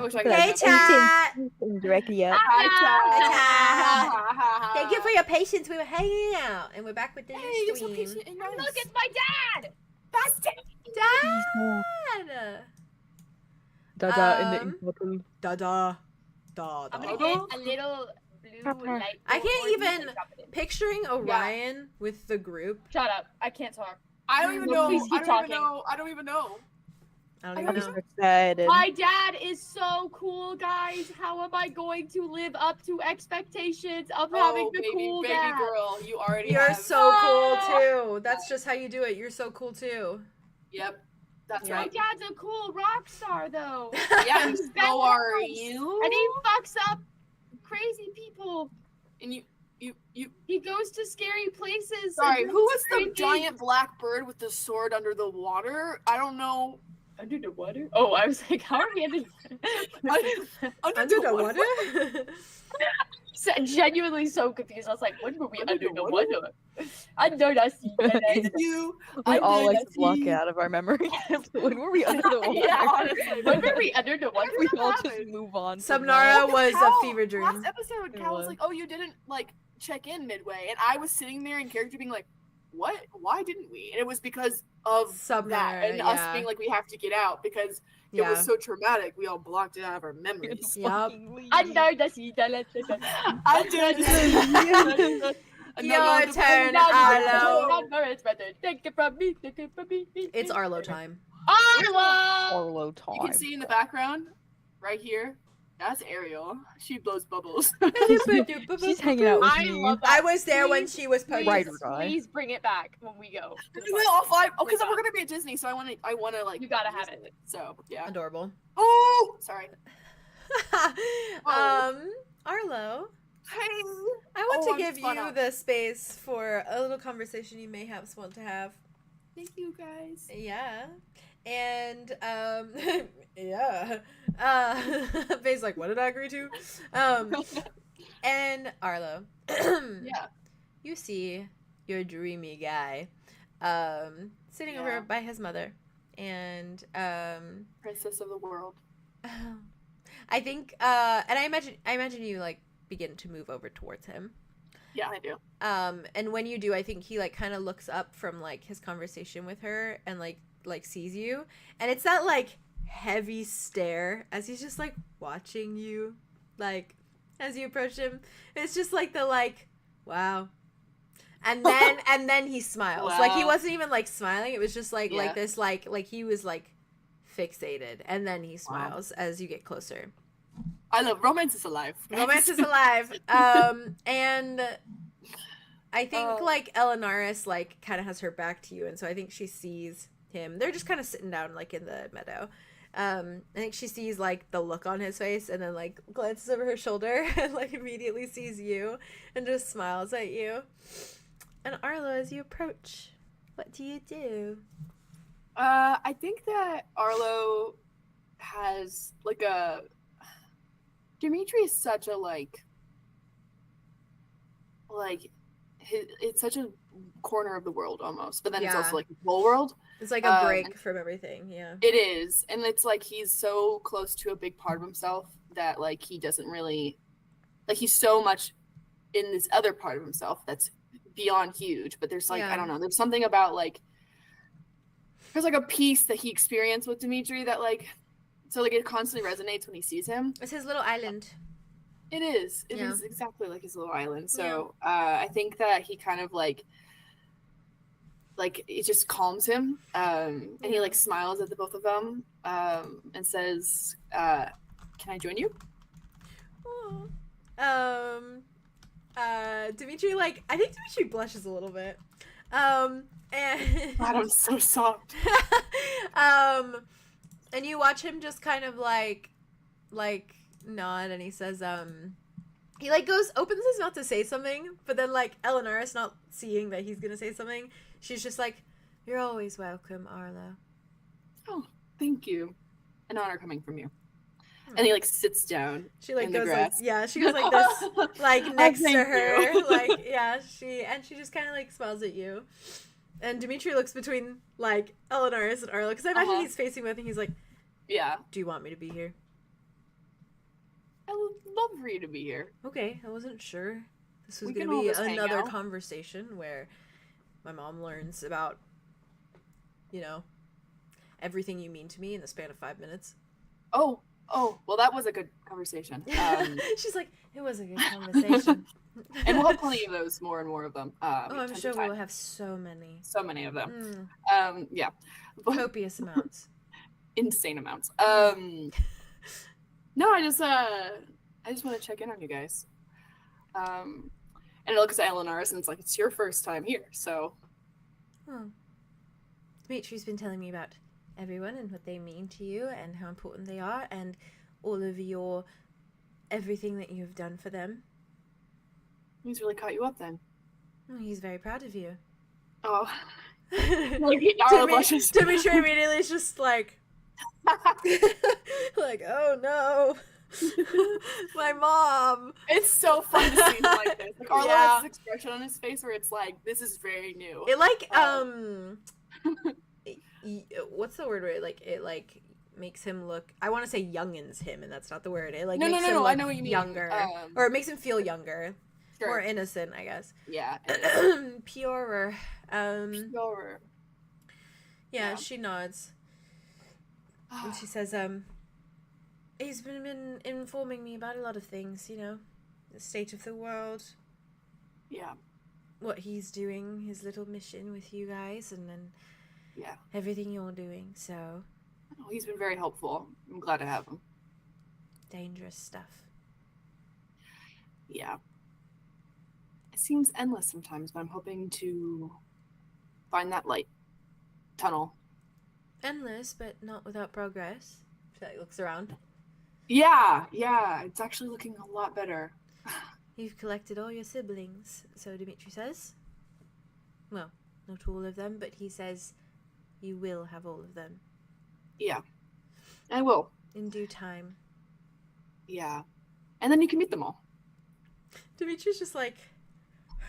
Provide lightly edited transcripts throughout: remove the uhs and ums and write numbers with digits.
wish I Hey, could. Hey, chat. Directly up. Hi, chat. Thank you for your patience. We were hanging out, and we're back with the Hey, you're so stream. patient and nice. Look, it's my dad! Dad. Dada in the Um, bottle. Dada. I'm gonna get a little blue light. I can't or even- something, drop it in. Picturing Orion with the group. Shut up. I can't talk. I don't even No, know. please keep I don't even talking. know. I don't even know. I don't I even don't know. Excited. My dad is so cool, guys. How am I going to live up to expectations of having the cool baby dad? girl, you already You're have. so cool Ah! too. That's just how you do it. You're so cool too. Yep, that's Yeah. My right. dad's a cool rock star, though. Yeah, and He's so are badass. you. And he fucks up crazy people. And you. He goes to scary places. Sorry, and who was does the crazy- giant black bird with the sword under the water? I don't know. Under the water? Oh, I was like, how are we under Under the water? Genuinely so confused. I was like, when were we under the water? Under the sea. It's you. We all under like the to block sea. it out of our memory. When were we under the water? Yeah, honestly. When were we under the water? We all happened? just move on. Subnara was a Cal, fever dream. Last episode, It Cal was was. like, "Oh, you didn't like check in midway," and I was sitting there in character being like, "What? Why didn't we?" And it was because of Subnara, that and us yeah. being like, "We have to get out," because it Yeah. was so traumatic. We all blocked it out of our memories. Yup. Under the sea. I did. Your turn, Arlo. Take it from me. Take it from me. It's Arlo time. Arlo! Arlo You time. can see in the background, right here. That's Ariel. She blows bubbles. She's hanging out with I me. love that. I was there when she was Please, Right posted. or die. please bring it back when we go. We'll all five. Oh, because we're gonna be at Disney, so I wanna like. You gotta have visit it. So yeah. Adorable. Oh, sorry. Arlo, Hey. I want Oh, to I'm give spun you out. the space for a little conversation you may have want to have. Thank you guys. Yeah. And yeah. Faye's like, what did I agree to? And Arlo. Yeah. You see your dreamy guy sitting over Yeah. by his mother. And Princess of the world. I think and I imagine you like begin to move over towards him. Yeah, I do. And when you do, I think he like kind of looks up from like his conversation with her and like sees you, and it's that like heavy stare as he's just like watching you, like as you approach him. It's just like the like, wow. And then he smiles. Like he Wow. wasn't even like smiling. It was just like Yeah. this like he was like fixated, and then he smiles as you get closer. I love romance is alive. Romance is alive. And I think like Elanaris like kind of has her back to you, and so I think she sees him. They're just kind of sitting down like in the meadow. I think she sees like the look on his face, and then like glances over her shoulder and like immediately sees you and just smiles at you. And Arlo, as you approach, what do you do? I think that Arlo has like a. Dimitri is such a like it's such a corner of the world almost, but then it's Yeah. also like the whole world. It's like a break from everything. Yeah. It is, and it's like he's so close to a big part of himself that like he doesn't really like he's so much in this other part of himself that's beyond huge. But there's like Yeah. I don't know, there's something about like there's like a piece that he experienced with Dimitri that like so like it constantly resonates when he sees him. It's his little island. It is. It Yeah. is exactly like his little island. So I think that he kind of like it just calms him. And he like smiles at the both of them and says, "Can I join you?" Dimitri like I think Dimitri blushes a little bit. And God, I'm so soft. and you watch him just kind of like nod, and he says he like opens his mouth to say something, but then like Elanaris, not seeing that he's gonna say something, she's just like, "You're always welcome, Arlo." Oh, thank you. An honor coming from you. And he like sits down. She like in the goes like, grass. yeah, she goes like this like next to thank her. you. Like yeah, she just kind of like smiles at you. And Dimitri looks between like Elanaris and Arlo, because I imagine he's facing with, and he's like, Yeah. "Do you want me to be here?" I would love for you to be here. Okay, I wasn't sure. This was We going can to be always hang another out. conversation where my mom learns about, you know, everything you mean to me in the span of 5 minutes. Oh, well, that was a good conversation. She's like, it was a good conversation. And we'll have plenty of those, more and more of them. I'm sure we will have so many. So many of them. Mm, Yeah. copious amounts. Insane amounts. No, I just want to check in on you guys. And it looks at Elanaris and it's like, it's your first time here, so. Oh. Dimitri's been telling me about everyone and what they mean to you and how important they are and all of your everything that you've done for them. He's really caught you up then. Oh, he's very proud of you. Oh. Like, Arlow blushes. Dimitri immediately is just like, like, oh no, my mom. It's so fun to see him like this. Like, Arlow Yeah. has this expression on his face where it's like, this is very new. It like what's the word where it like makes him look, I want to say youngins him, and that's not the word. It like No, makes him I look know what you mean. younger, or it makes him feel younger, Sure. more innocent, I guess. Yeah. Purer. Sure. Yeah, she nods. And she says, he's been informing me about a lot of things, you know, the state of the world, Yeah. what he's doing, his little mission with you guys, and then Yeah. everything you're doing, so Oh, he's been very helpful. I'm glad to have him. dangerous stuff. Yeah. It seems endless sometimes, but I'm hoping to find that light tunnel. Endless, but not without progress. She like, looks around. Yeah, it's actually looking a lot better. You've collected all your siblings, so Dimitri says. Well, not all of them, but he says you will have all of them. Yeah, I will. In due time. Yeah, and then you can meet them all. Dimitri's just like,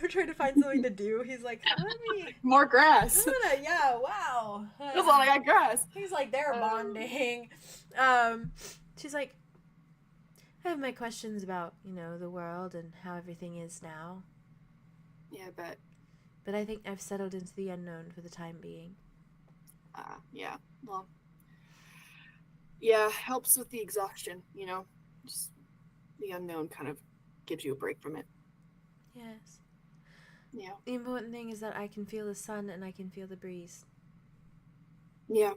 we're trying to find something to do. He's like, let me... More grass. Yeah, wow. Feels like I got grass. He's like, they're bonding. She's like, I have my questions about, you know, the world and how everything is now. Yeah, I bet. But I think I've settled into the unknown for the time being. Yeah, well. Yeah, helps with the exhaustion, you know? Just the unknown kind of gives you a break from it. Yes. Yeah. The important thing is that I can feel the sun and I can feel the breeze. Yeah.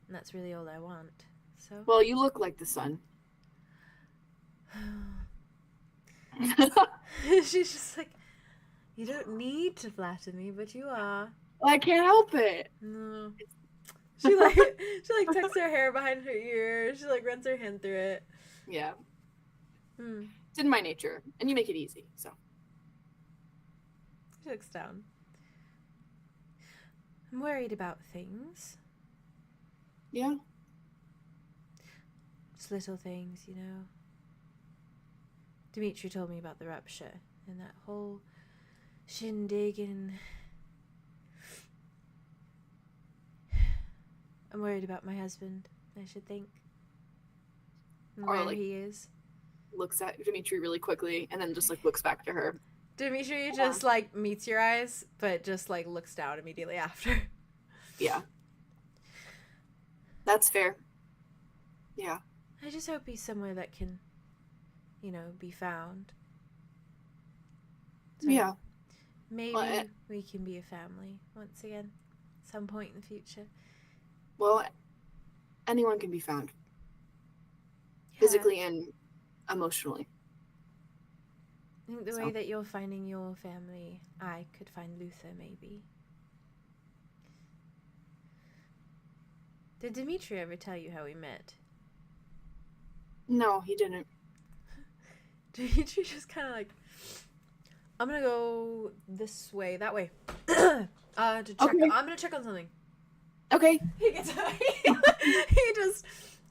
And that's really all I want. So. Well, you look like the sun. She's just like, you don't need to flatter me, but you are. I can't help it. No. She like tucks her hair behind her ear. She like runs her hand through it. Yeah. It's in my nature, and you make it easy, so. She looks down. I'm worried about things. Yeah. Just little things, you know. Dimitri told me about the rupture and that whole shindig, and I'm worried about my husband, I should think. And Or, where like, he is. Looks at Dimitri really quickly, and then just, like, looks back to her. Dimitri just, like, meets your eyes, but just, like, looks down immediately after. Yeah. That's fair. Yeah. I just hope he's somewhere that can, you know, be found. So Yeah. maybe Well, we can be a family once again, some point in the future. Well, anyone can be found. Yeah. Physically and emotionally. I think the way that you're finding your family, I could find Luther, maybe. Did Dimitri ever tell you how we met? No, he didn't. Dimitri just kind of like, I'm gonna go this way, that way, to check. Okay. I'm gonna check on something. Okay. He gets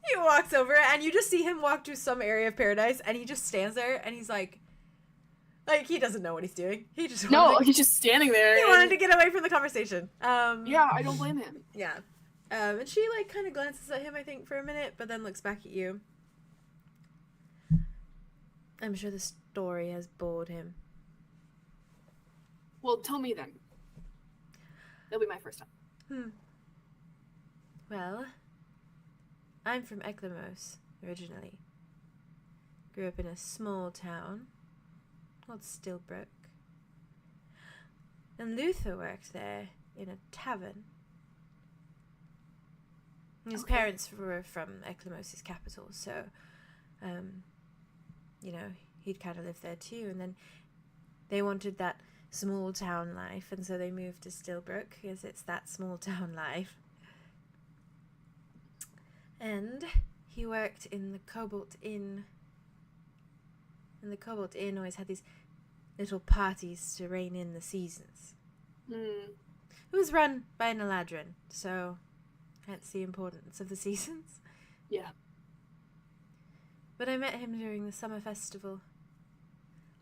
he walks over, and you just see him walk to some area of paradise, and he just stands there, and he's like he doesn't know what he's doing. He just He's just standing there. he wanted to get away from the conversation. Yeah, I don't blame him. Yeah. And she, like, kind of glances at him, I think, for a minute, but then looks back at you. I'm sure the story has bored him. Well, tell me then. It'll be my first time. Well, I'm from Eklamos, originally. Grew up in a small town called Stillbrook. And Luther worked there in a tavern. His parents were from Eklamos' capital, so, you know, he'd kind of lived there too. And then they wanted that small town life, and so they moved to Stillbrook, because it's that small town life. And he worked in the Cobalt Inn. And the Cobalt Inn always had these little parties to rein in the seasons. It was run by an Eladrin, so hence the importance of the seasons. Yeah. But I met him during the summer festival,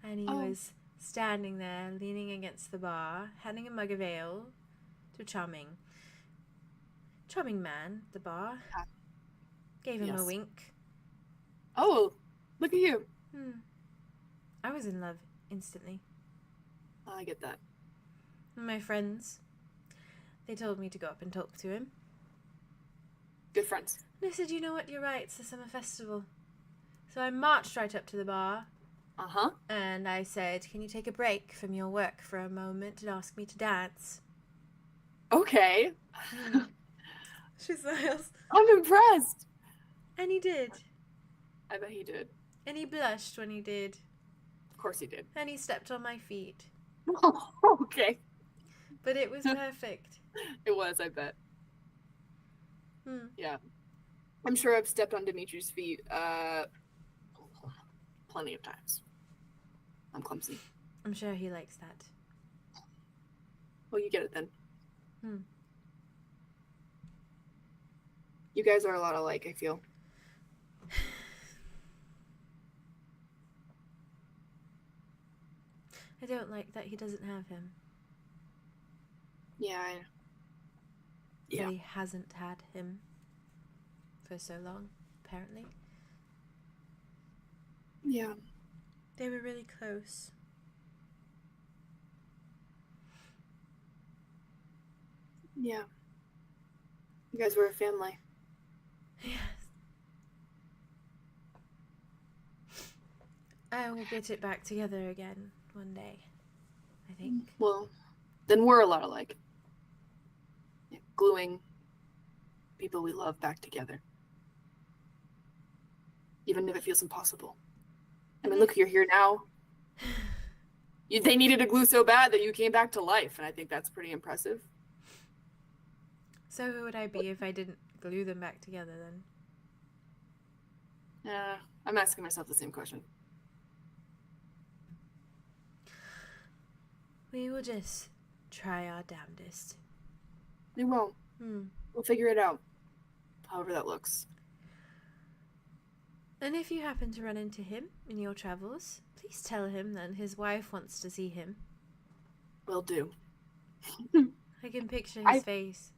and he was standing there, leaning against the bar, handing a mug of ale to a charming man at the bar. Gave him a wink. Oh, look at you. I was in love instantly. I get that. And my friends, they told me to go up and talk to him. Good friends. And I said, you know what, you're right, it's the summer festival. So I marched right up to the bar. And I said, can you take a break from your work for a moment and ask me to dance? Okay. She smiles. I'm impressed. And he did. I bet he did. And he blushed when he did. Of course he did. And he stepped on my feet. Okay. But it was perfect. It was, I bet. Yeah. I'm sure I've stepped on Dimitri's feet plenty of times. I'm clumsy. I'm sure he likes that. Well, you get it then. You guys are a lot alike, I feel. I don't like that he doesn't have him. Yeah, That he hasn't had him for so long, apparently. Yeah. They were really close. Yeah. You guys were a family. Yes. I will get it back together again one day, I think. Well, then we're a lot alike. Yeah, gluing people we love back together. Even if it feels impossible. I mean, look, you're here now. They needed to glue so bad that you came back to life, and I think that's pretty impressive. So who would I be if I didn't glue them back together then? I'm asking myself the same question. We will just try our damnedest. We won't. We'll figure it out. However that looks. And if you happen to run into him in your travels, please tell him that his wife wants to see him. Will do. I can picture his face.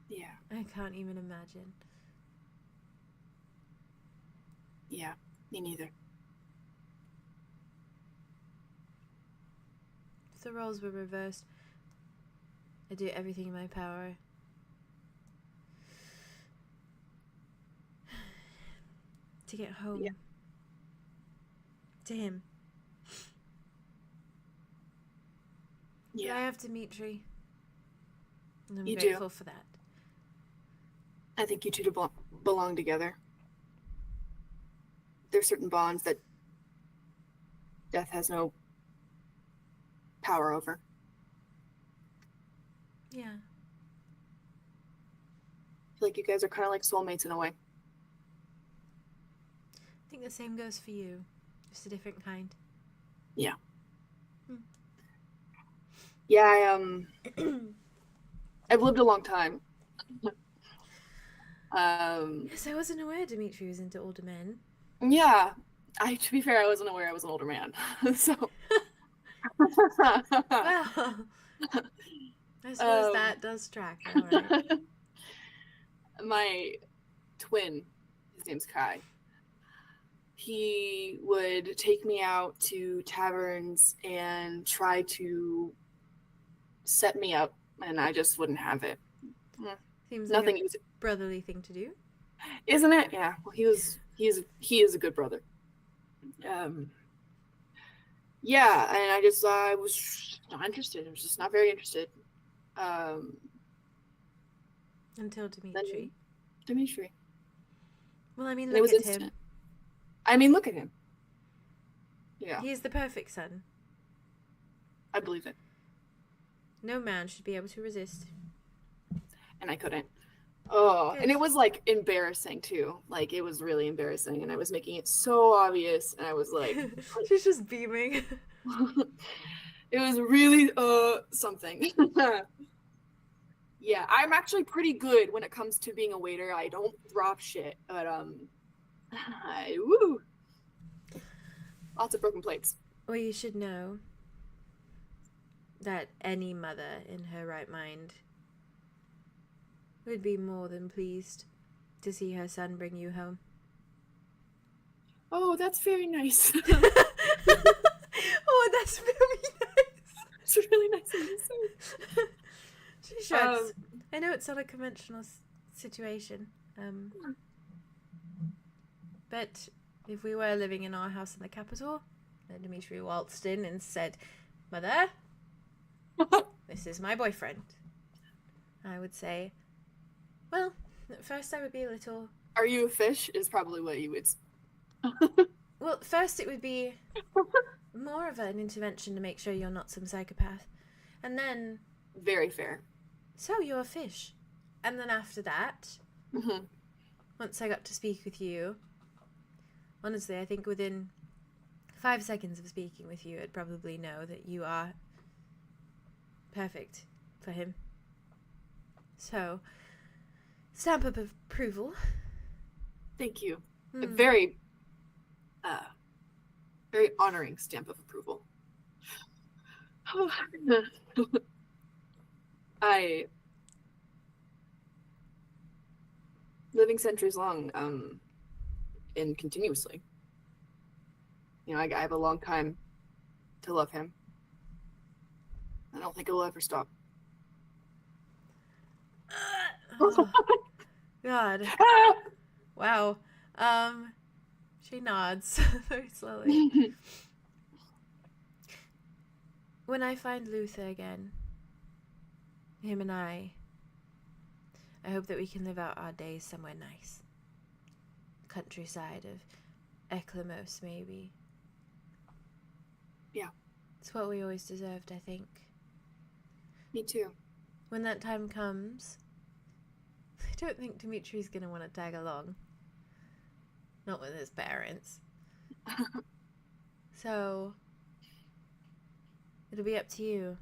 Yeah. I can't even imagine. Yeah, me neither. If the roles were reversed, I'd do everything in my power to get home to him. Yeah. But I have Dimitri, and I'm You grateful do. for that. I think you two belong together. There's certain bonds that death has no power over. Yeah. I feel like you guys are kind of like soulmates in a way. I think the same goes for you, just a different kind. Yeah. Yeah, I've lived a long time. Yes, I wasn't aware Dimitri was into older men. Yeah. To be fair, I wasn't aware I was an older man. So. Well, I suppose that does track. All right. My twin, his name's Kai. he would take me out to taverns and try to set me up, and I just wouldn't have it. Seems Nothing like is, a brotherly thing to do. isn't it? Yeah. Well, he is a good brother. Yeah, and I was not interested. I was just not very interested. Until Dimitri. Dimitri. Well, I mean, And it look was at him. instant. I mean, look at him. Yeah, He's the perfect son. I believe it. No man should be able to resist. And I couldn't. Oh, Good. and it was like embarrassing too. Like it was really embarrassing, and I was making it so obvious, and I was like, She's just beaming. it was really something. Yeah, I'm actually pretty good when it comes to being a waiter. I don't drop shit, but woo, lots of broken plates. Well, you should know that any mother in her right mind would be more than pleased to see her son bring you home. Oh, that's very nice. Oh, that's very nice. It's really nice of you to say. She shrugs. I know it's not a conventional situation. But if we were living in our house in the capital, and Dimitri waltzed in and said, "Mother, this is my boyfriend," I would say, well, at first I would be a little... Are you a fish? Is probably what you would. Well, first it would be more of an intervention to make sure you're not some psychopath. And then... Very fair. So you're a fish. And then after that, Mm-hmm. once I got to speak with you, honestly, I think within 5 seconds of speaking with you, I'd probably know that you are perfect for him. So, stamp of approval. Thank you. A Hmm. very honoring stamp of approval. I living centuries long, and continuously. You know, I have a long time to love him. I don't think it'll ever stop. Oh, God. Wow. She nods very slowly. When I find Luther again, him and I hope that we can live out our days somewhere nice. Countryside of Eclamos, maybe. Yeah. It's what we always deserved, I think. Me too. When that time comes, I don't think Dimitri's gonna want to tag along. Not with his parents. So, it'll be up to you.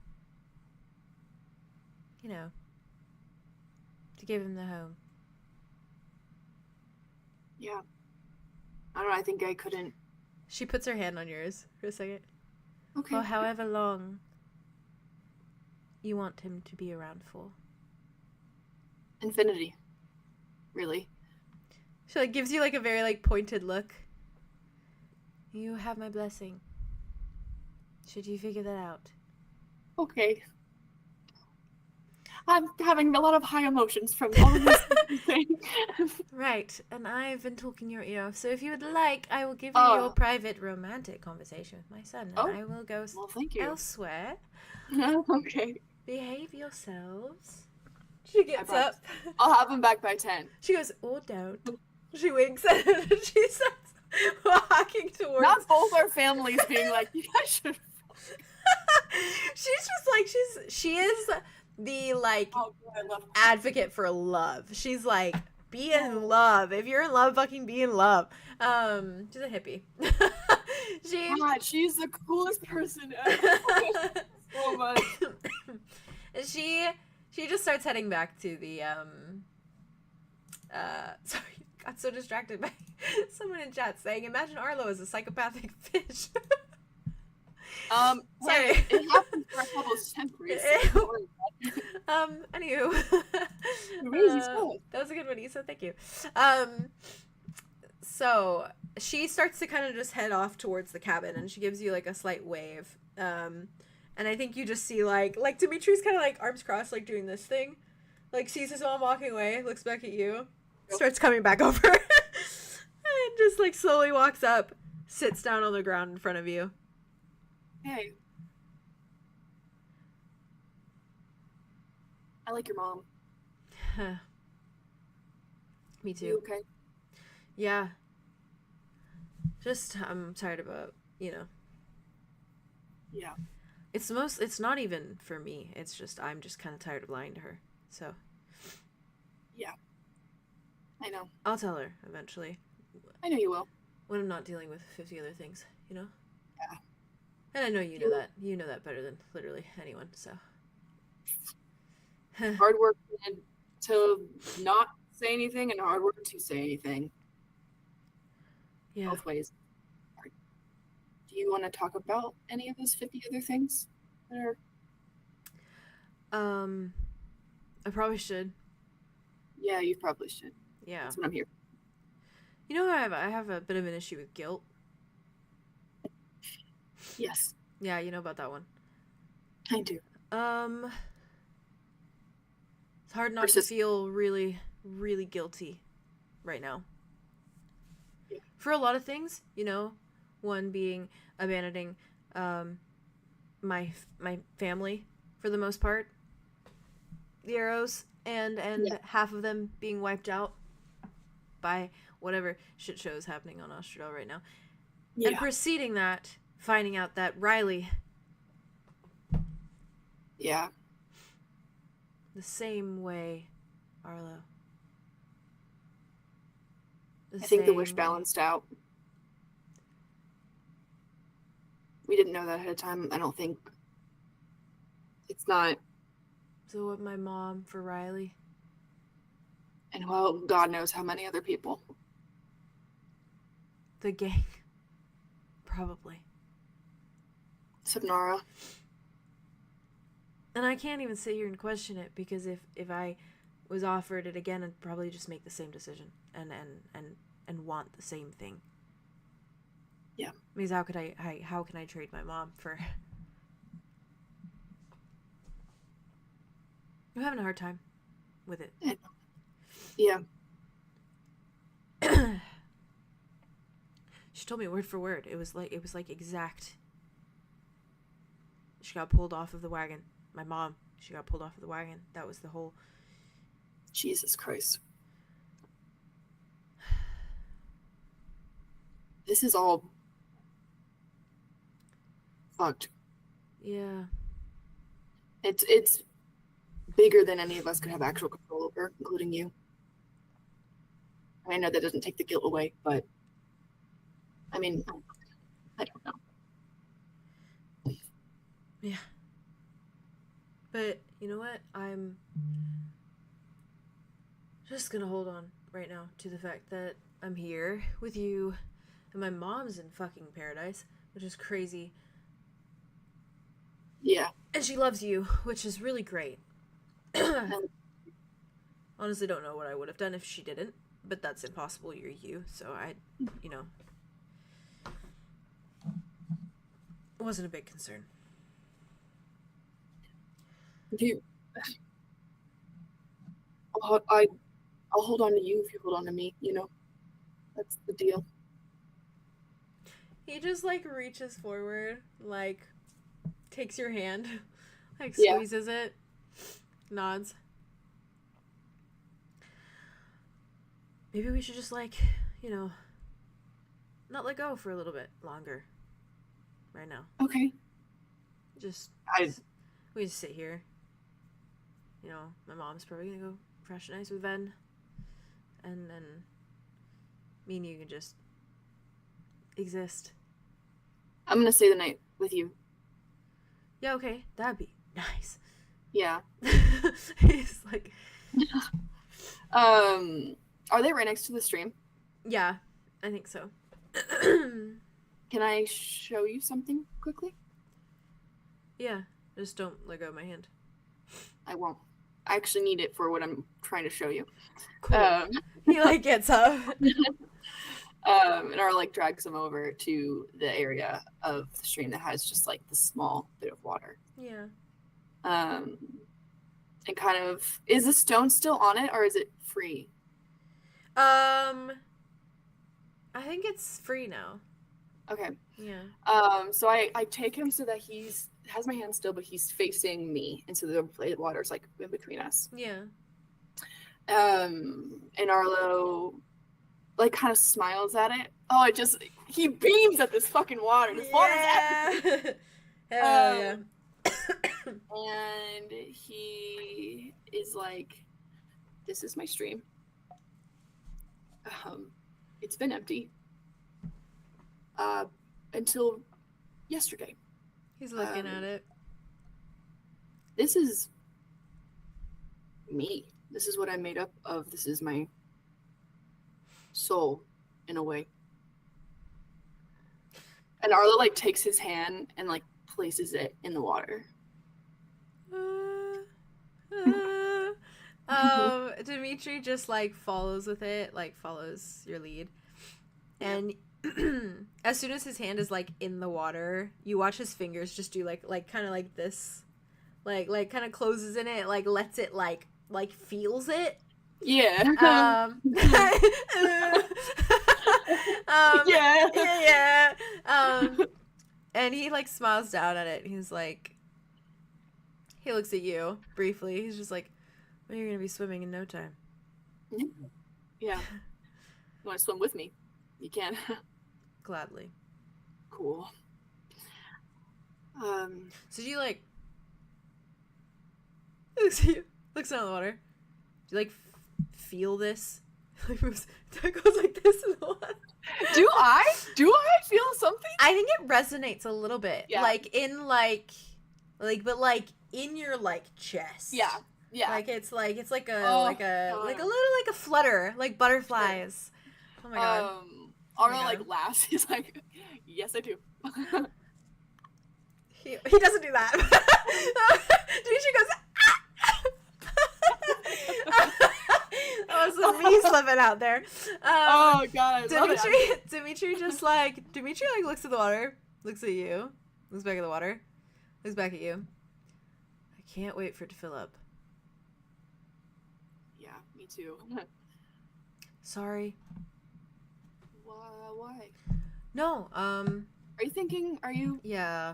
You know, to give him the home. Yeah. I don't know, I think I couldn't. She puts her hand on yours for a second. Okay. Or however long you want him to be around for. Infinity. Really. She gives you a very pointed look. You have my blessing. Should you figure that out? Okay. I'm having a lot of high emotions from all of this thing. Right, and I've been talking your ear off, so if you would like, I will give you Oh. your private romantic conversation with my son, and Oh. I will go Well, thank you. elsewhere. Okay. Behave yourselves. She gets promise. up. I'll have him back by 10. She goes, or don't. She winks and she starts walking towards... Not both our families being like, you guys should. She's just she is the Oh, I love advocate for love. She's like, be in love. If you're in love, fucking be in love. She's a hippie. God, she's the coolest person ever. So much. She just starts heading back to the sorry, got so distracted by someone in chat saying, imagine Arlow as a psychopathic fish. Sorry. Sorry. It happened for a couple of centuries. Anywho. Really good. That was a good one, Issa, thank you. So she starts to kind of just head off towards the cabin, and she gives you like a slight wave. And I think you just see like Dimitri's kind of like arms crossed, like doing this thing, like sees his mom walking away, looks back at you, starts coming back over, and just like slowly walks up, sits down on the ground in front of you. Hey. I like your mom. Me too. You okay? Yeah. Just I'm tired about, you know. Yeah. It's not even for me. It's just I'm just kind of tired of lying to her. So. Yeah. I know. I'll tell her eventually. I know you will. When I'm not dealing with 50 other things, you know? Yeah. And I know you know that. You know that better than literally anyone, so. Hard work to not say anything and hard work to say anything. Yeah. Both ways. Do you want to talk about any of those 50 other things that are... I probably should. Yeah, you probably should. Yeah. That's what I'm here. You know, I have a bit of an issue with guilt. Yes. Yeah, you know about that one. I do. It's hard not to feel really, really guilty right now. Yeah. For a lot of things, you know, one being abandoning my family for the most part, the Arrows, and half of them being wiped out by whatever shit show is happening on Australiel right now. Yeah. And preceding that, finding out that Riley, Yeah. the same way, Arlow. I think the wish same way. balanced out. We didn't know that ahead of time. I don't think it's not. So what, my mom for Riley? And well, God knows how many other people. The gang. Probably. Subnara. And I can't even sit here and question it, because if I was offered it again, I'd probably just make the same decision and want the same thing. Yeah. Because how can I trade my mom for... I'm having a hard time with it. Yeah. She told me word for word. It was like exact. She got pulled off of the wagon. My mom, she got pulled off of the wagon. That was the whole... Jesus Christ. This is all fucked. Yeah. It's bigger than any of us could have actual control over, including you. I know that doesn't take the guilt away, but I mean, I don't know. Yeah. But you know what? I'm just gonna hold on right now to the fact that I'm here with you, and my mom's in fucking paradise, which is crazy. Yeah. And she loves you, which is really great. Honestly, don't know what I would have done if she didn't, but that's impossible. You're you, so you know, it wasn't a big concern. I'll hold on to you if you hold on to me, you know? That's the deal. He just, like, reaches forward, like, takes your hand, like, Yeah. squeezes it, nods. Maybe we should just, like, you know, not let go for a little bit longer right now. Okay. Just, I- we just sit here. You know, my mom's probably gonna go fresh and ice with Ven. And then me and you can just exist. I'm gonna stay the night with you. Yeah, okay. That'd be nice. Yeah. He's like... Are they right next to the stream? Yeah, I think so. Can I show you something quickly? Yeah, just don't let go of my hand. I won't. I actually need it for what I'm trying to show you. Cool. He, like, gets up. And Arlo like drags him over to the area of the stream that has just like the small bit of water. Yeah. And kind of, is the stone still on it or is it free? I think it's free now. Okay. Yeah. So I take him so that he's has my hand still, but he's facing me, and so the water's like in between us. Yeah. And Arlo like kind of smiles at it. Oh, he beams at this fucking water. This water's epic. Hell yeah. And he is like, this is my stream. It's been empty until yesterday. He's looking at it. This is me. This is what I'm made up of. This is my soul, in a way. And Arlo like takes his hand and like places it in the water. Dimitri just like follows with it, like follows your lead. And as soon as his hand is like in the water, you watch his fingers just do like kind of like this, like kind of closes in it, like lets it like feels it. Yeah. Yeah. And he like smiles down at it. He's like, he looks at you briefly. He's just like, well, you're gonna be swimming in no time. Yeah. You want to swim with me? You can. Gladly. Cool. So do you like? Looks at you. Looks down the water. Do you like feel this? Like moves. That goes like this in the water. Do I feel something? I think it resonates a little bit. Yeah. Like in but like in your like chest. Yeah. Yeah. Like it's like a Oh, like a no. little like a flutter, like butterflies. Oh my god. Arlo my like God. laughs. He's like, yes, I do. He doesn't do that. Dimitri goes. That was me slipping out there. Oh god, I love it. Dimitri looks at the water, looks at you, looks back at the water, looks back at you. I can't wait for it to fill up. Yeah, me too. Sorry. Why? No. Are you thinking? Are you? Yeah.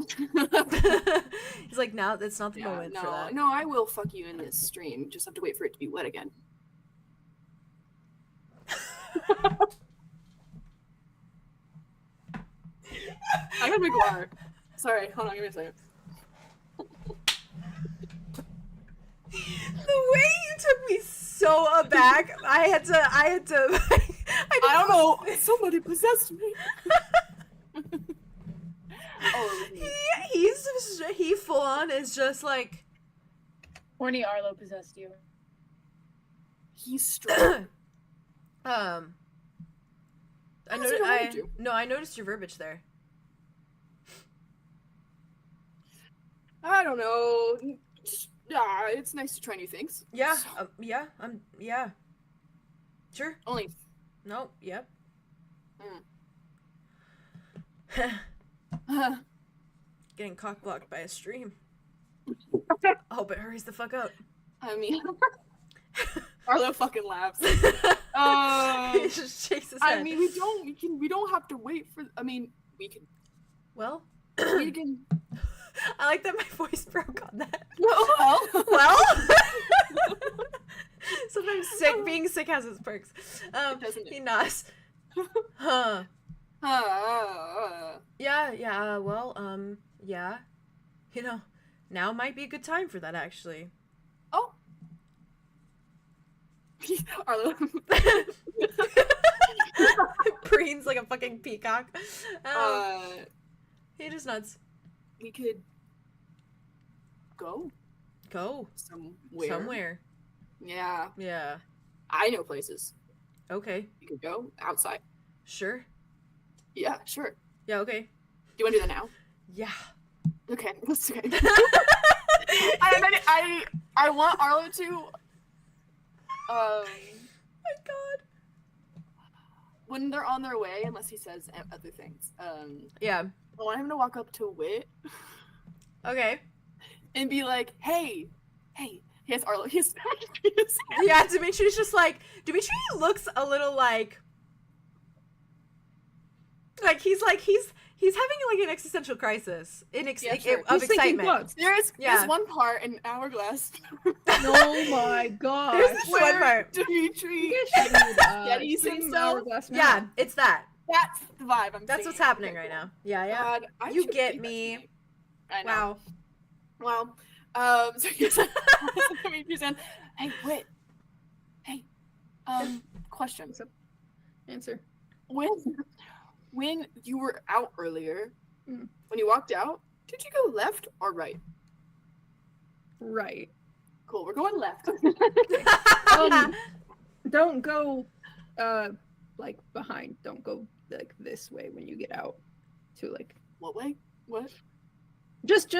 He's He's like, now that's not the moment for that. No, I will fuck you in this stream. Just have to wait for it to be wet again. I gotta make water. Sorry, hold on, give me a second. The way you took me so aback, I had to. I don't know. Somebody possessed me. Oh, he full on is just like. Horny Arlo possessed you. He's strong. I noticed your verbiage there. I don't know. It's nice to try new things. Yeah, So, yeah. Sure. only. No, yep. Getting cock-blocked by a stream. I hope it hurries the fuck up. I mean, Arlo fucking laughs. He just shakes his head. I mean, we don't have to wait for. I mean, we can. Well, We can. I like that my voice broke on that. Well. Sometimes being sick has its perks. Doesn't it? He nods. Huh. Yeah, yeah. You know, now might be a good time for that, actually. Oh. Arlo. Preen's like a fucking peacock. He just nods. We could go somewhere. Yeah. Yeah. I know places. Okay. We could go outside. Sure. Yeah, sure. Yeah, okay. Do you want to do that now? Yeah. Okay, that's okay. I want Arlo to. My god. when they're on their way, unless he says other things, Yeah. I want him to walk up to Wit Okay. and be like, hey, yes, Arlo, he's Yeah, Dimitri's just like, Dimitri looks a little like he's having like an existential crisis of He's thinking excitement. what? There's Yeah. one part in Hourglass. Oh my god. There's this one where part. Dimitri Steadies himself. Yeah, it's that. That's the vibe I'm That's what's seeing. happening right now. Yeah, yeah. God, I You should get do that me. tonight. I know. Wow. Wow. So he's like, Dimitri's in, hey, Wit. Hey, question. Answer. When you were out earlier, Mm. when you walked out, did you go left or right? Right. Cool, we're going left. Don't go like behind. Don't go like this way when you get out. To like What way? What? just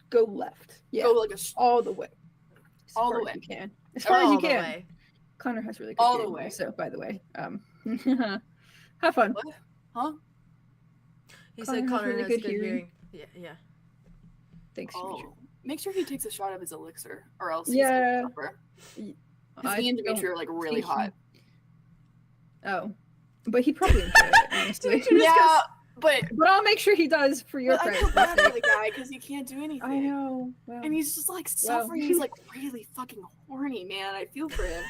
go left. Yeah. Go like a all the way. As All the far way. as you can. As far as All you the can. way. Connor has really good All the hearing, way. So by the way, have fun. What? Huh? He Connor said has Connor really has good good hearing. hearing. Yeah, yeah. Thanks, Dimitri. Oh. Make sure he takes a shot of his elixir, or else Yeah. he's gonna I Because he and Dimitri don't are like really think hot. Oh, but he'd probably enjoy it, honestly. Dimitri just Yeah, but But I'll make sure he does for your I feel friends. bad for the guy because he can't do anything. I know. Well, And he's just like suffering. He's like really fucking horny, man. I feel for him.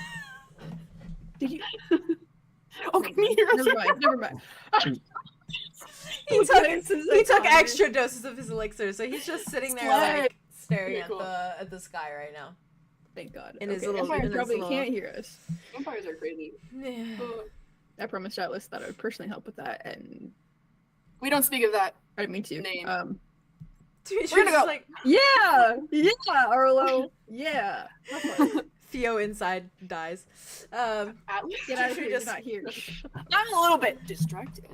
did you? Oh, can you hear us? Never mind. Never mind. He took extra doses of his elixir, so he's just sitting there Slay. like staring Okay, at cool. the sky right now. Thank God. In his Okay, little- Empire in his probably little- can't hear us. Vampires are crazy. Yeah. I promised Atlas that I would personally help with that, and We don't speak of that. I didn't mean to. Name. Dimitri's We're gonna just go. like Yeah, Arlo. Yeah. Have fun. Theo inside dies. At least Get out of Dimitri here. just- You're not here. I'm a little bit distracted.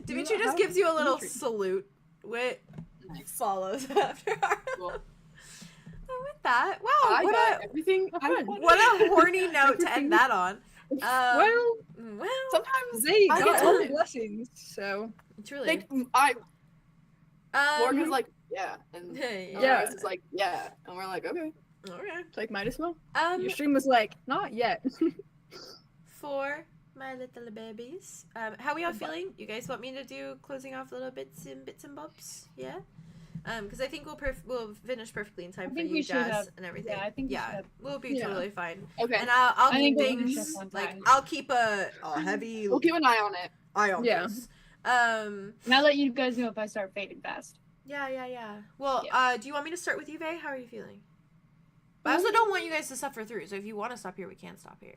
Dimitri You just have gives you a little Dimitri. salute. Wit Nice. follows after our. Cool. And with that, wow, I what got a everything. I Fun. wanted. what a horny note to Everything- end that on. Well, Well, Sometimes they I got get all the it. blessings, so truly. Morgan's like, yeah, and Hey, Yeah. Elanaris is like, yeah, and we're like, okay. Okay. it's like might as well. Um, Your stream was like, not yet. for my little babies, how are y'all feeling? You guys want me to do closing off little bits and bobs? Yeah. Because I think we'll finish perfectly in time for think you, we should Jazz, have- and everything. yeah, I think we should yeah, have- we'll be Yeah. totally fine. Okay. And I'll I keep think we'll finish things up on like time. I'll keep a heavy We'll keep an eye on it. eye on Yeah. this. And I'll let you guys know if I start fading fast. Yeah. Well, Yeah. do you want me to start with you, Vay? How are you feeling? But I also don't want you guys to suffer through. So if you want to stop here, we can stop here.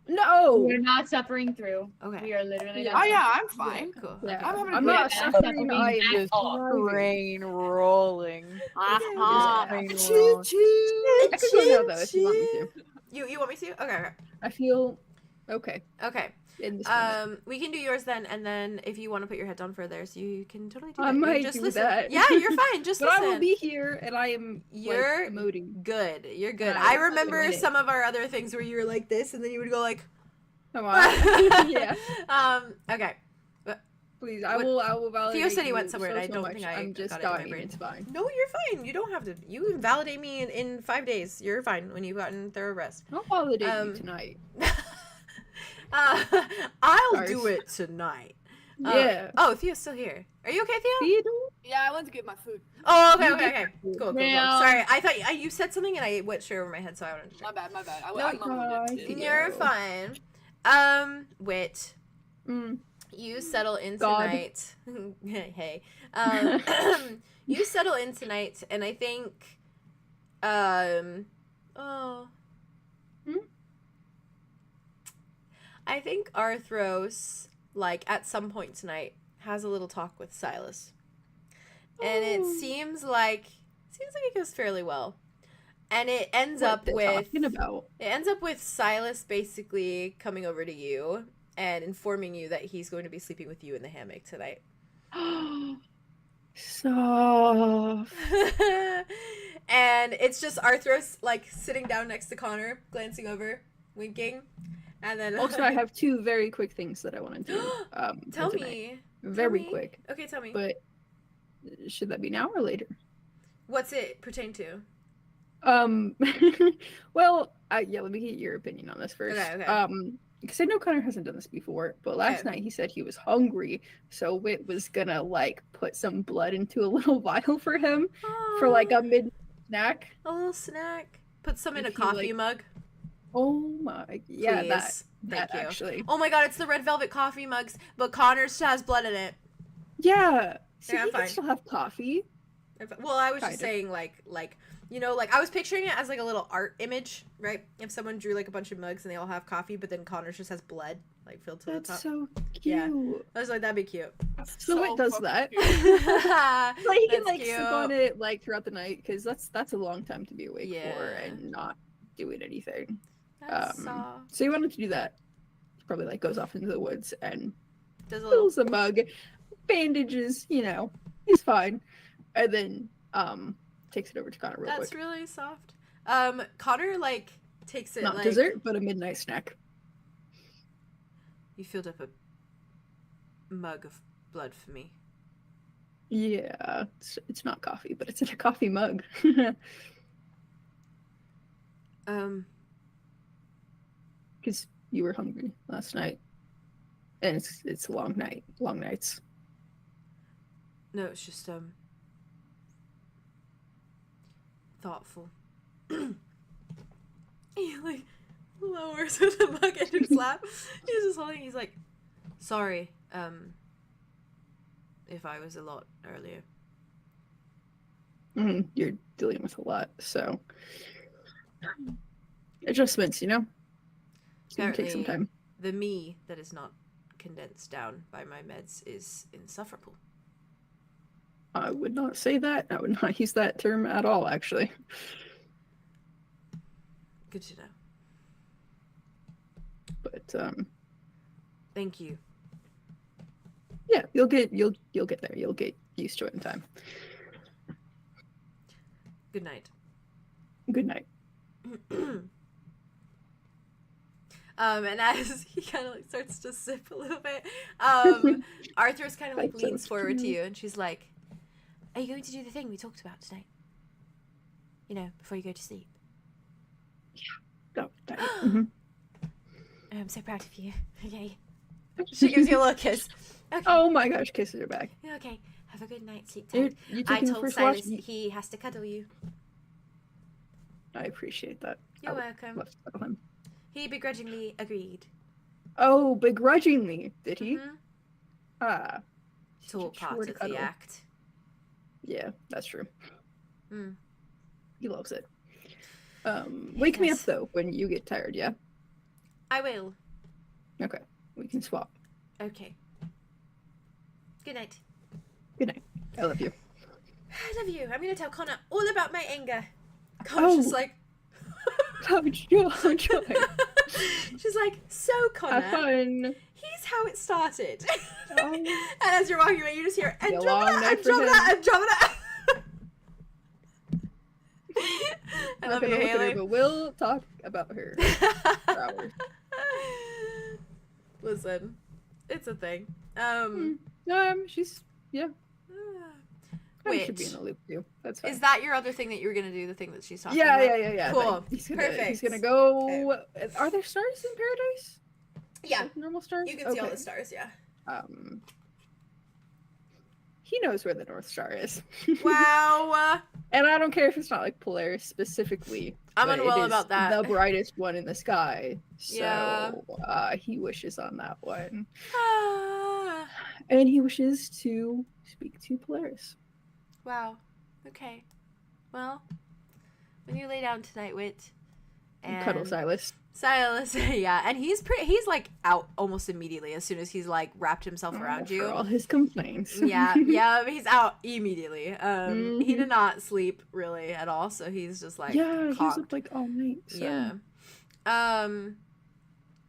No. We're not suffering through. Okay. We are literally Yeah. not Oh yeah, suffering. I'm fine. Cool. Yeah. I'm having a I'm great not time. suffering. I am At just all. Brain rolling. Uh-huh. Brain Choo rolling. choo. I could go now though if you want me to. You want me to? Okay. I feel okay Okay. in this moment. We can do yours then, and then if you want to put your head down for theirs, you can totally do I that. You might just do listen. that. Yeah, you're fine. Just But listen. I will be here, and I am You're like, emoting. good. You're good. Yeah, I I'm remember doing it. some of our other things where you were like this, and then you would go like. Come on. Yeah. Okay. Please, I What- will validate. Theo said he you went somewhere, and I so don't much. think I I'm just got it in my dying. brain. It's fine. No, you're fine. You don't have to. You invalidate me in 5 days. You're fine when you've gotten thorough rest. I'll validate Um, you tonight. I'll Sorry. do it tonight. Yeah. Oh, Theo's still here. Are you okay, Theo? Theodore? Yeah, I went to get my food. Oh, okay. You Cool. Yeah. Sorry, I thought you said something and I went straight over my head, so I wanted to check. My bad. No, I'm a little bit. You're fine. Wit, Mm. you settle in God. tonight. Hey. You settle in tonight, and I think, I think Arthros, like, at some point tonight, has a little talk with Silas. And it Ooh. seems like it goes fairly well. And it ends What up they with talking about? Silas basically coming over to you and informing you that he's going to be sleeping with you in the hammock tonight. Soft. And it's just Arthros like sitting down next to Connor, glancing over, winking, And then Also, I have 2 very quick things that I want to do. tell tonight. me. Very Tell me. quick. Okay, tell me. But should that be now or later? What's it pertain to? Well, yeah, let me get your opinion on this first. Okay. Because I know Connor hasn't done this before, but last Okay. night he said he was hungry, so Wit was gonna like put some blood into a little vial for him for like a mid snack. A little snack. Put some in a If you, coffee like- mug. Oh my, yeah, Please. that Thank you. actually, Oh my god, it's the red velvet coffee mugs, but Connor's has blood in it. yeah. See, Yeah, he fine. can still have coffee. Well, I was just Kind of. saying, like you know, like I was picturing it as like a little art image, right? If someone drew like a bunch of mugs and they all have coffee, but then Connor's just has blood like filled to the That's top. so cute. Yeah. I was like, that'd be cute. So Wit does fucking that. cute. Like he can That's like cute. sip on it like throughout the night because that's a long time to be awake for Yeah. and not doing anything. That's soft. So he wanted to do that. He probably like goes off into the woods and There's a little. fills the mug, bandages, he's fine, and then takes it over to Connor real That's quick. really soft. Connor like takes it Not like dessert, but a midnight snack. you filled up a mug of blood for me. Yeah, it's not coffee, but it's in a coffee mug. Because you were hungry last night, and it's a long nights. No, it's just thoughtful. He like lowers the mug into his lap. He's just holding. He's like, sorry, if I was a lot earlier. You're dealing with a lot, so adjustments, It's gonna take some Apparently- time. The me that is not condensed down by my meds is insufferable. I would not say that. I would not use that term at all, actually. Good to know. But Thank you. yeah, you'll get there. You'll get used to it in time. Good night. Good night. And as he kind of like starts to sip a little bit, Arthros kind of like That's so leans forward to cute. you and she's like, "Are you going to do the thing we talked about tonight? Before you go to sleep." Oh, mhm. I'm so proud of you. Okay. She gives you a little kiss. Okay. Oh my gosh, kisses are back. Okay. Have a good night. Sleep Dude, tight. you I taking the told first Silas watch? he has to cuddle you. I appreciate that. You're I would welcome. love to cuddle him. He begrudgingly agreed. Oh, begrudgingly, did he? Mhm. Ah. It's all Sure part to of cuddle. the act. Yeah, that's true. Mm. He loves it. Wake me up Yes. though when you get tired, yeah? I will. Okay. We can swap. Okay. Good night. Good night. I love you. I love you. I'm gonna tell Connor all about my anger. Connor's just Oh. like. Oh, joy. She's like, so Have Connor, fun. here's how it started. Oh. And as you're walking away, you just hear Be a long Andromeda, night for Andromeda, Andromeda. I I'm love not you, gonna look at her, Haley. but we'll talk about her for hours. Listen, it's a thing. She's I should be in Which the loop too. That's fine. is that your other thing that you were gonna do? The thing that she's talking yeah, about? yeah. Cool. Like, he's gonna Perfect. go. Are there stars in paradise? Yeah, Like normal stars. you can see all Okay. the stars. Yeah. He knows where the North Star is. Wow. And I don't care if it's not like Polaris specifically. I'm but it unwell is about that. The brightest one in the sky. So Yeah. he wishes on that one. Ah. And he wishes to speak to Polaris. Wow. Okay. Well, when you lay down tonight, Wit, and Cuddle Silas. Silas, yeah, and he's like out almost immediately as soon as he's like wrapped himself around For you. all his complaints. yeah, he's out immediately. He Mhm. did not sleep really at all, so he's just like Yeah, he was conked. up like all night. So. Yeah.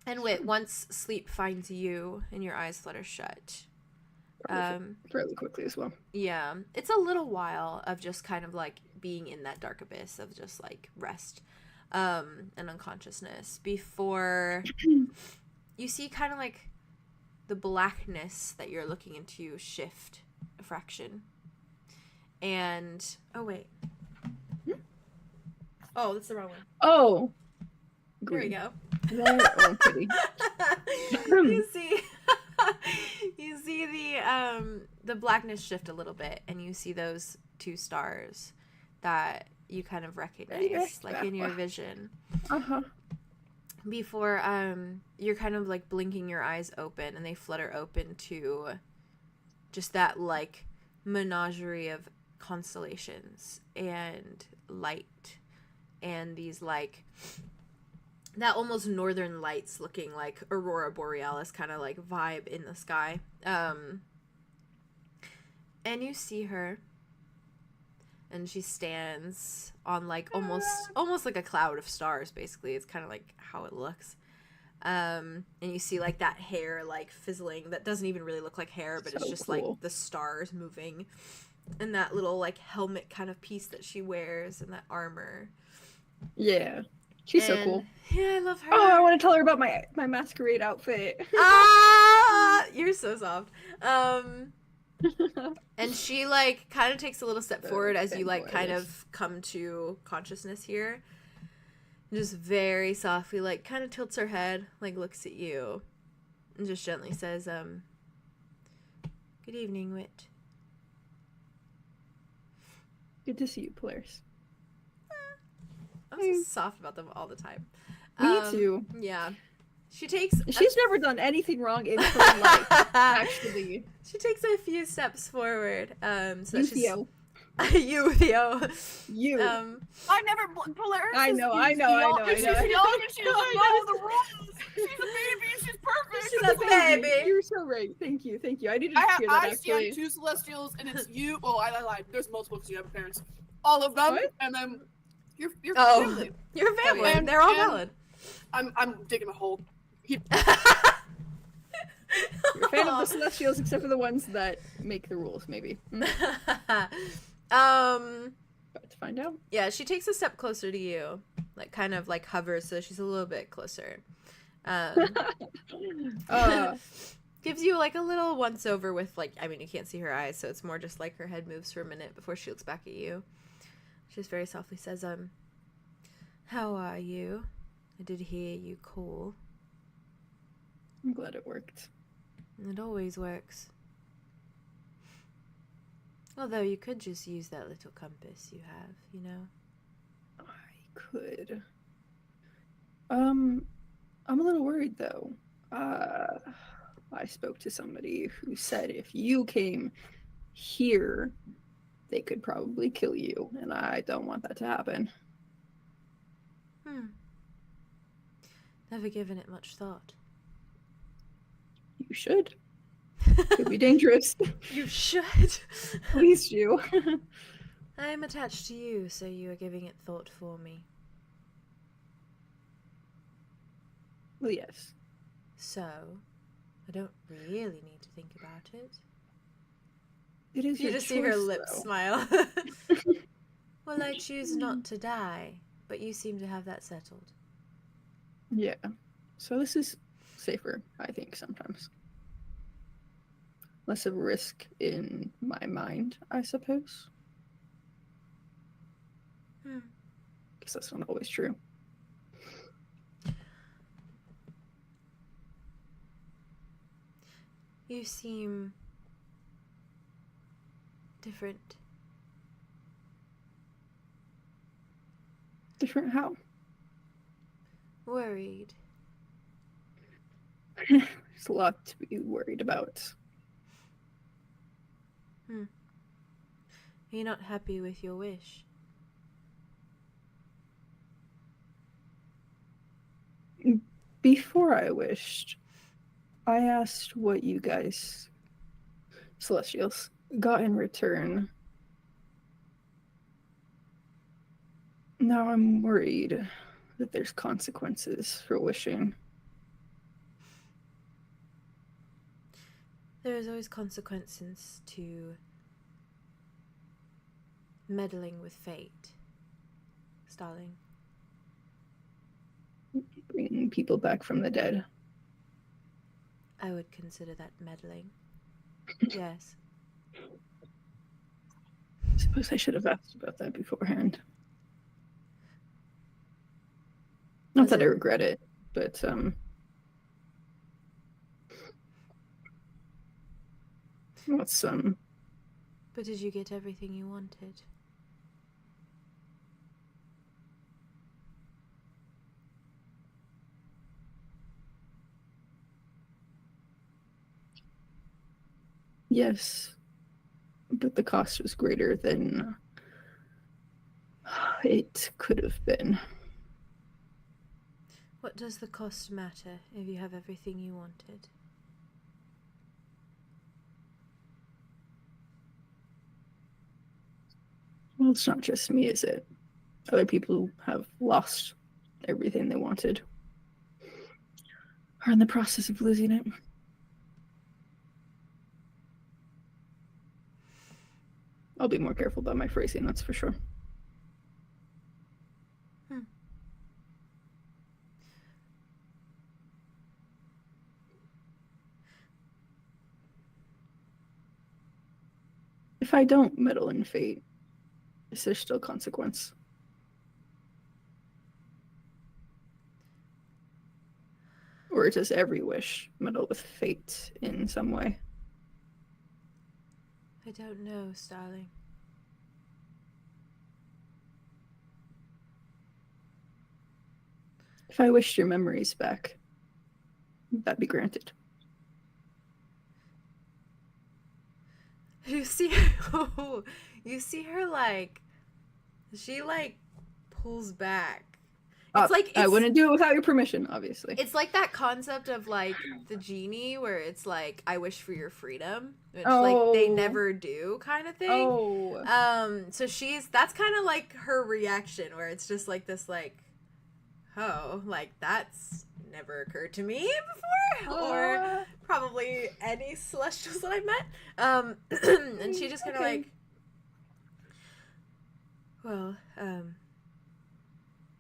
And Wit, once sleep finds you and your eyes flutter shut, Fairly quickly as well. yeah, it's a little while of just kind of like being in that dark abyss of just like rest. and unconsciousness before you see kind of like the blackness that you're looking into shift a fraction. And oh wait. Oh, that's the wrong one. Oh. There we Green. go. Oh, pretty. you see the blackness shift a little bit, and you see those two stars that you kind of recognize, like in your vision. Uh-huh. Before you're kind of like blinking your eyes open, and they flutter open to just that like menagerie of constellations and light and these like that almost northern lights looking like aurora borealis kind of like vibe in the sky. And you see her, and she stands on like almost like a cloud of stars. Basically, it's kind of like how it looks. And you see like that hair like fizzling that doesn't even really look like hair, but it's just cool. like the stars moving, and that little like helmet kind of piece that she wears, and that armor. Yeah. She's so cool. Yeah, I love her. Oh, I want to tell her about my masquerade outfit. Ah, you're so soft. And she like kind of takes a little step forward as you like kind of come to consciousness here. Just very softly like kind of tilts her head, like looks at you, and just gently says, "Good evening, Wit." Good to see you, Polaris. I'm so soft about them all the time. Me too. Yeah. She's never done anything wrong in her life, actually. She takes a few steps forward. So You, she's Theo. you, Theo. You. I never Polaris. I know. She's young and she doesn't know the rules. She's a baby. She's perfect. She's a baby. You're so right. Thank you. I needed to hear that, I actually. stand 2 Celestials, and it's you. Oh, I lied. There's multiple because you have parents. All of them, What? and then your Oh. family. Your family. And- They're all and- valid. I'm digging a hole. You're a fan of the Celestials, except for the ones that make the rules, maybe. About to find out. Yeah, she takes a step closer to you, like kind of like hovers, so she's a little bit closer. Gives you like a little once over with like, I mean, you can't see her eyes, so it's more just like her head moves for a minute before she looks back at you. She just very softly says, "How are you? I did hear you call." I'm glad it worked. It always works. Although you could just use that little compass you have, you know? I could. I'm a little worried, though. I spoke to somebody who said if you came here, they could probably kill you, and I don't want that to happen. Never given it much thought. You should. Could be dangerous. You should. Please do. I am attached to you, so you are giving it thought for me. Well, yes. So, I don't really need to think about it. It is You your just see her choice, lips though. smile. Well, I choose not to die, but you seem to have that settled. Yeah. So this is safer, I think, sometimes. Less of a risk in my mind, I suppose. Guess that's not always true. You seem different. Different how? Worried. There's a lot to be worried about. Are you not happy with your wish? Before I wished, I asked what you guys, Celestials, got in return. Now I'm worried that there's consequences for wishing. There is always consequences to meddling with fate, Starling. bringing people back from the dead. I would consider that meddling. Yes. I suppose I should have asked about that beforehand. Not Was that I it- regret it, but what's But did you get everything you wanted? yes, but the cost was greater than it could have been. What does the cost matter if you have everything you wanted? Well, it's not just me, is it? Other people who have lost everything they wanted are in the process of losing it. I'll be more careful about my phrasing, that's for sure. If I don't meddle in fate, is there still consequence? Or does every wish meddle with fate in some way? I don't know, Starling. If I wished your memories back, would that be granted? You see her, you see her like, she like pulls back. It's like I wouldn't do it without your permission, obviously. It's like that concept of like the genie where it's like, I wish for your freedom, which Oh. like they never do kind of thing. Oh. So that's kind of like her reaction where it's just like this like, oh, like that's never occurred to me before, or probably any celestials that I've met. And she just kind of Okay. like, well,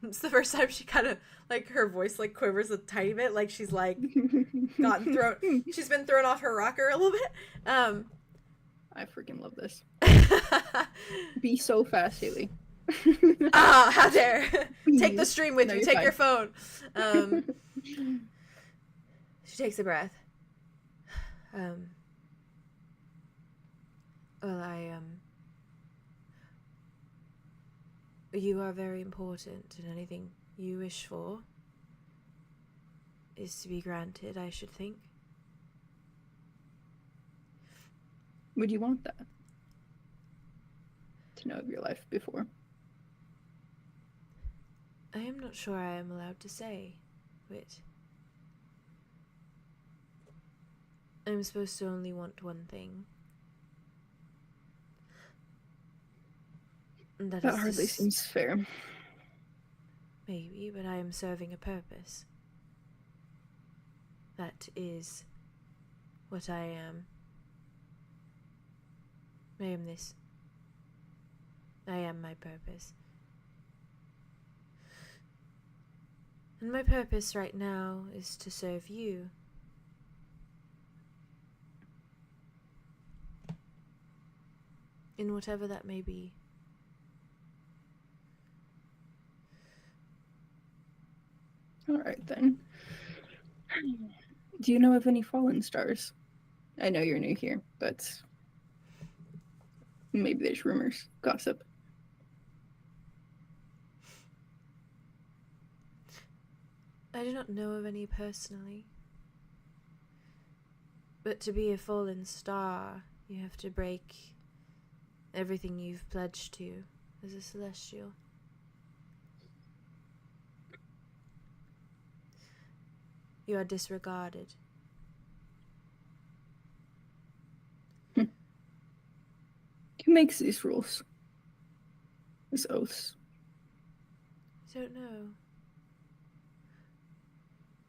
it's the first time she kind of like her voice like quivers a tiny bit, like she's like she's been thrown off her rocker a little bit. I freaking love this. Be so fast, Haley. Ah, how dare! Take the stream with No, you. you're Take fine. your phone. She takes a breath. Well, you are very important, and anything you wish for is to be granted, I should think. Would you want that? To know of your life before? I am not sure I am allowed to say, Wit. I'm supposed to only want one thing. And That is hardly this- seems fair. Maybe, but I am serving a purpose. That is what I am. I am this. I am my purpose. And my purpose right now is to serve you. In whatever that may be. Alright then. Do you know of any fallen stars? I know you're new here, but maybe there's rumors, gossip. I do not know of any personally. But to be a fallen star, you have to break everything you've pledged to as a celestial. You are disregarded. Who makes these rules? These oaths? I don't know.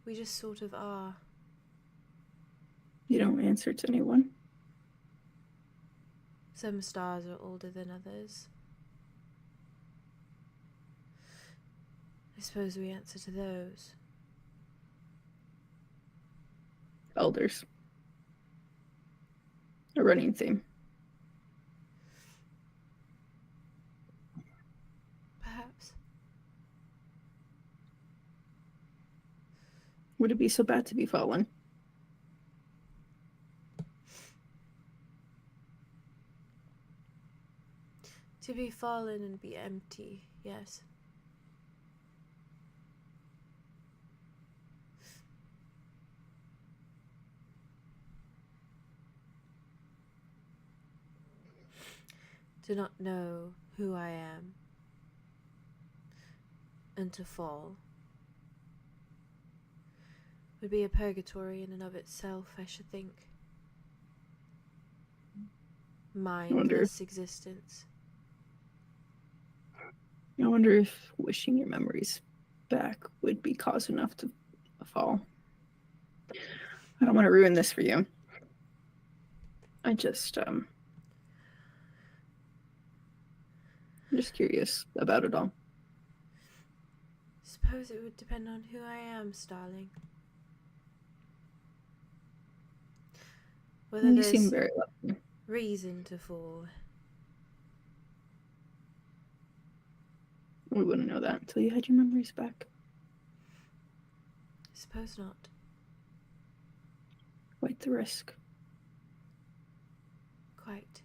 We just sort of are. You don't answer to anyone? Some stars are older than others. I suppose we answer to those. elders. A running theme. Perhaps. Would it be so bad to be fallen? To be fallen and be empty, yes. To not know who I am and to fall would be a purgatory in and of itself, I should think. Mindless existence. I wonder if wishing your memories back would be cause enough to fall. I don't want to ruin this for you. I just, I'm just curious about it all. Suppose it would depend on who I am, starling. Whether You there's seem very lucky. reason to fall. We wouldn't know that until you had your memories back. Suppose not. Quite the risk. Quite.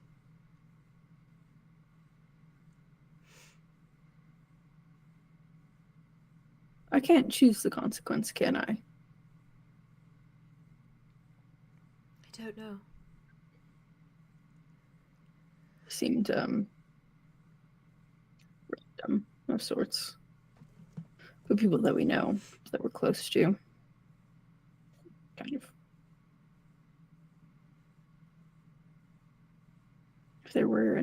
I can't choose the consequence, can I? I don't know. Seemed random of sorts. For people that we know, that we're close to. Kind of. If there were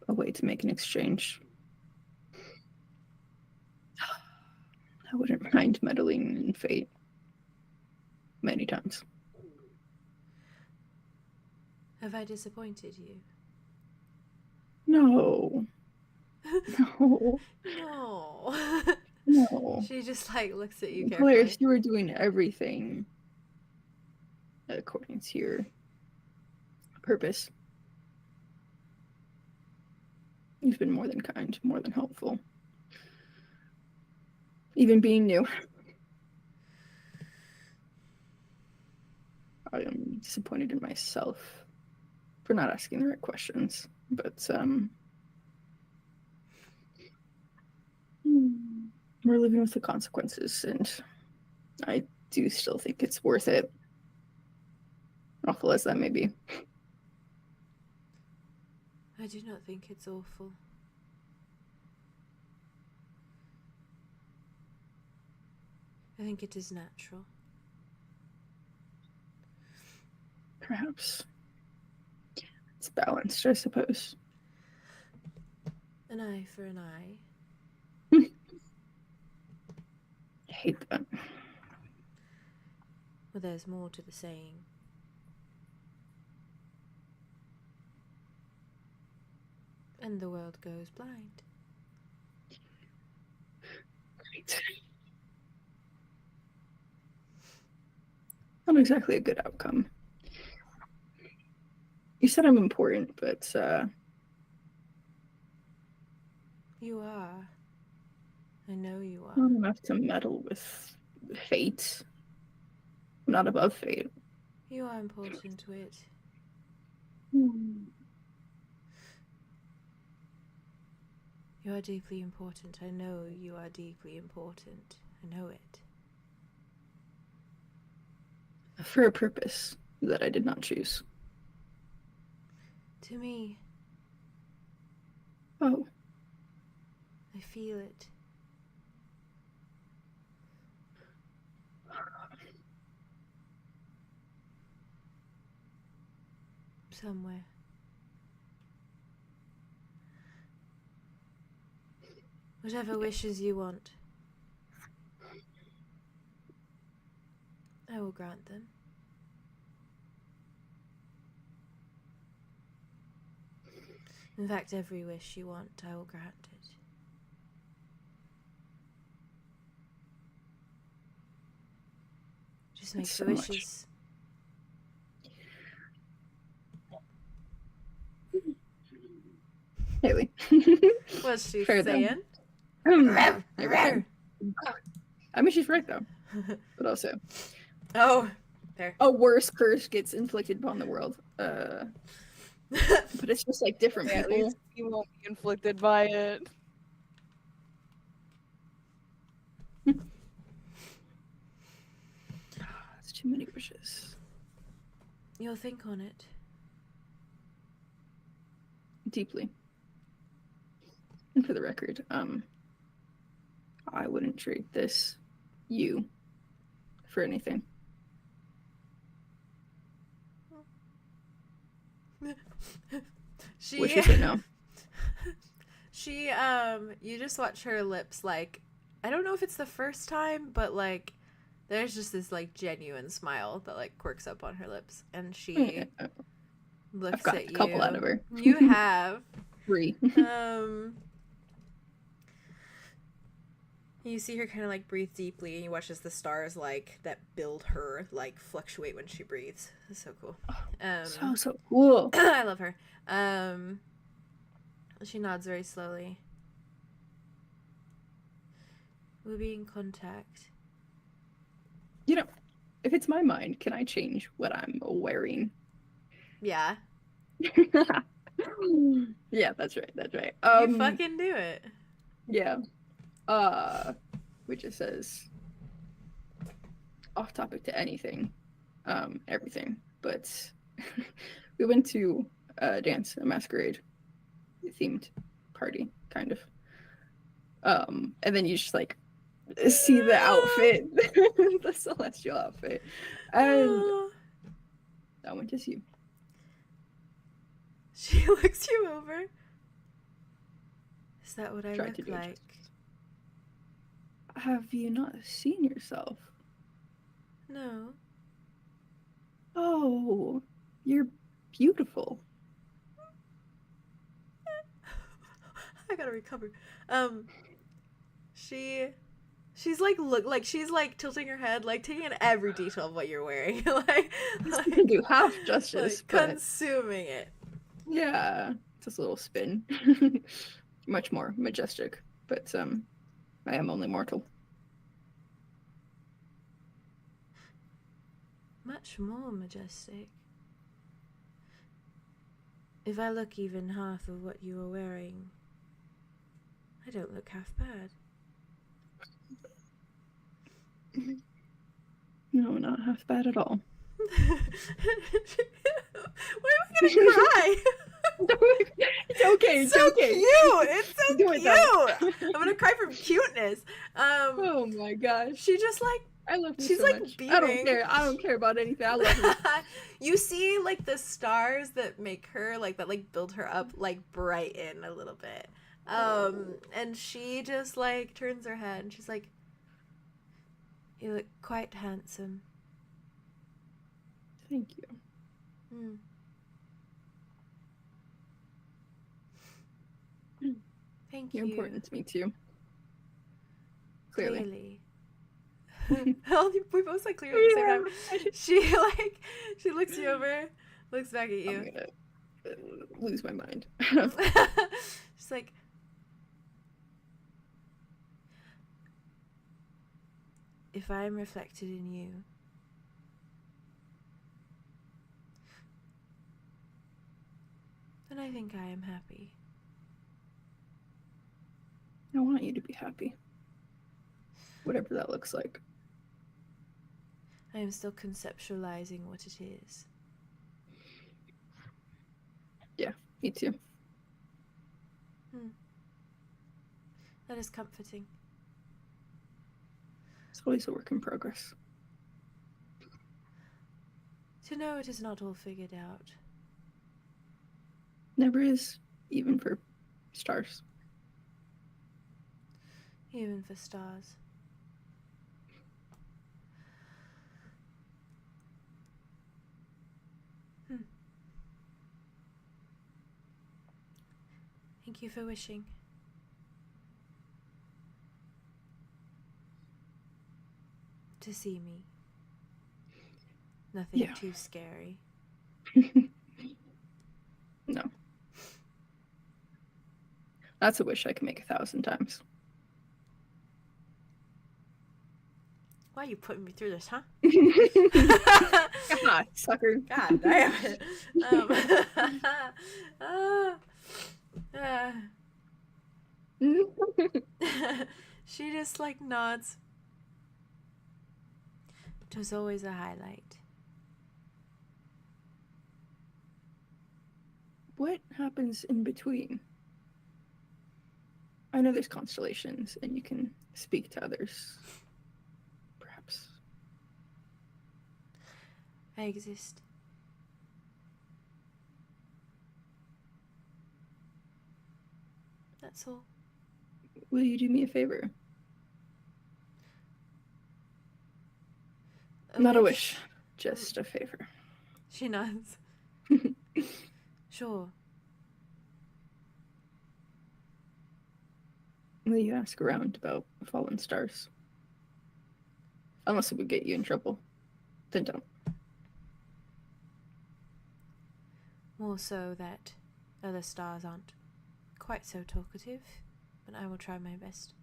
a way to make an exchange, I wouldn't mind meddling in fate many times. Have I disappointed you? No. No. No. No. She just like looks at you Claire, carefully. you were doing everything according to your purpose. You've been more than kind, more than helpful. Even being new. I am disappointed in myself for not asking the right questions. But we're living with the consequences, and I do still think it's worth it. Awful as that may be. I do not think it's awful. I think it is natural. Perhaps. It's balanced, I suppose. An eye for an eye. I hate that. Well, there's more to the saying. And the world goes blind. Great. Not exactly a good outcome. You said I'm important, but You are. I know you are. not enough to meddle with fate. I'm not above fate. You are important to it. You are deeply important. I know you are deeply important. I know it. For a purpose that I did not choose. To me, Oh, I feel it. Somewhere. Whatever wishes you want, I will grant them. In fact, every wish you want, I will grant it. Just make That's the so much. wishes Haley. What's she Fair then. saying? Everything. I mean, she's right though. But also, Oh, there. a worse curse gets inflicted upon the world. But it's just like different Yeah, at people. least you won't be inflicted by it. It's too many wishes. You'll think on it. Deeply. And for the record, I wouldn't trade this you for anything. She Wishes or no? She you just watch her lips, like, I don't know if it's the first time, but like there's just this like genuine smile that like quirks up on her lips, and she looks I've got at a you. couple out of her. You have 3. You see her kind of like breathe deeply, and you watch as the stars like that build her like fluctuate when she breathes. It's so cool. So cool. I love her. She nods very slowly. We'll be in contact. You know, if it's my mind, can I change what I'm wearing? Yeah. Yeah, that's right. That's right. You fucking do it. Yeah. Which it says off topic to anything, everything. But we went to a masquerade themed party, kind of. And then you just like see the outfit, the celestial outfit, and I went to see you. She looks you over. Is that what I Tried to look do it like? Have you not seen yourself? No. Oh, you're beautiful. I gotta recover. She's like she's like tilting her head, like taking in every detail of what you're wearing, like You do half justice, like but consuming it. yeah, just a little spin. Much more majestic, but I am only mortal. Much more majestic. If I look even half of what you are wearing, I don't look half bad. No, not half bad at all. Why am I gonna cry? It's okay. It's so okay. cute. It's so Do it though. cute. I'm gonna cry from cuteness. Oh my gosh. She just like I love her she's so like much. beaming. I don't care. I don't care about anything. I love her. You see like the stars that make her like that like build her up like brighten a little bit. And she just like turns her head and she's like, you look quite handsome. Thank you. Thank You're you. important to me too. Clearly. We both said clearly at the same time. She looks you over, looks back at you. I'm gonna lose my mind. She's like, if I am reflected in you, then I think I am happy. I want you to be happy. Whatever that looks like. I am still conceptualizing what it is. Yeah, me too. That is comforting. It's always a work in progress. To know it is not all figured out. Never is, even for stars. Even for stars. Thank you for wishing. To see me. Nothing Yeah. too scary. No. That's a wish I can make 1,000 times. Why are you putting me through this, huh? Come on, sucker. God damn it. She just like nods. It was always a highlight. What happens in between? I know there's constellations and you can speak to others. Perhaps. I exist. That's all. Will you do me a favor? Not a wish, just a favor. She nods. Sure. Will you ask around about fallen stars? Unless it would get you in trouble. Then don't. More so that other stars aren't quite so talkative, but I will try my best.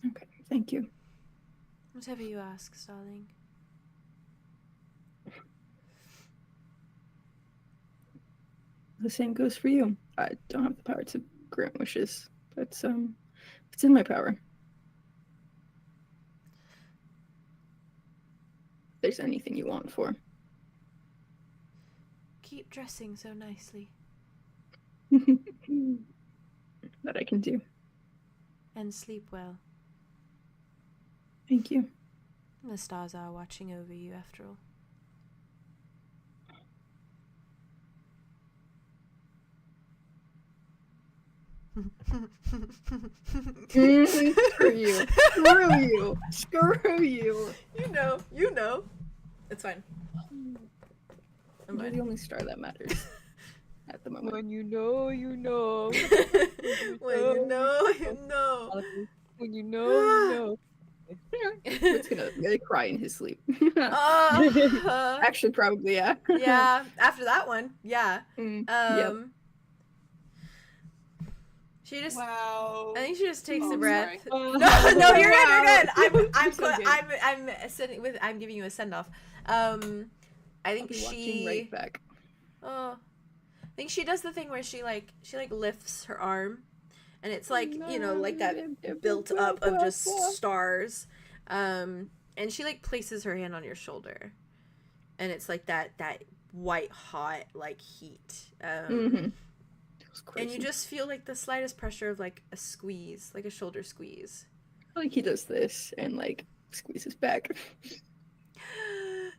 Okay, thank you. Whatever you ask, Starling. The same goes for you. I don't have the power to grant wishes, but it's in my power. If there's anything you want for. Keep dressing so nicely. That I can do. And sleep well. Thank you. The stars are watching over you after all. Screw you. Screw you. Screw you. You know. It's fine. I'm You're fine. the only star that matters at the moment. When you know, you know. When you know, you know. When you know, you know. It's gonna cry in his sleep. Uh, Actually, probably, yeah. yeah, after that one, yeah. Yep. She just, Wow. I think she just takes Oh, a I'm breath. sorry. No, you're good. I'm So good. I'm giving you a send off. I think I'll be she. watching right back. Oh, I think she does the thing where she lifts her arm, and it's like like that built up of just stars, and she like places her hand on your shoulder, and it's like that white hot like heat, and you just feel like the slightest pressure of like a squeeze, like a shoulder squeeze. Like he does this and like squeezes back.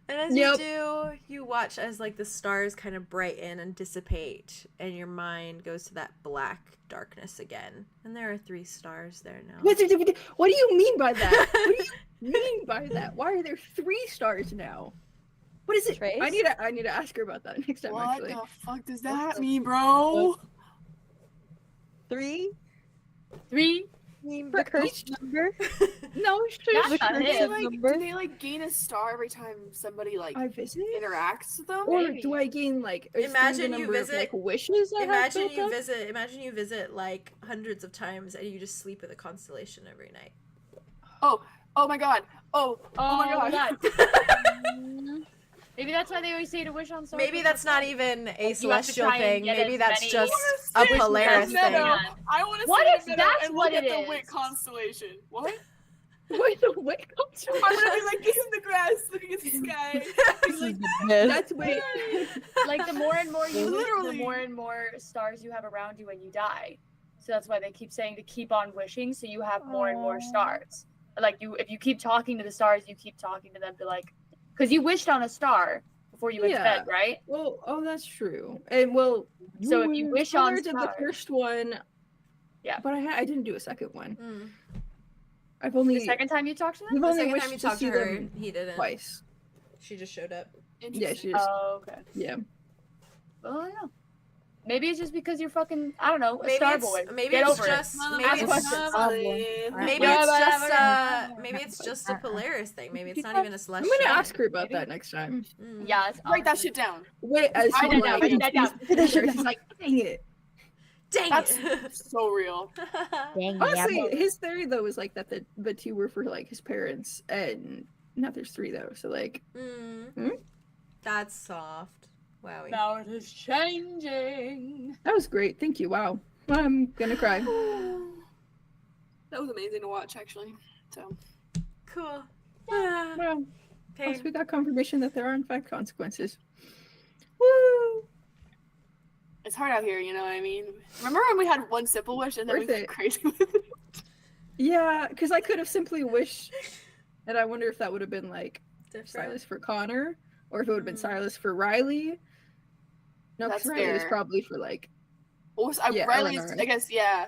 And as you do, you watch as like the stars kind of brighten and dissipate, and your mind goes to that black darkness again. And there are 3 stars there now. What do you mean by that? What do you mean by that? Why are there 3 stars now? What is it? Trace? I need to ask her about that next time. What Actually, the fuck does that mean, bro? 3? 3. The cursed number? no, That's sure. not Do it. they, like, number? do they like gain a star every time somebody like I visit, interacts with them? or Maybe. do I gain like? Is Imagine the you number visit- Of, like wishes. I have built up? Imagine you visit like hundreds of times, and you just sleep with a constellation every night. Oh my god. Oh my god. Maybe that's why they always say to wish on stars. Maybe that's not even a You have to celestial try and thing. get Maybe as that's many- just I a wanna sit Polaris in thing. Meadow. I want to What sit if in Meadow that's and what look at it the is? Wick constellation. What? Wait, the Wick constellation. I'm gonna be like this in the grass, looking at the sky. This is the best. That's wait. Like the more and more you wish, the Literally. more and more stars you have around you when you die. So that's why they keep saying to keep on wishing, so you have more and more stars. Like if you keep talking to the stars, you keep talking to them to like, because you wished on a star before you went to bed, right? Well, that's true. And well, So if you wish on did the stars- first one. Yeah. But I didn't do a second one. Mm. I've only The second time you talked to them? We've The only second wished time you to talked see to her, them he didn't. twice. She just showed up. Yeah, she just Oh, okay. yeah. Well, I don't know. Maybe it's just because you're fucking, I don't know, a Maybe star it's boy. maybe Get it's over just it. maybe Ask it's questions. maybe Yeah, it's but- just maybe it's just a Polaris thing. Maybe it's not even a I'm celestial. gonna ask her about Maybe. that next time. Mm. Yeah, it's Write that honestly- shit down. Wait, as Write someone that down, like, write that down. she's like, dang it. Dang That's it. so real. Dang, Honestly, his theory though is like that the two were for like his parents, and now there's three though. So like, Hmm? That's soft. Wowie. Now it is changing. that was great. Thank you. Wow, I'm gonna cry. That was amazing to watch, actually. So Cool. Well, Pain. once we got confirmation that there are in fact consequences. Woo! it's hard out here, you know what I mean? Remember when we had one simple wish and then we Worth went it. crazy with it? Yeah, because I could have simply wished, and I wonder if that would have been like Different. Silas for Connor, or if it would have been Mm. Silas for Riley. No, because That's Riley was fair. probably for like, What was Yeah, Riley's? Elanaris. I guess, yeah.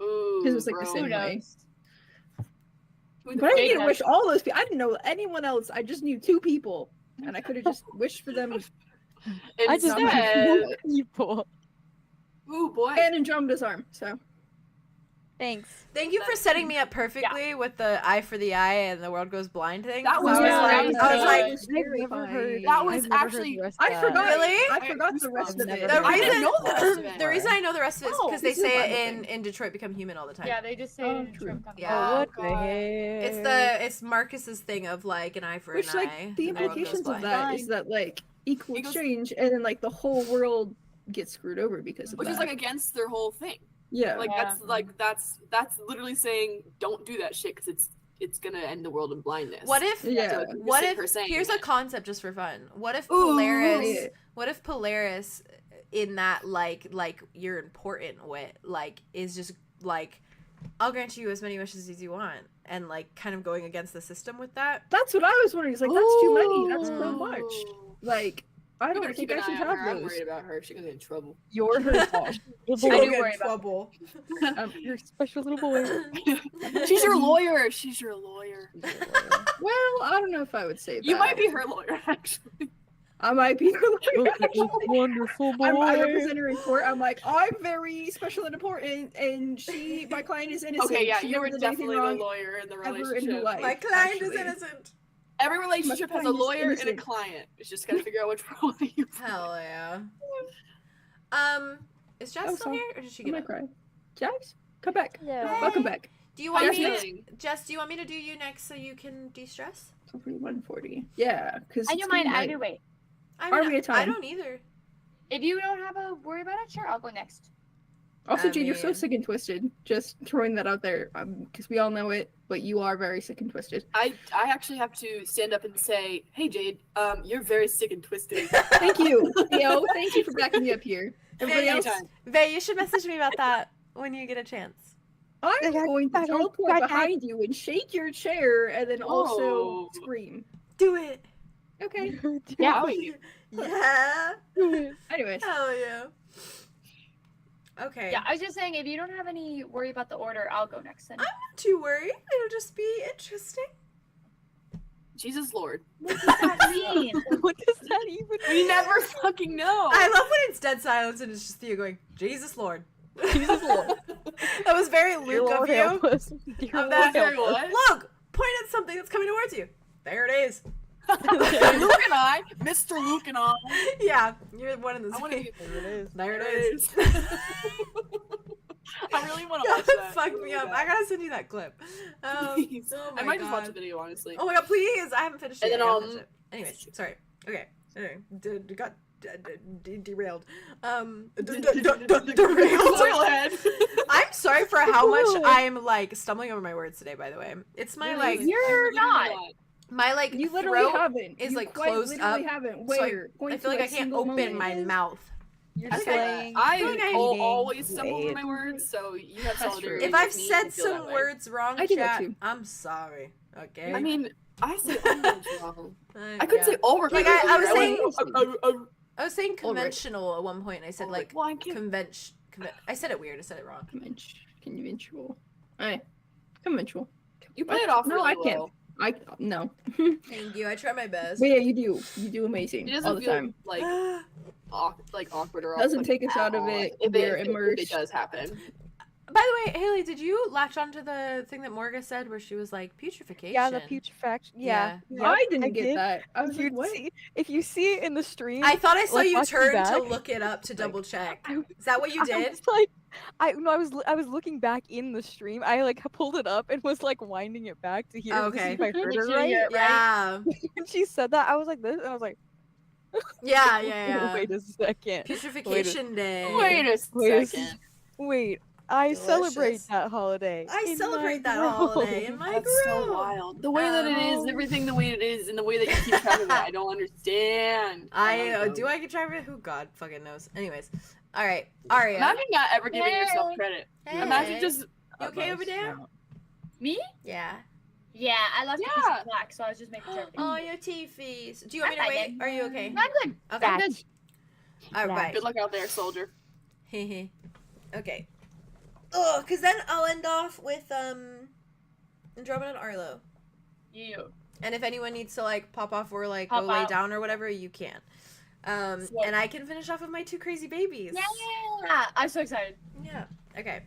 Ooh, because it was like bro. the Who same way. knows? Who the But I fuck- didn't knows? wish all those people. I didn't know anyone else. I just knew two people, and I could have just wished for them. I just Instead, know people. ooh boy. And Andromeda's arm. So Thanks. Thank you for setting me up perfectly with the eye for the eye and the world goes blind thing. That was I really was like, I was like, I've never heard. That was I've never heard actually- the rest I of that. forgot. Really? I forgot the rest of it. The the I didn't reason know the rest of it. the reason I know the rest of it is Oh, because they this is a say Bible it in thing. Detroit become human all the time. Yeah, they just say Oh, it in true. Trump company. Yeah. Oh, what the God. heck? It's Marcus's thing of like an eye for Which an like eye. the and world goes implications of blind. that is that like equal It goes- exchange, and then like the whole world gets screwed over because of Which that. is like against their whole thing. yeah. Like Yeah. that's literally saying don't do that shit because it's gonna end the world in blindness. What if Yeah. So, like, you're what sick if for saying here's a it. concept just for fun. What if Ooh. Polaris Yeah. what if Polaris in that like you're important way like is just like I'll grant you as many wishes as you want and like kind of going against the system with that? That's what I was wondering. It's like that's too many. That's so Ooh. much. Like I You don't better think keep I an should eye on have her. I'm those. worried about her. She's gonna get in trouble. You're her special I little do boy. worry about trouble. Your special little boy. She's your lawyer. She's your lawyer. Well, I don't know if I would say that. You might be her lawyer, actually. I might be. Look at this wonderful boy. I represent her in court. I'm like, I'm very special and important, and my client is innocent. Okay, yeah, She you never were did anything definitely the wrong lawyer in the ever in her relationship. life. My client is actually. innocent. Every relationship has a client is lawyer and a innocent. client. It's just gotta figure out which one you. Hell yeah. Is Jess Oh, still sorry. here or did she I'm get gonna up? cry. Jax, come back. Yeah. Welcome back. Do you want Yes, me ma'am. Jess, do you want me to do you next so you can de-stress? 140. Yeah, because I don't mind either way. I Are we at I time? don't either. If you don't have a worry about it, sure, I'll go next. Also, I Jade, you're so mean- sick and twisted. Just throwing that out there, because we all know it, but you are very sick and twisted. I actually have to stand up and say, "Hey Jade, you're very sick and twisted." Thank you, Theo. Thank you for backing me up here. Everybody else, Anytime. Vay, you should message me about that when you get a chance. I'm going to teleport behind you and shake your chair, and then also Oh. scream. Do it. Okay. Yeah. Wowie. Yeah. Anyways, Hell yeah. Okay. Yeah, I was just saying, if you don't have any worry about the order, I'll go next then. I'm not too worried. It'll just be interesting. Jesus Lord. What does that mean? What does that even We never fucking know. I love when it's dead silence and it's just Theo going, Jesus Lord. Jesus Lord. That was very Dear Luke of Lord you. help us. Dear Of Lord that help very us. what? Look, point at something that's coming towards you. There it is. Luke and I, Mr. Luke and I. Yeah, you're one in the I want to same. be There it is. There it There it is. I really want to God, watch that. fuck me up. I gotta send you that clip. Please. Oh I my might just watch God. the video, honestly. Oh my god, please! I haven't finished it. And yet. then, I haven't finished it. Anyways, sorry. Okay. Anyway, got derailed. Derailed. Oilhead. I'm sorry for how much I'm like stumbling over my words today. By the way, it's my like You're not. my like you literally throat. haven't. is, You like, quite closed literally up, haven't. so Where? I Point feel to like a I can't single open moment. my mouth. You're Okay. slaying. I feel like I- always stumble over Wait. my words, so you have That's solidarity. If with I've me said and feel that some way. words wrong, I do that chat, too. I'm sorry. Okay. I mean, I say all words wrong. I could Yeah. say all words. Like, I was saying- saying. I was saying All right. conventional at one point, and I said like well, I can't. convention. I said it weird. I said it wrong. Conventional. Conventional. Alright. Conventional. You play it off No, really I can't. well. No. Thank you. I try my best. But yeah, you do amazing It all doesn't the feel time. like awkward or Doesn't off-putting take us at out of all it. if We're it immersed. does happen. By the way, Haley, did you latch onto the thing that Morga said where she was like putrefaction? Yeah, the putrefaction. Yeah. Yeah. Yep, I didn't get did. that. I was If like, you what? if you see it in the stream, I thought I saw like, you watching turn to back, look it up to double check. I- Is that what you I did? was like, I was looking back in the stream. I like pulled it up and was like winding it back to hear to see Okay. if I heard Make it sure you right. hear it right. Yeah. When she said that, I was like this, and I was like, Yeah. wait a second. Putrefaction day. Wait a Wait a second. Wait, I celebrate Delicious. that holiday. I in celebrate my that grove. holiday in my That's so grove. wild. The way that it is, everything the way it is, and the way that you keep track of it, I don't understand. Do I get track of it? Who God fucking knows. Anyways, all right, Aria. Imagine not ever giving yourself credit. Hey. Imagine just You okay over there? Me? Yeah. Yeah, I left a piece Yeah. of black, so I was just making sure. Oh, your teethies. Do you want me to I'm wait? fine. Are you okay? I'm good. Okay. I'm good. All right. good luck out there, soldier. Okay. Oh, cause then I'll end off with Andromeda and Arlow. Yeah. And if anyone needs to like pop off or like Pop go lay out. down or whatever, you can. Sweet. And I can finish off with my 2 crazy babies. Yeah. I'm so excited. Yeah. Okay.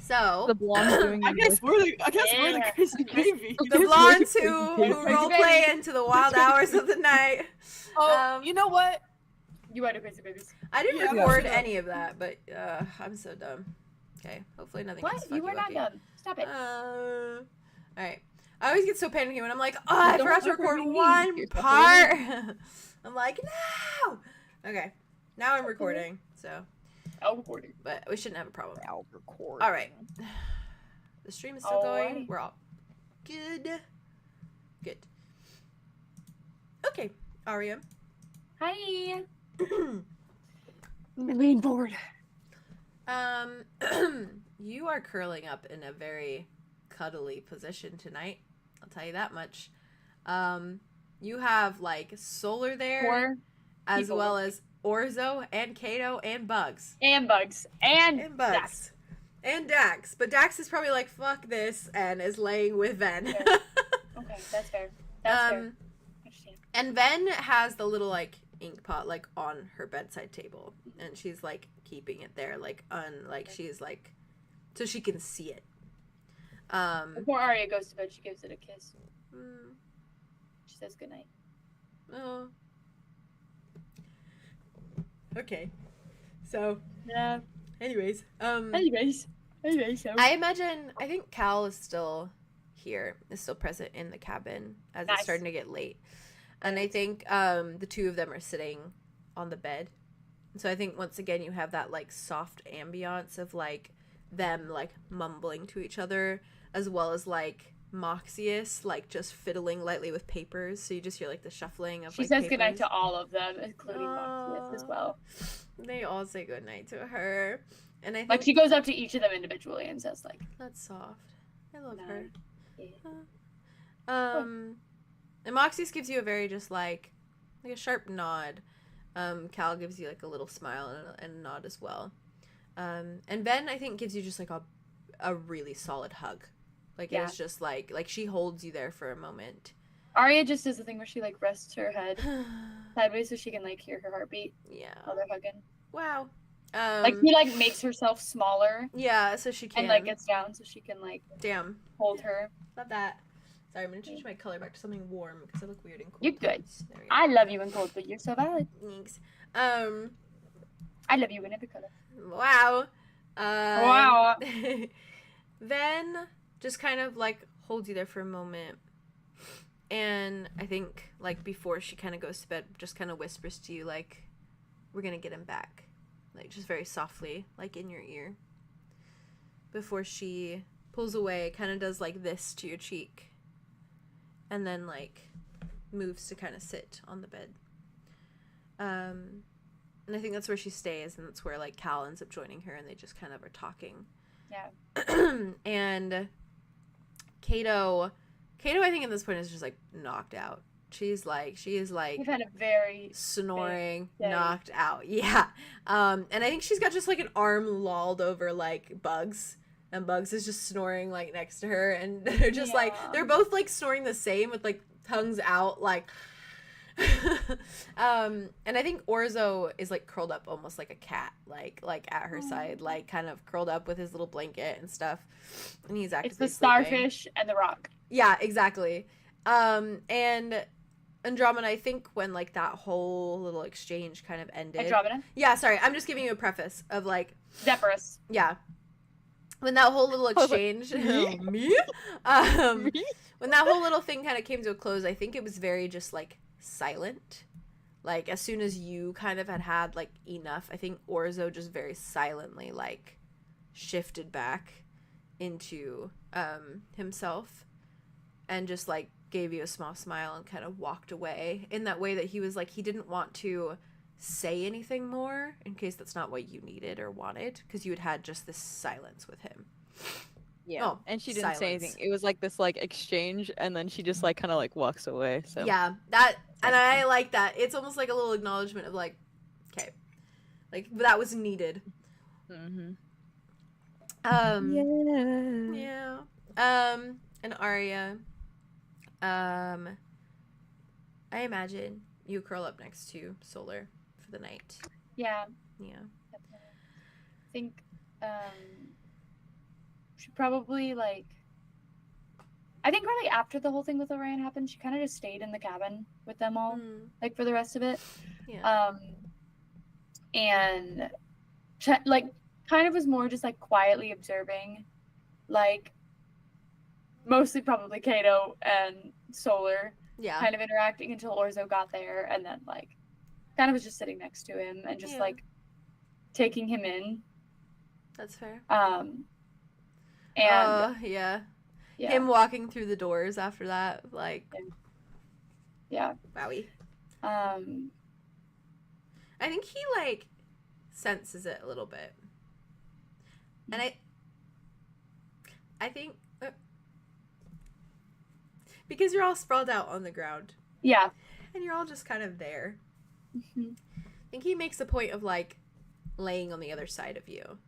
So The blonde doing I guess we're the Yeah. crazy baby. the blondes who Crazy role play into the wild hours of the night. Oh, you know what? You are the crazy babies. I didn't Yeah, record yeah. any of that, but I'm so dumb. Okay, hopefully nothing gets What? fucky You were not wucky. done. Stop it. All right. I always get so panicky when I'm like, oh, I Don't forgot to fuck with record me. one You're fucking part. I'm like, no. Okay, now I'm recording. So, Oh, recording. but we shouldn't have a problem. I'll record. All right. The stream is still going. Alrighty. We're all good. Good. Okay, Aria. Hi. Lean forward. You are curling up in a very cuddly position tonight. I'll tell you that much. You have like Solar there, Four as people. well as Orzo and Kato and Bugs. And bugs. And Bugs. Dax. And Dax. But Dax is probably like, fuck this, and is laying with Ven. Yeah. Okay, that's fair. That's fair. Understand. And Ven has the little like ink pot like on her bedside table, and she's like keeping it there, like she's like, so she can see it. Before Arya goes to bed, she gives it a kiss. mm, She says goodnight. oh. Okay. So, Yeah. anyways, Anyways, so. I think Cal is still here, is still present in the cabin as Nice. it's starting to get late. And I think the two of them are sitting on the bed. So I think once again you have that like soft ambiance of like them like mumbling to each other, as well as like Moxius like just fiddling lightly with papers. So you just hear like the shuffling of She like says papers. goodnight to all of them, including Moxius as well. They all say goodnight to her. And I think Like she goes up to each of them individually and says like, that's soft. I love No. her. yeah. And Moxius gives you a very just like a sharp nod. Cal gives you like a little smile and a nod as well. And Ben I think gives you just like a really solid hug. Like Yeah. it's just like she holds you there for a moment. Arya just does the thing where she like rests her head sideways so she can like hear her heartbeat Yeah. while they're hugging. Wow. Like she like makes herself smaller Yeah, so she can and like gets down so she can like damn. hold her. Love that. Sorry, I'm gonna change my color back to something warm because I look weird and cold. You're good. tones. There we go. I love you in cold, but you're so valid. Thanks. I love you in every color. Wow. Wow. Then just kind of like holds you there for a moment. And I think like before she kind of goes to bed, just kind of whispers to you like, we're going to get him back. Like just very softly, like in your ear. Before she pulls away, kind of does like this to your cheek. And then like moves to kind of sit on the bed. And I think that's where she stays, and that's where like Cal ends up joining her, and they just kind of are talking. Yeah. And Kato, I think at this point is just like knocked out. She is like We've had a very snoring, day. knocked out. Yeah. And I think she's got just like an arm lolled over like Bugs, and Bugs is just snoring like next to her, and they're just like they're both like snoring the same with like tongues out like and I think Orzo is like curled up almost like a cat, like at her side, like kind of curled up with his little blanket and stuff, and he's actively It's the sleeping. starfish and the rock. Yeah, exactly. And Andromeda, I think when like that whole little exchange kind of ended. Andromeda? Yeah, sorry, I'm just giving you a preface of like Zephyrus. yeah. When that whole little exchange me? When that whole little thing kind of came to a close, I think it was very just like silent. Like as soon as you kind of had like enough, I think Orzo just very silently like shifted back into himself and just like gave you a small smile and kind of walked away in that way that he was like he didn't want to say anything more in case that's not what you needed or wanted, because you had just this silence with him. Yeah. Oh, and she didn't say silence. anything. It was like this like exchange, and then she just like kind of like walks away. So Yeah, that, and I like that. It's almost like a little acknowledgement of like, okay, like that was needed. Mm-hmm. Yeah. And Arya, I imagine you curl up next to Solar for the night. Yeah, Yeah. definitely. I think she probably like I think probably after the whole thing with Orion happened, she kind of just stayed in the cabin with them all, like for the rest of it. Yeah. And like kind of was more just like quietly observing, like mostly probably Kato and Solar Yeah. kind of interacting until Orzo got there, and then like kind of was just sitting next to him and just like taking him in. That's fair. And yeah. yeah, Him walking through the doors after that, like, yeah. wowie. I I think he like senses it a little bit, and I think because you're all sprawled out on the ground yeah. and you're all just kind of there. Mhm. I think he makes a point of like laying on the other side of you,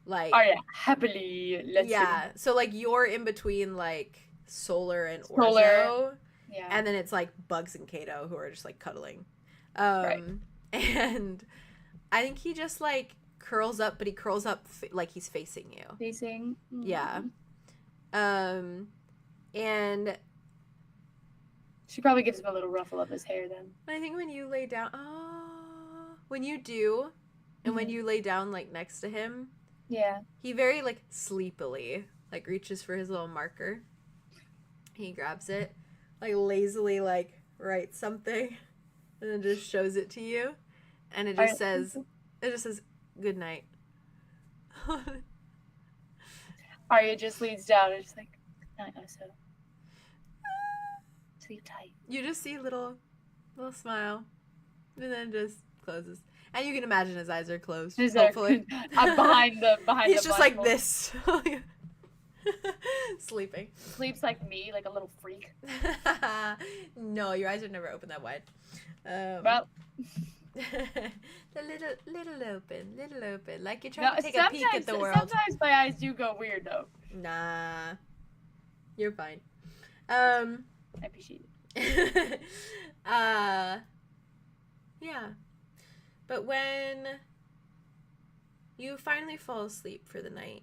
like Oh yeah, happily. yeah. So like you're in between like Solar and Orzo, Solar. Yeah. and then it's like Bugs and Kato who are just like cuddling. Right. And I think he just like curls up, but he curls up like he's facing you. Facing. Yeah. And She probably gives him a little ruffle of his hair then. I think when you lay down, when you do, and when you lay down like next to him, Yeah. he very like sleepily like reaches for his little marker. He grabs it, like lazily like writes something, and then just shows it to you, and it just says good night. Arya just leans down and just like, night, also. Sleep tight. You just see little smile, and then just closes. And you can imagine his eyes are closed. He's Hopefully, I'm behind the he's the just like blindfold. this, sleeping. Sleeps like me, like a little freak. No, your eyes are never open that wide. Well, a little open, like you're trying no, to take a peek at the world. sometimes my eyes do go weird though. Nah, you're fine. I appreciate it. Yeah. But when you finally fall asleep for the night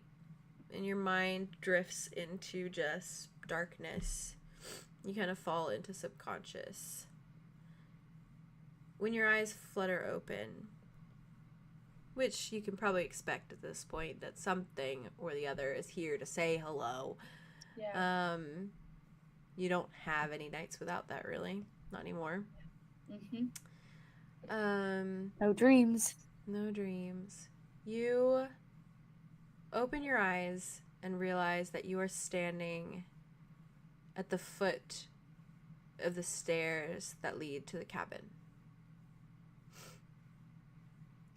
and your mind drifts into just darkness, you kind of fall into subconscious. When your eyes flutter open, which you can probably expect at this point that something or the other is here to say hello. Yeah. You don't have any nights without that, really. Not anymore. No dreams. No dreams. You open your eyes and realize that you are standing at the foot of the stairs that lead to the cabin.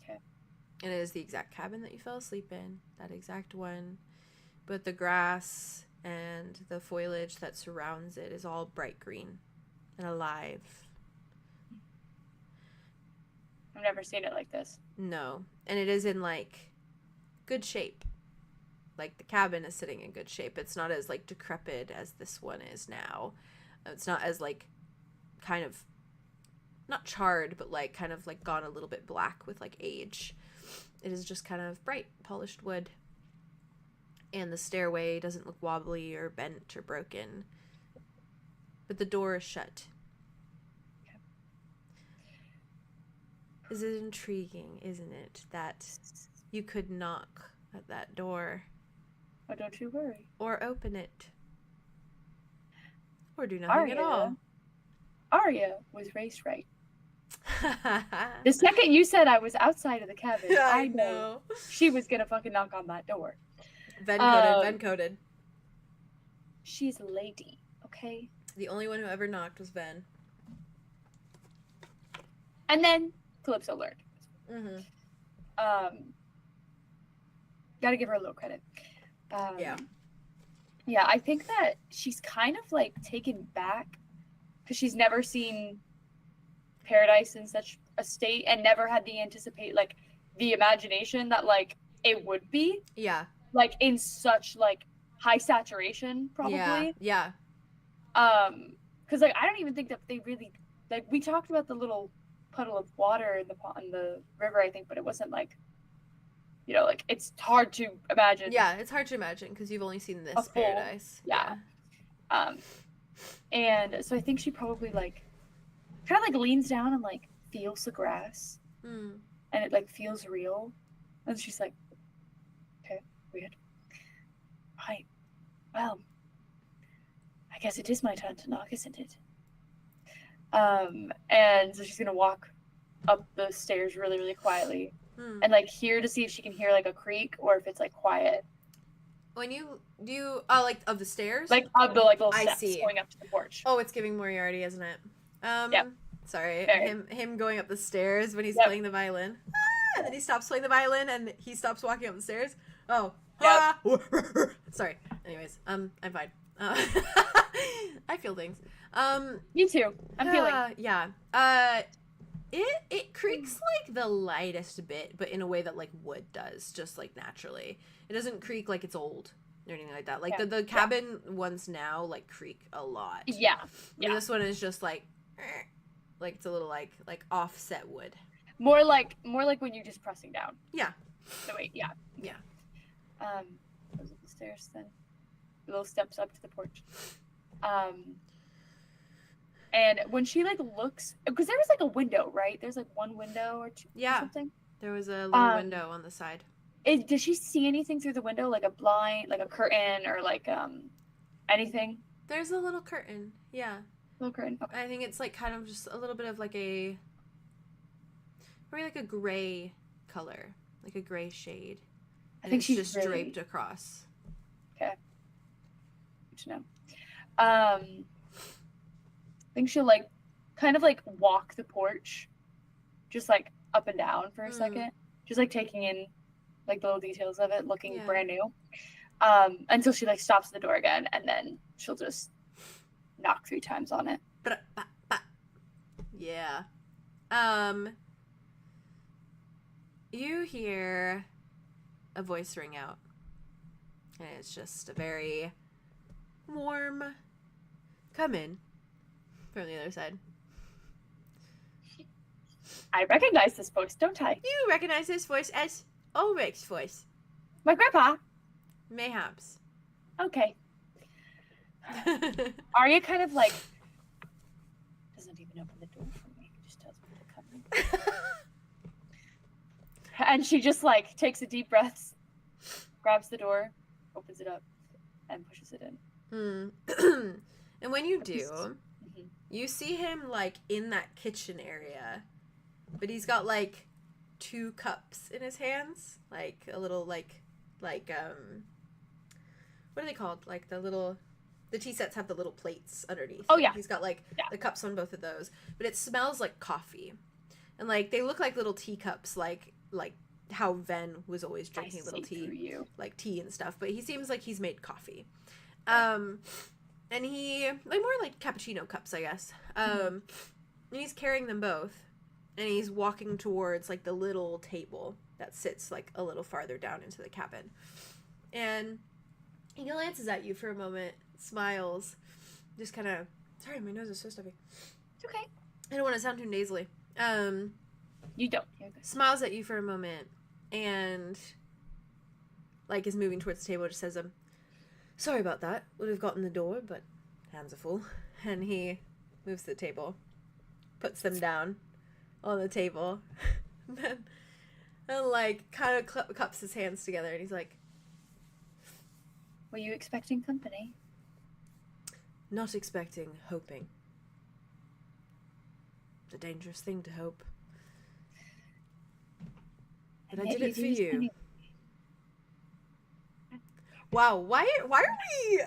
Okay. And it is the exact cabin that you fell asleep in, that exact one. But the grass and the foliage that surrounds it is all bright green and alive. I've never seen it like this. No. And it is in like good shape. like the cabin is sitting in good shape. It's not as like decrepit as this one is now. It's not as like kind of not charred, but like kind of like gone a little bit black with like age. It is just kind of bright, polished wood. And the stairway doesn't look wobbly or bent or broken. But the door is shut. Okay. Is it intriguing, isn't it, that you could knock at that door? Oh, don't you worry. Or open it. Or do nothing at all. Arya was raised right. The second you said I was outside of the cabin, I know she was gonna fucking knock on that door. Ven-coded. She's a lady, okay? The only one who ever knocked was Ven. And then Calypso learned. Mm-hmm. Gotta give her a little credit. Yeah. Yeah, I think that she's kind of like taken back because she's never seen paradise in such a state and never had the imagination that like it would be. Yeah. Like in such like high saturation, probably. Yeah. Because like I don't even think that they really like we talked about the little puddle of water in the river, I think, but it wasn't like, you know, like it's hard to imagine. Yeah, it's hard to imagine because you've only seen this full, paradise. Yeah. And so I think she probably like kind of like leans down and like feels the grass, and it like feels real, and she's like, okay, weird. Right. Well, I guess it is my turn to knock, isn't it? And so she's gonna walk up the stairs really, really quietly, and like hear to see if she can hear like a creak or if it's like quiet. When you do, like of the stairs, like of the like little I steps see. going up to the porch. Oh, it's giving Moriarty, isn't it? Yep. Sorry, Very. him going up the stairs when he's Yep. playing the violin, and then he stops playing the violin and he stops walking up the stairs. Oh, Yep. Sorry. Anyways, I'm fine. I feel things. Me too. I'm feeling. Yeah. It creaks like the lightest bit, but in a way that like wood does, just like naturally. It doesn't creak like it's old or anything like that. Like Yeah. the cabin ones now like creak a lot. Yeah. And Yeah. this one is just like it's a little like offset wood. More like when you're just pressing down. Yeah. So wait, yeah. Yeah. Goes up the stairs then. The little steps up to the porch. And when she like looks, because there was like a window, right? There's like one window or two or something. There was a little window on the side. Does she see anything through the window, like a blind, like a curtain, or like anything? There's a little curtain. Yeah. Little curtain. Okay. I think it's like kind of just a little bit of like maybe like a gray color, like a gray shade. I think it's she's just really... draped across. Okay. Good to know. I think she'll like kind of like walk the porch, just like up and down for a second, just like taking in like the little details of it, looking brand new. Until she like stops at the door again, and then she'll just knock 3 times on it. Yeah. You hear a voice ring out, and it's just a very warm come in from the other side. I recognize this voice, don't I? You recognize this voice as 𝐂𝐻𝐿's voice. My grandpa. Mayhaps. Okay. Arya kind of like doesn't even open the door for me. Just tells me to come in. And she just like takes a deep breath, grabs the door, opens it up, and pushes it in. And when you do, you see him like in that kitchen area, but he's got like 2 cups in his hands, like a little like what are they called? Like the tea sets have the little plates underneath. Oh yeah. He's got like the cups on both of those, but it smells like coffee, and like they look like little teacups, like how Ven was always drinking little tea, like tea and stuff. But he seems like he's made coffee, and he like more like cappuccino cups, I guess. And he's carrying them both, and he's walking towards like the little table that sits like a little farther down into the cabin. And he glances at you for a moment, smiles, just kind of, sorry, my nose is so stuffy. It's okay. I don't want to sound too nasally. You don't. You're good. Smiles at you for a moment, and, like, is moving towards the table, just says, sorry about that. Would have gotten the door, but hands are full. And he moves to the table, puts them down on the table, and like, kind of cups his hands together, and he's like, Were you expecting company? not expecting, hoping. It's a dangerous thing to hope. But I did it for you. Anyway. Wow, why are we...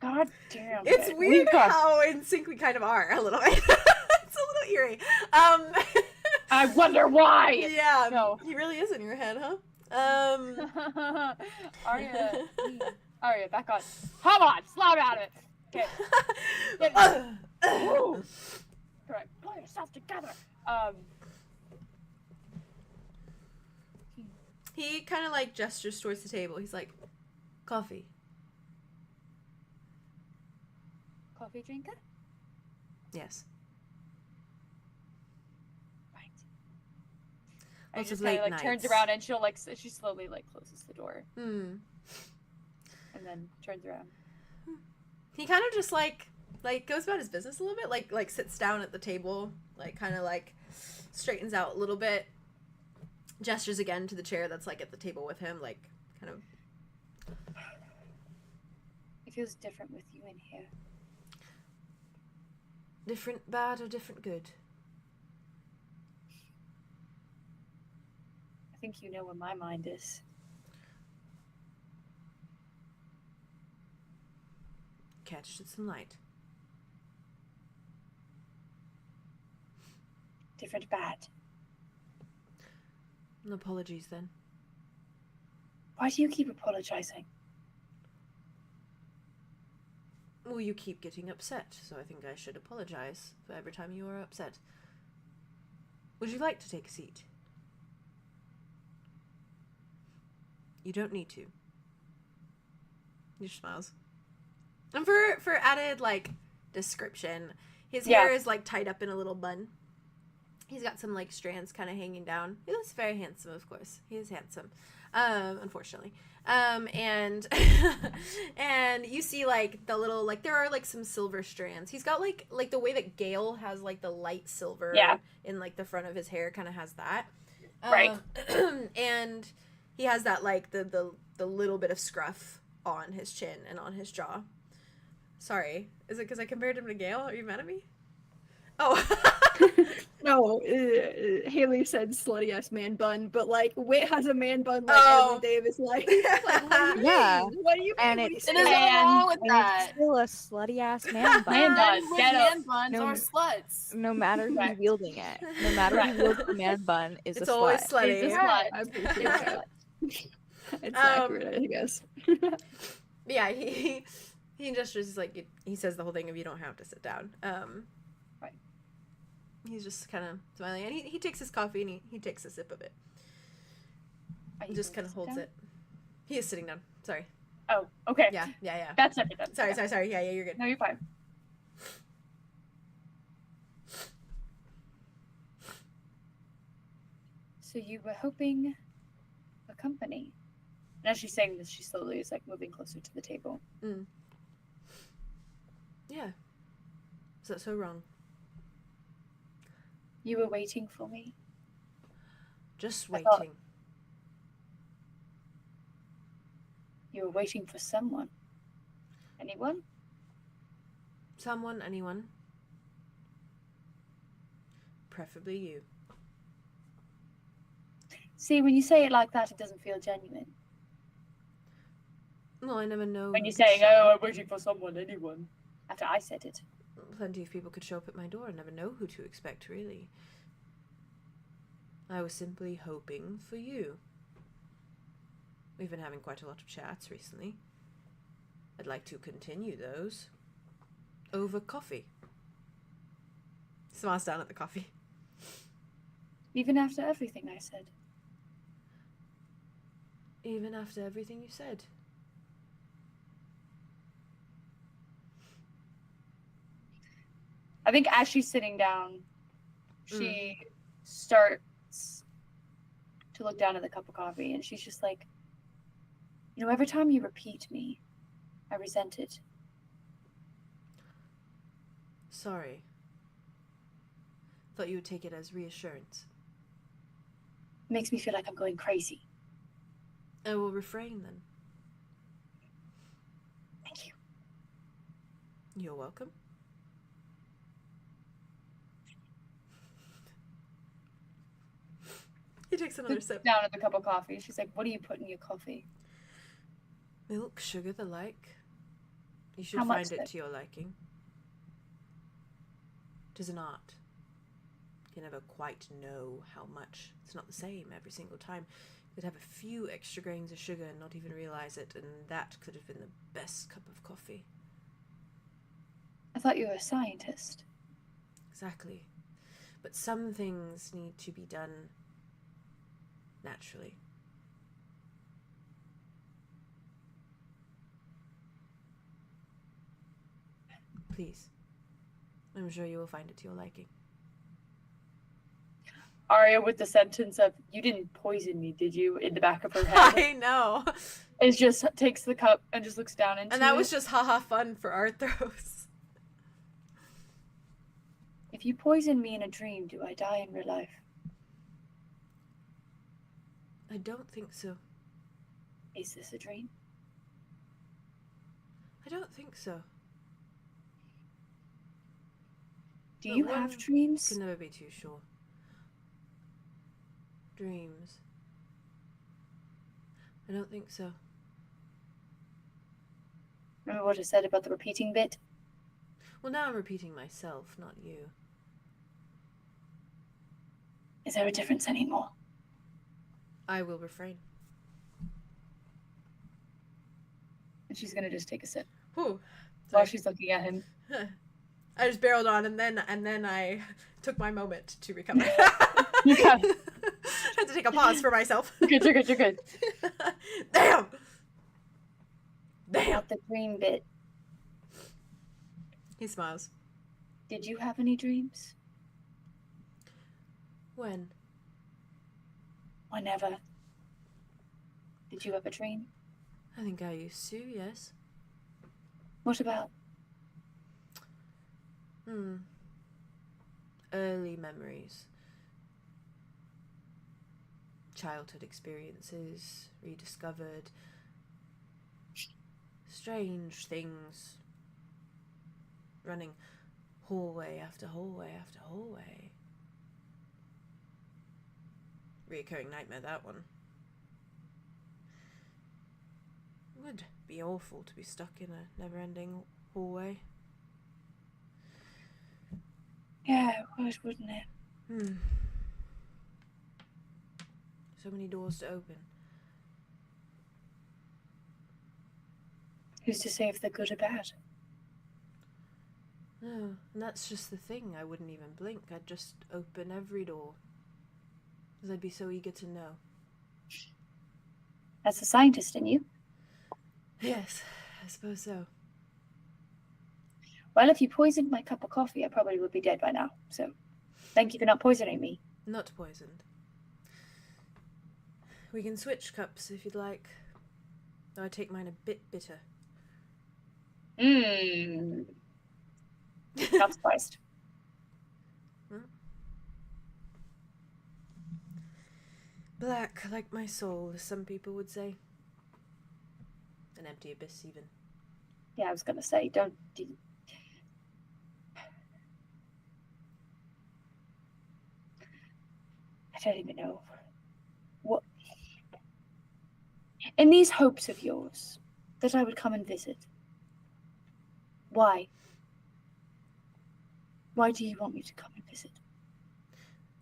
God damn It's it. weird got- how in sync we kind of are, a little bit. It's a little eerie. I wonder why! Yeah, No. he really is in your head, huh? Arya. Arya, back on. Come on, slap out of it. Okay. Woo. Correct. Pull yourself together. He kind of like gestures towards the table. He's like, coffee. Coffee drinker? Yes. Right. Lots And just of kind late of like turns nights. around and she'll like she slowly like closes the door Hmm. and then turns around. He kind of just like goes about his business a little bit, like sits down at the table, like kind of like straightens out a little bit, gestures again to the chair that's like at the table with him, like kind of. It feels different with you in here. Different bad or different good? I think you know where my mind is. Catch some light. Different bad. Apologies then. Why do you keep apologizing? Well, you keep getting upset, so I think I should apologize for every time you are upset. Would you like to take a seat? You don't need to. He just smiles. And for added, like, description, his hair is, like, tied up in a little bun. He's got some, like, strands kind of hanging down. He looks very handsome, of course. He is handsome. Unfortunately. And and you see, like, the little, like, there are, like, some silver strands. He's got, like the way that Gale has, like, the light silver in, like, the front of his hair kind of has that. Right. And he has that, like, the little bit of scruff on his chin and on his jaw. Sorry. Is it because I compared him to Gale? Are you mad at me? Oh. No, Haley said slutty ass man bun, but like Wit has a man bun like Oh. every day of his life. Like, what do you Yeah. mean? What do you mean? And What do you it's- say? There's nothing wrong with And that. it's still a slutty ass man bun. Man bun. Men with Get man up. buns No. are sluts. No matter who's Right. wielding it, no matter who wields the man bun is It's a always slut. slutty. It's a Yeah. slut. I appreciate It's a that. slut. It's accurate, I guess. Yeah, he gestures, he's like, he says the whole thing of you don't have to sit down. Right. He's just kind of smiling, and he takes his coffee and he takes a sip of it. Are He you just going kind to of sit holds down? it. He is sitting down. Sorry. Oh, okay. Yeah. That's separate then. Sorry. Yeah. Yeah, you're good. No, you're fine. So you were hoping for company. And as she's saying this, she slowly is like moving closer to the table. Yeah. Is that so wrong? You were waiting for me. Just I thought- waiting. You were waiting for someone. Anyone? Someone, anyone. Preferably you. See, when you say it like that, it doesn't feel genuine. Well, I never know. When who you're could saying, show "Oh, up. I'm waiting for someone, anyone," after I said it. Plenty of people could show up at my door and never know who to expect, really. I was simply hoping for you. We've been having quite a lot of chats recently. I'd like to continue those. Over coffee. Smiles down at the coffee. Even after everything I said. Even after everything you said. I think as she's sitting down, she starts to look down at the cup of coffee, and she's just like, you know, every time you repeat me, I resent it. Sorry. Thought you would take it as reassurance. It makes me feel like I'm going crazy. I will refrain then. Thank you. You're welcome. He takes another Sits sip. down at the cup of coffee. She's like, what do you put in your coffee? Milk, sugar, the like. You should How much find it then? to your liking. 'Tis an art. You never quite know how much. It's not the same every single time. You could have a few extra grains of sugar and not even realize it, and that could have been the best cup of coffee. I thought you were a scientist. Exactly. But some things need to be done naturally. Please. I'm sure you will find it to your liking. Arya with the sentence of, you didn't poison me, did you? In the back of her head. I know. It just takes the cup and just looks down into it. And that was just haha fun for Arthros. If you poison me in a dream, do I die in real life? I don't think so. Is this a dream? I don't think so. Do But you one have dreams? Can never be too sure. Dreams. I don't think so. Remember what I said about the repeating bit? Well, now I'm repeating myself, not you. Is there a difference anymore? I will refrain. And she's gonna just take a sip Whew. while she's looking at him. I just barreled on, and then I took my moment to recover. You can. I had to take a pause for myself. You're good, you're good. Damn! Damn! About the dream bit. He smiles. Did you have any dreams? When? Whenever. Did you have a dream? I think I used to, yes. What about? Early memories. Childhood experiences, rediscovered. Strange things. Running hallway after hallway after hallway. Reoccurring nightmare, that one. It would be awful to be stuck in a never-ending hallway. Yeah, it would, wouldn't it? So many doors to open. Who's to say if they're good or bad? No, and that's just the thing. I wouldn't even blink. I'd just open every door. Because I'd be so eager to know. That's the scientist in you. Yes, I suppose so. Well, if you poisoned my cup of coffee, I probably would be dead by now. So, thank you for not poisoning me. Not poisoned. We can switch cups if you'd like. Though I take mine a bit bitter. Not surprised. Black, like my soul, as some people would say. An empty abyss, even. Yeah, I was gonna say, don't. I don't even know. What? In these hopes of yours, that I would come and visit. Why? Why do you want me to come and visit?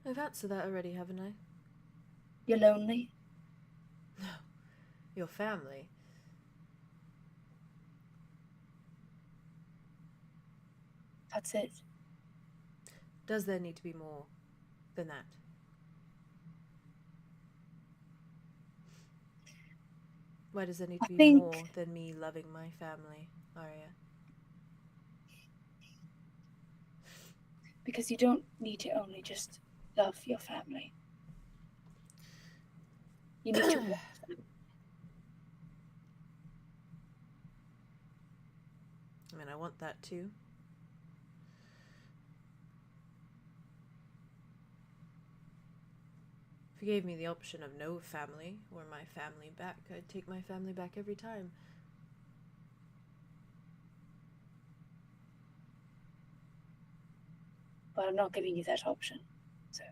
I've answered that already, haven't I? You're lonely? No. Your family. That's it. Does there need to be more than that? Why does there need to be think- more than me loving my family, Arya? Because you don't need to only just love your family. You need to love them. I mean, I want that too. If you gave me the option of no family or my family back, I'd take my family back every time. But I'm not giving you that option. So.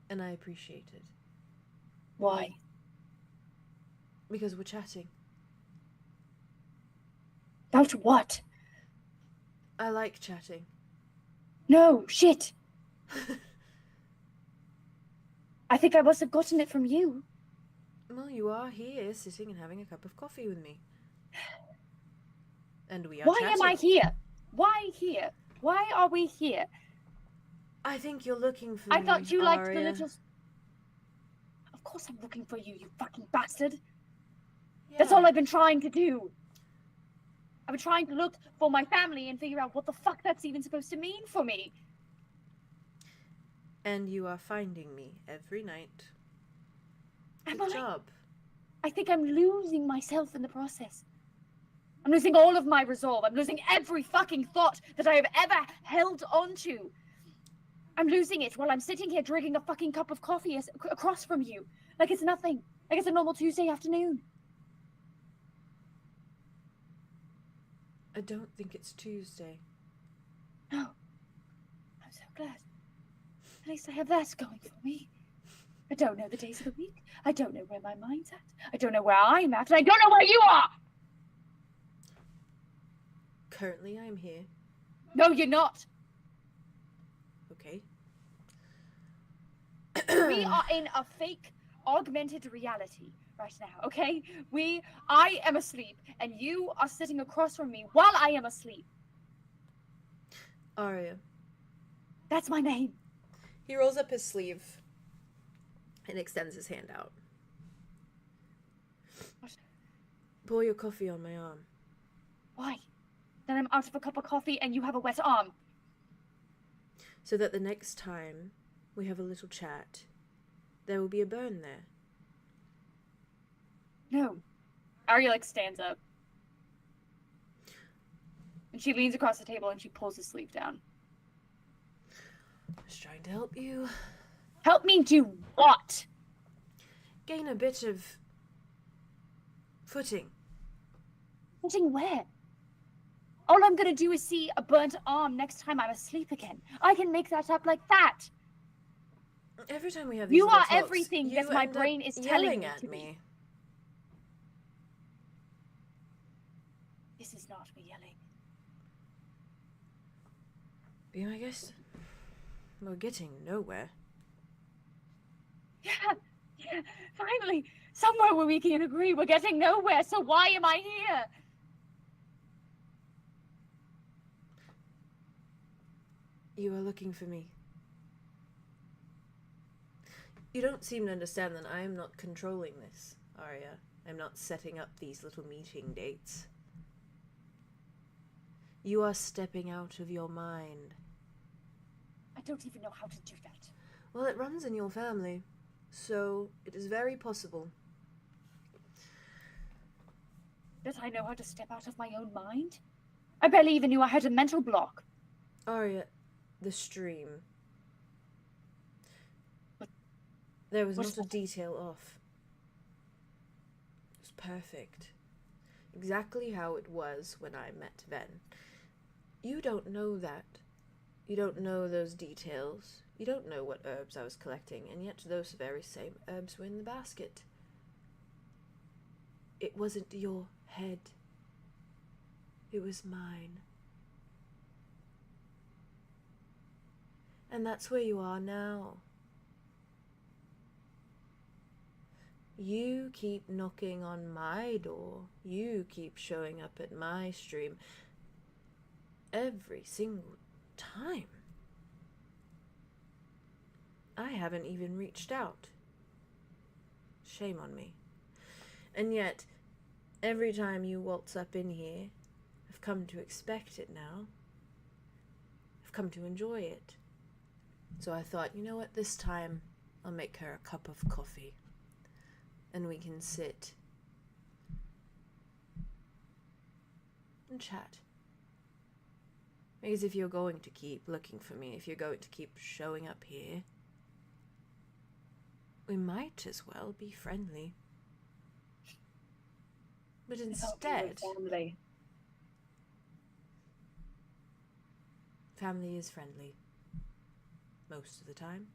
And I appreciate it. Why? Because we're chatting. About what? I like chatting. No, shit. I think I must have gotten it from you. Well, you are here sitting and having a cup of coffee with me. And we are Why chatting. am I here? Why here? Why are we here? I think you're looking for I me, thought you liked the Arya. little... Of course I'm looking for you, you fucking bastard. Yeah. That's all I've been trying to do. I've been trying to look for my family and figure out what the fuck that's even supposed to mean for me. And you are finding me every night. Am Good I? job. I think I'm losing myself in the process. I'm losing all of my resolve. I'm losing every fucking thought that I have ever held onto. I'm losing it while I'm sitting here drinking a fucking cup of coffee across from you. Like it's nothing. Like it's a normal Tuesday afternoon. I don't think it's Tuesday. No. I'm so glad. At least I have that going for me. I don't know the days of the week. I don't know where my mind's at. I don't know where I'm at. And I don't know where you are! Currently, I'm here. No, you're not. Okay. We are in a fake, augmented reality right now, okay? I am asleep, and you are sitting across from me while I am asleep. Arya. That's my name. He rolls up his sleeve and extends his hand out. What? Pour your coffee on my arm. Why? Then I'm out of a cup of coffee and you have a wet arm. So that the next time we have a little chat, there will be a burn there. No. Arya, stands up. And she leans across the table and she pulls his sleeve down. Just trying to help you. Help me do what? Gain a bit of footing. Footing where? All I'm gonna do is see a burnt arm next time I'm asleep again. I can make that up like that. Every time we have these You little are talks, everything you that my end up brain is telling yelling me at to me. This is not me yelling. Yeah, I guess we're getting nowhere. Yeah, finally, somewhere where we can agree. We're getting nowhere, so why am I here? You are looking for me. You don't seem to understand that I am not controlling this, Arya. I'm not setting up these little meeting dates. You are stepping out of your mind. I don't even know how to do that. Well, it runs in your family, so it is very possible. That I know how to step out of my own mind? I barely even knew I had a mental block. Arya, the stream. What- There was what's not a detail off. It was perfect. Exactly how it was when I met Ven. You don't know that. You don't know those details. You don't know what herbs I was collecting, and yet those very same herbs were in the basket. It wasn't your head. It was mine. And that's where you are now. You keep knocking on my door. You keep showing up at my stream. Every single time. I haven't even reached out. Shame on me. And yet, every time you waltz up in here, I've come to expect it now. I've come to enjoy it. So I thought, you know what, this time I'll make her a cup of coffee. And we can sit and chat. Because if you're going to keep looking for me, if you're going to keep showing up here, we might as well be friendly. But instead, family is friendly. Most of the time.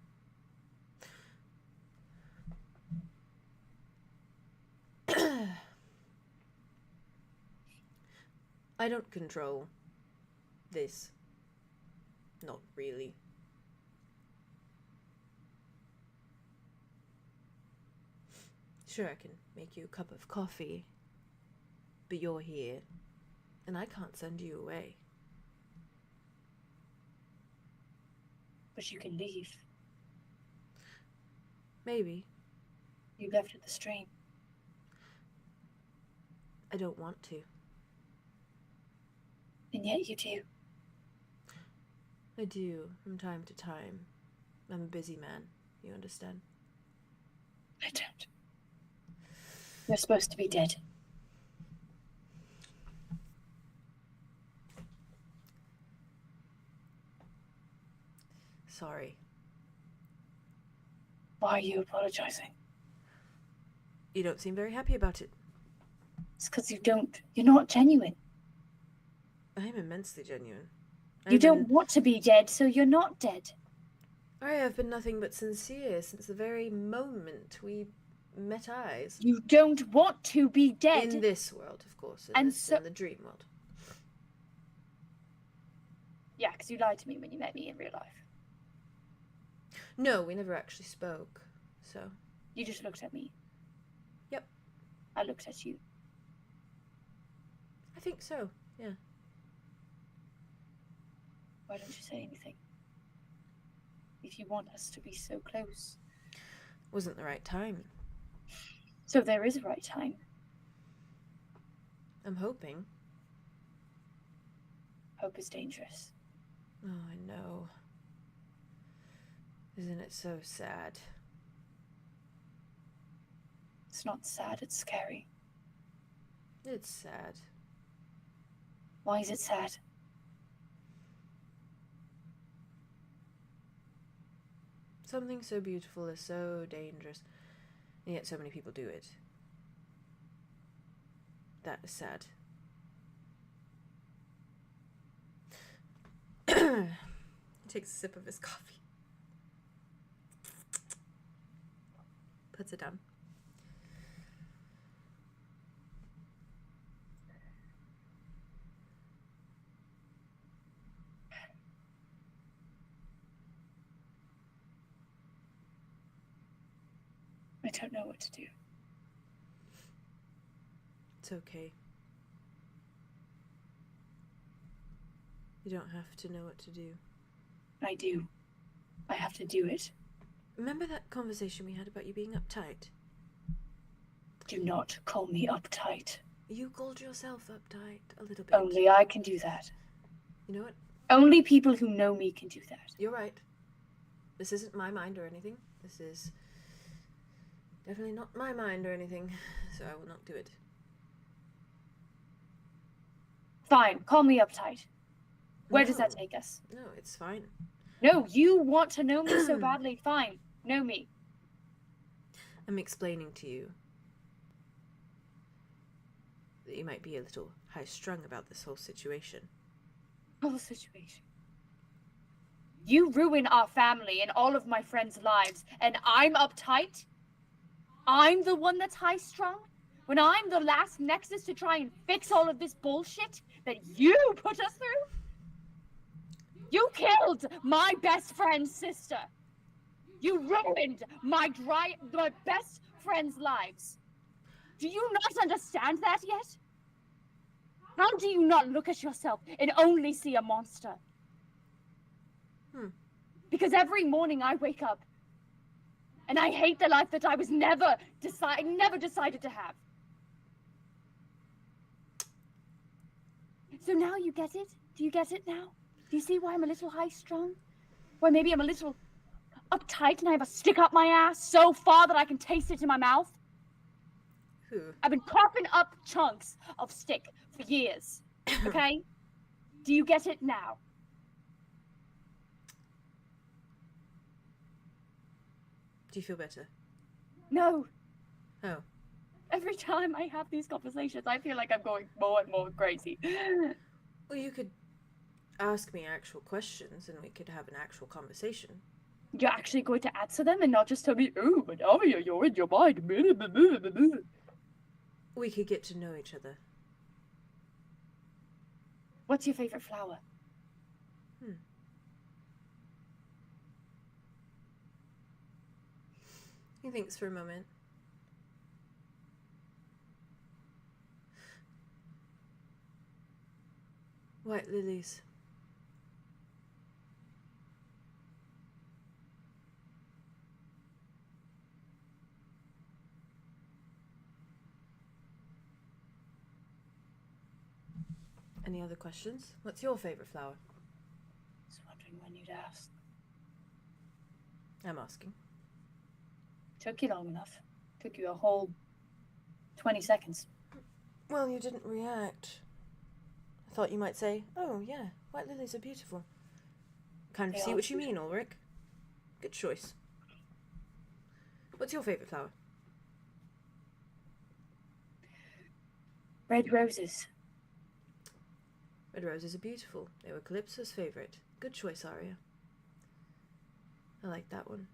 I don't control this. Not really. Sure, I can make you a cup of coffee, but you're here, and I can't send you away. But you can leave. Maybe. You left at the stream. I don't want to. And yet you do. I do, from time to time. I'm a busy man, you understand? I don't. You're supposed to be dead. Sorry. Why are you apologizing? You don't seem very happy about it. It's because you're not genuine. I am immensely genuine. You don't want to be dead, so you're not dead. I have been nothing but sincere since the very moment we met eyes. You don't want to be dead. In this world, of course. In the dream world. Yeah, because you lied to me when you met me in real life. No, we never actually spoke, so... You just looked at me. Yep. I looked at you. I think so, yeah. Why don't you say anything? If you want us to be so close. Wasn't the right time. So there is a right time. I'm hoping. Hope is dangerous. Oh, I know. Isn't it so sad? It's not sad, it's scary. It's sad. Why is it sad? Something so beautiful is so dangerous, and yet so many people do it. That is sad. He takes a sip of his coffee. Puts it down. I don't know what to do. It's okay. You don't have to know what to do. I do. I have to do it. Remember that conversation we had about you being uptight? Do not call me uptight. You called yourself uptight a little bit. Only I can do that. You know what? Only people who know me can do that. You're right. This isn't my mind or anything. This is definitely not my mind or anything, so I will not do it. Fine, call me uptight. Where does that take us? No, it's fine. No, you want to know me so badly. Fine, know me. I'm explaining to you that you might be a little high-strung about this whole situation. Whole situation. You ruin our family and all of my friends' lives, and I'm uptight? I'm the one that's high-strung? When I'm the last nexus to try and fix all of this bullshit that you put us through? You killed my best friend's sister. You ruined my best friend's lives. Do you not understand that yet? How do you not look at yourself and only see a monster? Because every morning I wake up and I hate the life that I was never decided to have. So now you get it? Do you get it now? Do you see why I'm a little high-strung? Why maybe I'm a little uptight and I have a stick up my ass so far that I can taste it in my mouth? Who? I've been coughing up chunks of stick for years, okay? Do you get it now? Do you feel better? No. Oh. Every time I have these conversations, I feel like I'm going more and more crazy. Well, you could ask me actual questions and we could have an actual conversation. You're actually going to answer them and not just tell me, oh, but Aria, you're in your mind. We could get to know each other. What's your favorite flower? He thinks for a moment. White lilies. Any other questions? What's your favorite flower? I was wondering when you'd ask. I'm asking. Took you long enough. Took you a whole 20 seconds. Well, you didn't react. I thought you might say, oh yeah, white lilies are beautiful. Kind of They see are what you mean, Ulrich. Good choice. What's your favourite flower? Red roses. Red roses are beautiful. They were Calypso's favourite. Good choice, Aria. I like that one.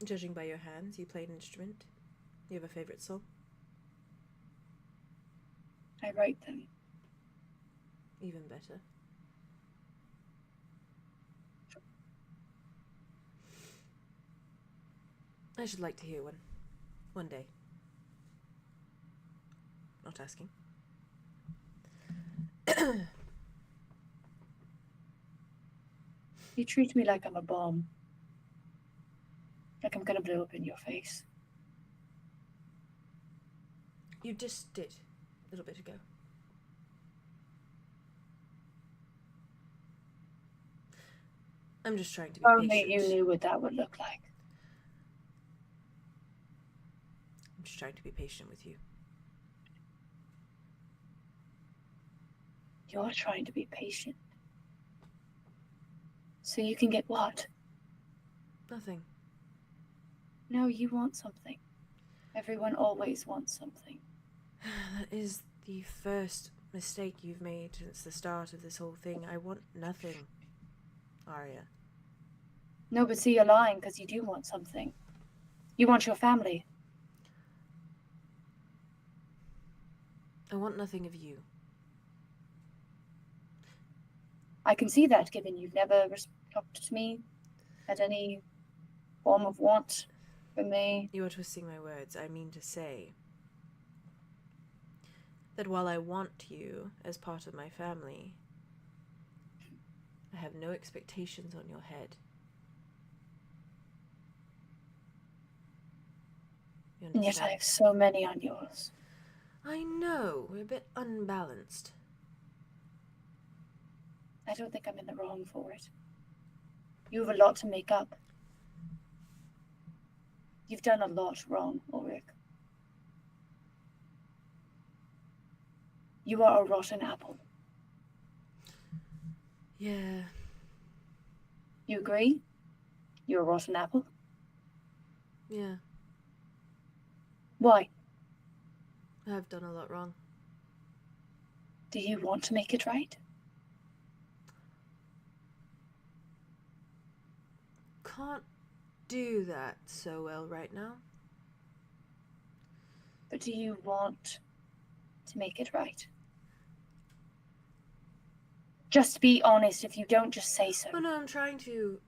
Judging by your hands, you play an instrument. You have a favourite song? I write them. Even better. I should like to hear one. One day. Not asking. You treat me like I'm a bomb. Like I'm gonna blow up in your face. You just did a little bit ago. I'm just trying to be Only patient. you knew what that would look like. I'm just trying to be patient with you. You're trying to be patient. So you can get what? Nothing. No, you want something. Everyone always wants something. That is the first mistake you've made since the start of this whole thing. I want nothing, Aria. No, but see, you're lying because you do want something. You want your family. I want nothing of you. I can see that, given you've never talked to me, had any form of want for me. You are twisting my words. I mean to say that while I want you as part of my family, I have no expectations on your head. You And yet I understand? have so many on yours. I know, we're a bit unbalanced. I don't think I'm in the wrong for it. You have a lot to make up. You've done a lot wrong, Ulrich. You are a rotten apple. Yeah. You agree? You're a rotten apple? Yeah. Why? I've done a lot wrong. Do you want to make it right? Can't do that so well right now. But do you want to make it right? Just be honest. If you don't, just say so. Oh no, I'm trying to...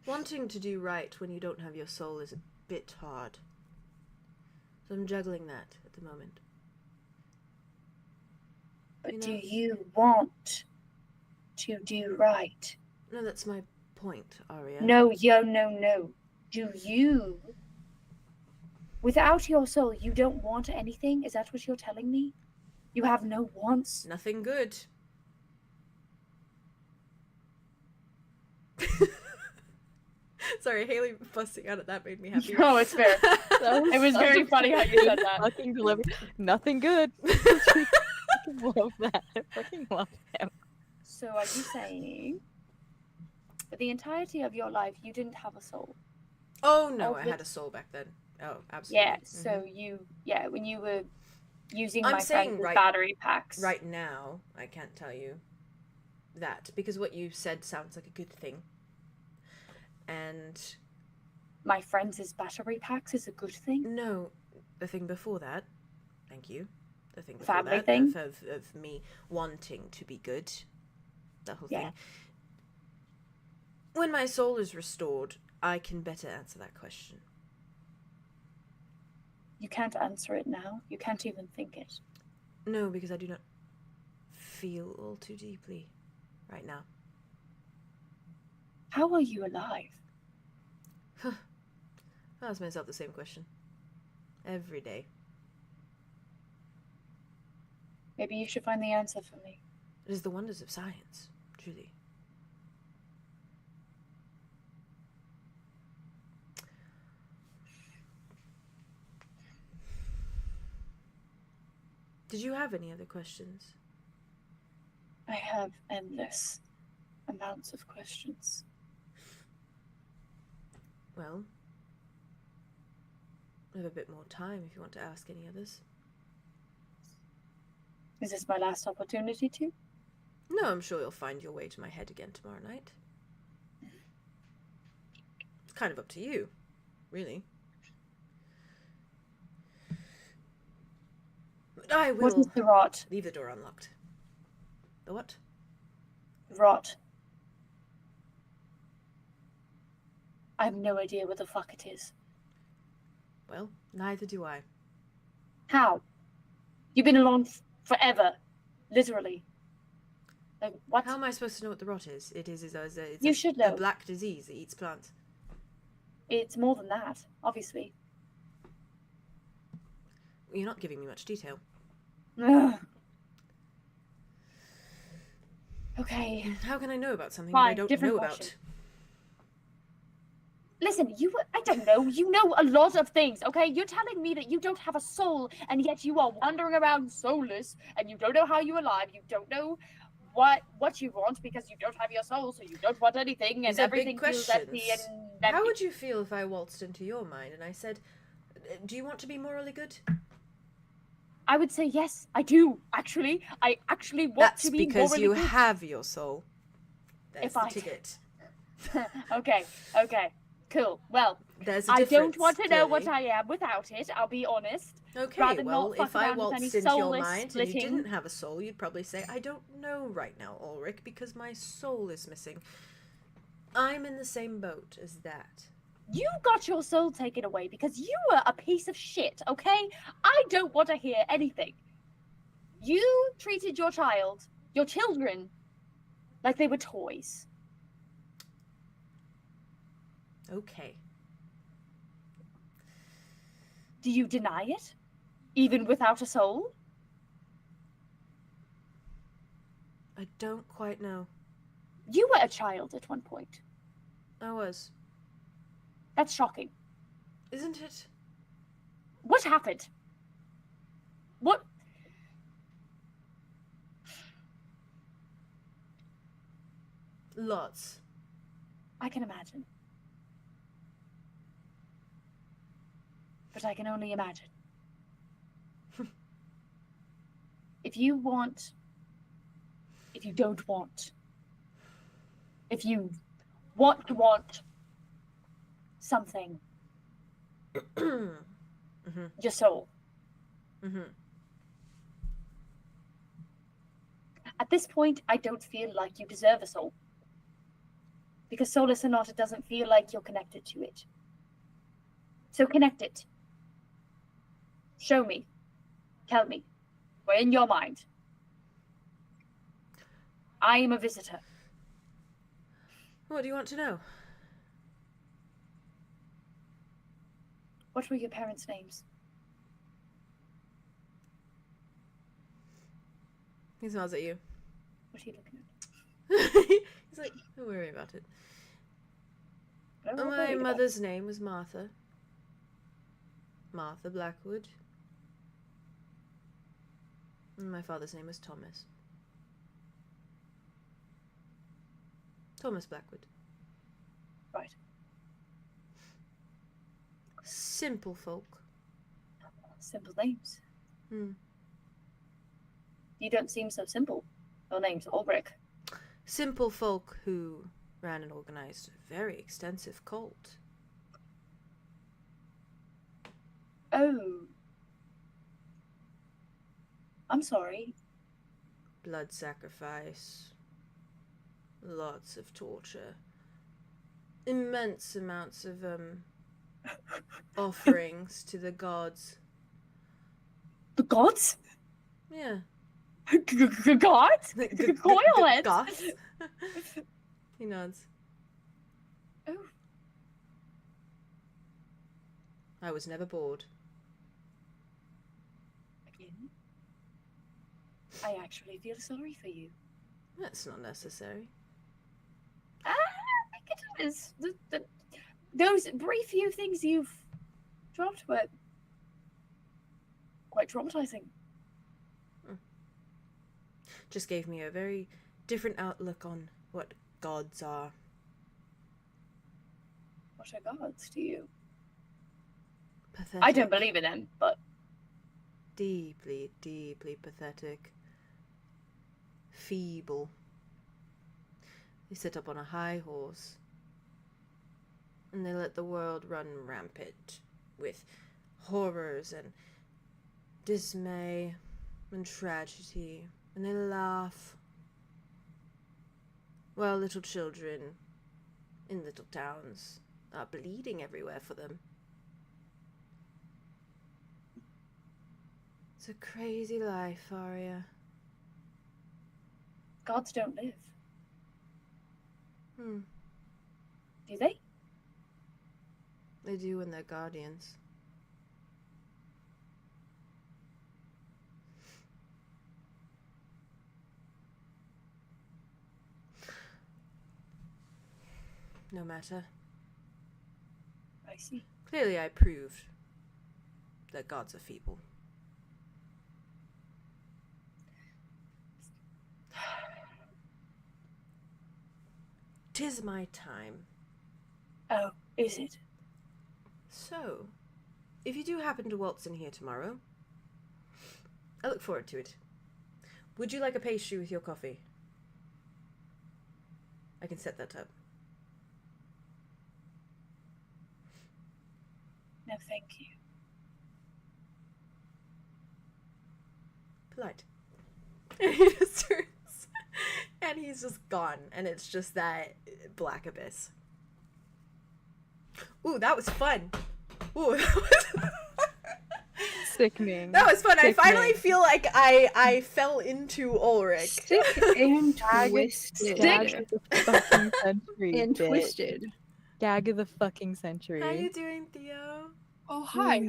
Wanting to do right when you don't have your soul is a bit hard. So I'm juggling that at the moment. But You do know- you want to do right. No, that's my point, Arya. No. Do you? Without your soul, you don't want anything? Is that what you're telling me? You have no wants? Nothing good. Sorry, Haley busting out at that made me happy. No, it's fair. It was very funny how you said that. Fucking delivery. Nothing good. I fucking love that. I fucking love him. So are you saying for the entirety of your life you didn't have a soul? Oh no, Oh, I but- had a soul back then. Oh, absolutely. Yeah, so when you were using I'm my saying friend's right- battery packs. Right now, I can't tell you that because what you said sounds like a good thing. And My friend's battery packs is a good thing. no, the thing before that, thank you. The thing before Family that, thing? of me wanting to be good. That whole Yeah. thing. When my soul is restored, I can better answer that question. You can't answer it now. You can't even think it. No, because I do not feel all too deeply right now. How are you alive? I ask myself the same question. Every day. Maybe you should find the answer for me. It is the wonders of science, truly. Did you have any other questions? I have endless amounts of questions. Well, we have a bit more time if you want to ask any others. Is this my last opportunity to? No, I'm sure you'll find your way to my head again tomorrow night. It's kind of up to you, really. But I will What is the rot? leave the door unlocked. The what? Rot. I have no idea what the fuck it is. Well, neither do I. How? You've been alone forever. Literally. Like, what? How am I supposed to know what the rot is? It's You should know. a black disease that eats plants. It's more than that, obviously. You're not giving me much detail. Ugh. Okay. How can I know about something that I Fine, don't different know question. about? Listen, I don't know. You know a lot of things, okay? You're telling me that you don't have a soul, and yet you are wandering around soulless, and you don't know how you're alive. You don't know what you want because you don't have your soul, so you don't want anything, and These are everything big feels empty questions. and How empty. would you feel if I waltzed into your mind and I said, do you want to be morally good? I would say yes, I do, actually. I actually want That's to be because morally you good. have your soul. There's If the I- ticket. Okay, cool. Well, There's a I difference, don't want to know what clearly. I am without it, I'll be honest. Okay, rather well, not fuck if I around with any waltzed into your soulless mind and splitting. you didn't have a soul, you'd probably say, I don't know right now, Ulrich, because my soul is missing. I'm in the same boat as that. You got your soul taken away because you were a piece of shit, okay? I don't want to hear anything. You treated your children, like they were toys. Okay. Do you deny it? Even without a soul? I don't quite know. You were a child at one point. I was. That's shocking. Isn't it? What happened? What? Lots. I can imagine. But I can only imagine. If you don't want, if you want something, Mm-hmm. your soul. Mm-hmm. At this point, I don't feel like you deserve a soul. Because soulless or not, it doesn't feel like you're connected to it. So connect it. Show me. Tell me. We're in your mind. I am a visitor. What do you want to know? What were your parents' names? He smiles at you. What are you looking at? He's like, don't worry about it. I'm not My worried about mother's name was Martha. Martha Blackwood. And my father's name was Thomas. Thomas Blackwood. Right. Simple folk. Simple names. Hmm. You don't seem so simple. Your name's Ulrich. Simple folk who ran and organized a very extensive cult. Oh. I'm sorry. Blood sacrifice. Lots of torture. Immense amounts of, offerings to the gods. The gods? Yeah. Gods? Coilheads? Goths? He nods. Oh. I was never bored. Again? I actually feel sorry for you. That's not necessary. I think it is. Those brief few things you've dropped were quite traumatizing. Just gave me a very different outlook on what gods are. What are gods to you? Pathetic. I don't believe in them, but Deeply, deeply pathetic. Feeble. They sit up on a high horse. And they let the world run rampant with horrors and dismay and tragedy. And they laugh. While little children in little towns are bleeding everywhere for them. It's a crazy life, Arya. gods don't live. Hmm. Do they? They do when they're guardians. No matter. I see. Clearly I proved that gods are feeble. 'Tis my time. Oh, is it? So, if you do happen to waltz in here tomorrow, I look forward to it. Would you like a pastry with your coffee? I can set that up. No, thank you. Polite. And he just turns, and he's just gone, and it's just that black abyss. Ooh, that was fun. Ooh, that was Sickening. that was fun. I Sickening. finally feel like I fell into Ulrich. Sick and Gag- twisted. Gag of the fucking century. And bitch. twisted. Gag of the fucking century. How you doing, Theo? Oh, hi.